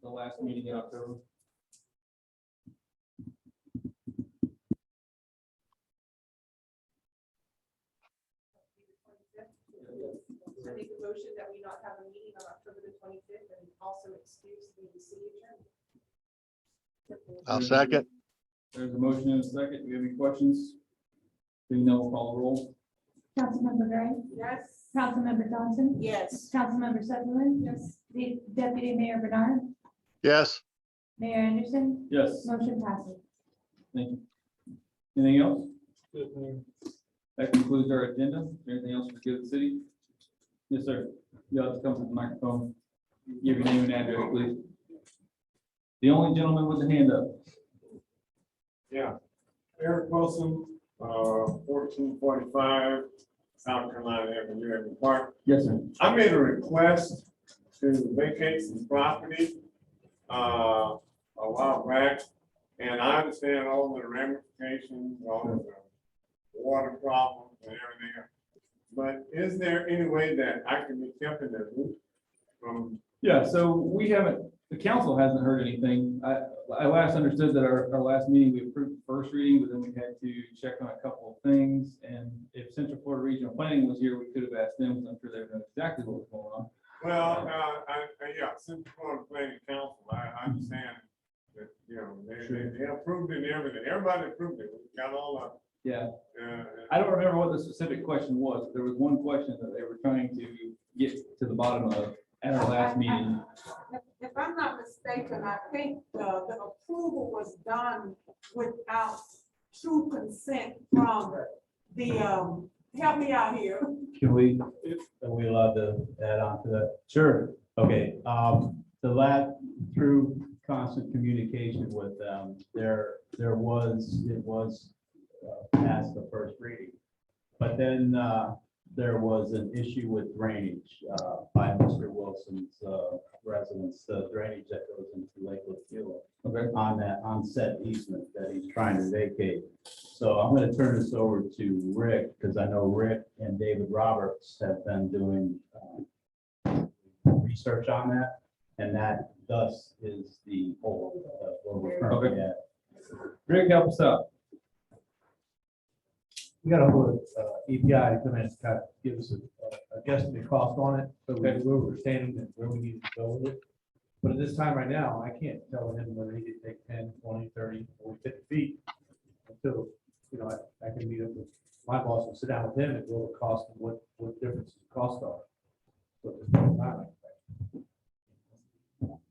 S1: the last meeting in October.
S3: I make a motion that we not have a meeting on October the 25th and also excuse the city attorney.
S13: I'll second.
S1: There's a motion and a second. Do you have any questions? Being none, we'll call the roll.
S8: Councilmember Gray,
S10: Yes.
S8: Councilmember Johnson,
S2: Yes.
S8: Councilmember Sutherland. Yes. Deputy Mayor Bernard,
S13: Yes.
S8: Mayor Anderson,
S1: Yes.
S8: motion passes.
S1: Thank you. Anything else? That concludes our agenda. Is there anything else for the good city? Yes, sir. You have to come to the microphone. Give your name and address, please. The only gentleman with the hand up.
S14: Yeah, Eric Wilson, 1445 South Carolina Avenue, Everett Park.
S1: Yes, sir.
S14: I made a request to vacate some property a while back, and I understand all the ramifications, all of the water problems and everything else. But is there any way that I can be kept in the loop from?
S1: Yeah, so we haven't, the council hasn't heard anything. I last understood that our last meeting, we approved the first reading, but then we had to check on a couple of things. And if Central Florida Regional Planning was here, we could have asked them, because I'm sure they know exactly what was going on.
S14: Well, yeah, Central Florida Planning Council, I understand that, you know, they approved it and everything. Everybody approved it. We got all of.
S1: Yeah. I don't remember what the specific question was. But there was one question that they were trying to get to the bottom of at our last meeting.
S10: If I'm not mistaken, I think the approval was done without true consent from the, help me out here.
S12: Can we, are we allowed to add on to that? Sure. Okay, the through constant communication with them. It was past the first reading. But then there was an issue with drainage by Mr. Wilson's residence, the drainage that goes into Lakewood Fuel on said easement that he's trying to vacate. So I'm going to turn this over to Rick, because I know Rick and David Roberts have been doing research on that, and that thus is the whole where we're currently at.
S1: Rick, help us out.
S20: We got a hold of EPI to come in and kind of give us a guesstimate cost on it, so we where we're standing and where we need to go with it. But at this time right now, I can't tell him whether he could take 10, 20, 30, 40, 50 feet until, you know, I can meet up with my boss and sit down with him and go over cost and what differences in cost are. So at this point in time,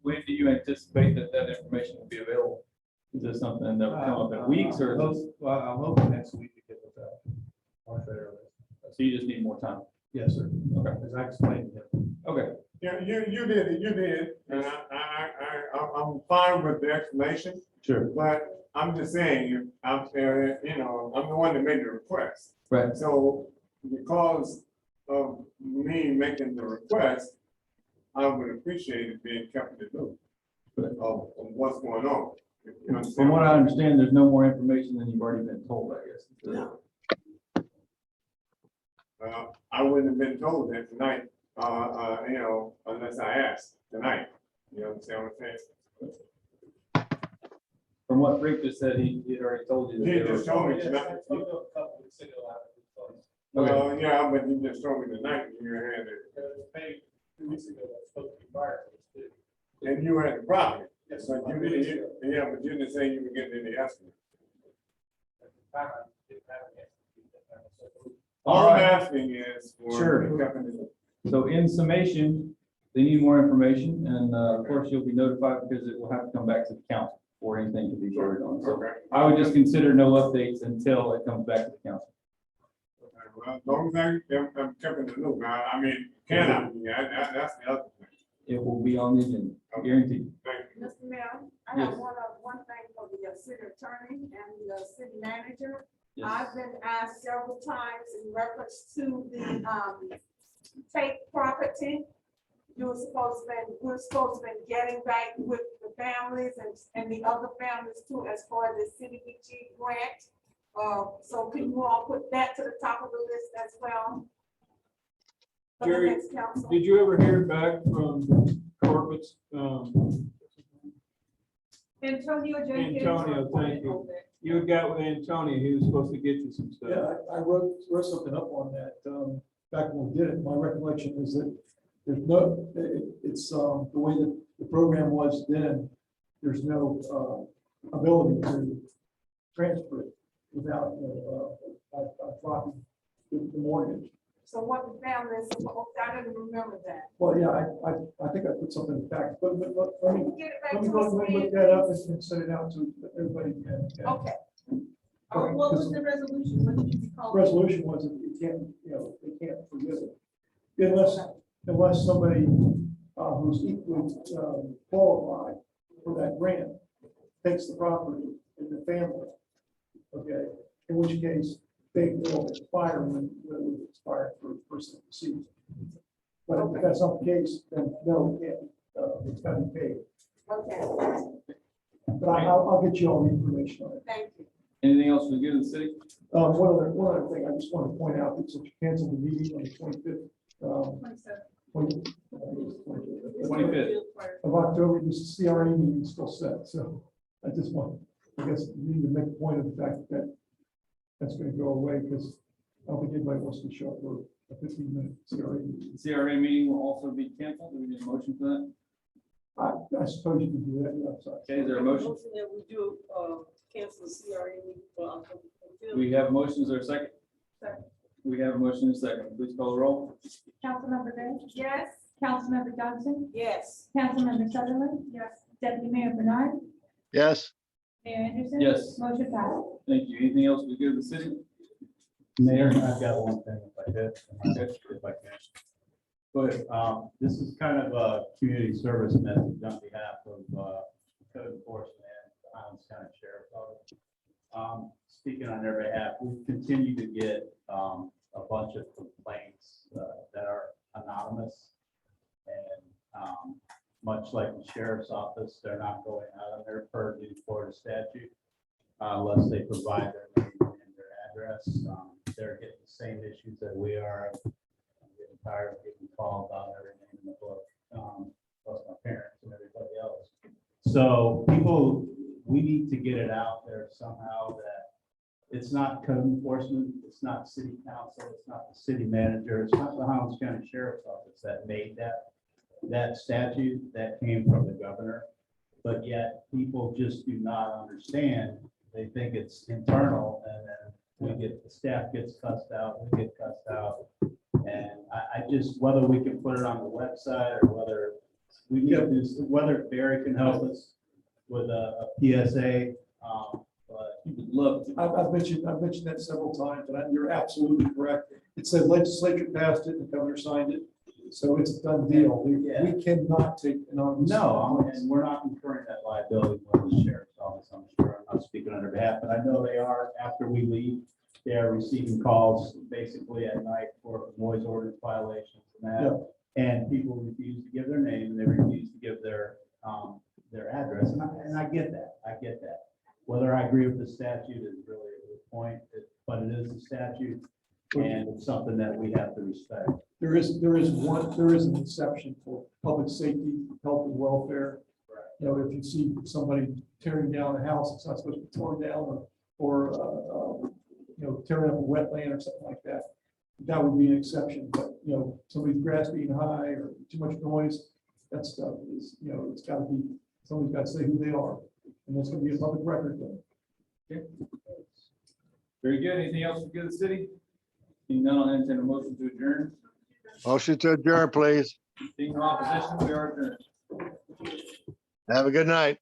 S1: When do you anticipate that information will be available? Is this something that will come up in weeks or? is this-
S20: Well, I'm hoping next week to get with
S1: So you just need more time?
S20: Yes, sir.
S1: Okay.
S20: As I explained to him.
S1: Okay.
S14: Yeah, you did, and I'm fine with the explanation.
S1: Sure.
S14: But I'm just saying, I'm the one that made the request.
S1: Right.
S14: So because of me making the request, I would appreciate it being kept in the loop of what's going on. You understand?
S1: From what I understand, there's no more information than you've already been told, I guess.
S14: No. I wouldn't have been told that tonight, unless I asked tonight. You understand what I'm saying?
S1: From what Rick just said, he had already told you. that
S14: He
S1: they
S14: just
S1: were-
S14: told me tonight. Well, yeah, but you just told me tonight you had it.
S15: 2 weeks ago, that's supposed to be fired.
S14: And you were at the property. Yes, but you didn't, yeah, but you didn't say you were getting any estimate. All I'm asking is for.
S1: Sure. So in summation, they need more information, and of course, you'll be notified because it will have to come back to the council for anything to be voted on. So I would just consider no updates until it comes back to the council.
S14: Well, as long as I'm kept in the loop, I mean, cannot be, that's the other thing.
S1: It will be on the agenda, guaranteed.
S10: Mr. Mayor, I
S1: Yes.
S10: have one thing for the city attorney and the city manager.
S1: Yes.
S10: I've been asked several times in reference to the take property. We're supposed to be getting back with the families and the other families too, as far as the CDBG grant. So can you all put that to the top of the list as well? For the
S15: Jerry,
S10: next council?
S15: did you ever hear back from Corbett's?
S8: Antonio Jenkins.
S15: Antonio, thank you. You got with Antonio, he was supposed to get you some stuff.
S6: Yeah, I wrote something up on that, back when we did it. My recollection is that there's no, it's, the way that the program was then, there's no, ability to transfer it without, dropping the mortgage.
S10: So what the family is supposed, I didn't remember that.
S6: Well, yeah, I think I put something back, but let me,
S10: Get it back
S6: let me
S10: to
S6: go
S10: us,
S6: and
S10: please.
S6: look that up and send it out to everybody.
S10: Okay. What was the resolution? What did you call it?
S6: Resolution was that you can't, they can't forgive it. Unless somebody, who's equally, qualified for that grant takes the property in the family. Okay, in which case they will expire when it would expire for a person deceased. But if that's not the case, then no, it can't, it's gotta be paid.
S10: Okay,
S6: But I'll get you all the information on it.
S10: thank you.
S1: Anything else we give to the city?
S6: One other thing, I just want to point out that since you canceled the meeting on the 25th,
S1: 25th.
S6: of October, this CRA meeting is still set, so I just want, I guess, you need to make a point of the fact that that's going to go away, because I don't think anybody wants to show up for a 15-minute CRA meeting.
S1: The CRA meeting will also be canceled. Do we need a motion for that?
S6: I suppose you can do that, yeah, I'm sorry.
S1: Okay, is there a motion?
S2: That we do, cancel the CRA meeting for October 25th.
S1: We have motions. Is there a second?
S8: Second.
S1: We have a motion and a second. Please call the roll.
S8: Councilmember Day?
S10: Yes.
S8: Councilmember Johnson?
S2: Yes.
S8: Councilmember Sutherland? Yes. Deputy Mayor Bernard?
S13: Yes.
S8: Mayor Anderson?
S1: Yes.
S8: Motion passed.
S1: Thank you. Anything else we give to the city?
S12: Mayor, I've got one thing if I could, if I can. But this is kind of a community service message on behalf of code enforcement and the Highlands County Sheriff's Office. Speaking on their behalf, we continue to get a bunch of complaints that are anonymous. And much like the sheriff's office, they're not going out on their purview Florida statute unless they provide their name and their address. They're getting the same issues that we are. I'm getting tired of getting called about every name in the book, plus my parents and everybody else. So people, we need to get it out there somehow that it's not code enforcement, it's not city council, it's not the city manager, it's not the Highlands County Sheriff's Office that made that statute. That came from the governor. But yet people just do not understand. They think it's internal, and then the staff gets cussed out, we get cussed out. And I just, whether we can put it on the website or whether we need to do, whether Barry can help us with a PSA. But
S6: look, I've mentioned that several times, and you're absolutely correct. It's the legislature passed it, the governor signed it, so it's a done deal. We cannot take anonymous.
S12: No, and we're not incurring that liability for the sheriff's office. I'm sure I'm not speaking on their behalf, but I know they are, after we leave, they are receiving calls basically at night for noise ordinance violations and that. And people refuse to give their name, and they refuse to give their address. And I get that. Whether I agree with the statute is really a point, but it is a statute, and it's something that we have to respect.
S6: There is an exception for public safety, health and welfare. You know, if you see somebody tearing down a house, it's not supposed to be torn down, or tearing up a wetland or something like that. That would be an exception, but somebody's grass being high or too much noise, that stuff is, it's got to be, somebody's got to say who they are, and that's going to be a public record then.
S1: Okay. Very good. Anything else for good of the city? Seeing none, I'll entertain a motion to adjourn.
S13: Motion to adjourn, please.
S1: Seeing no opposition, we are adjourned.
S13: Have a good night.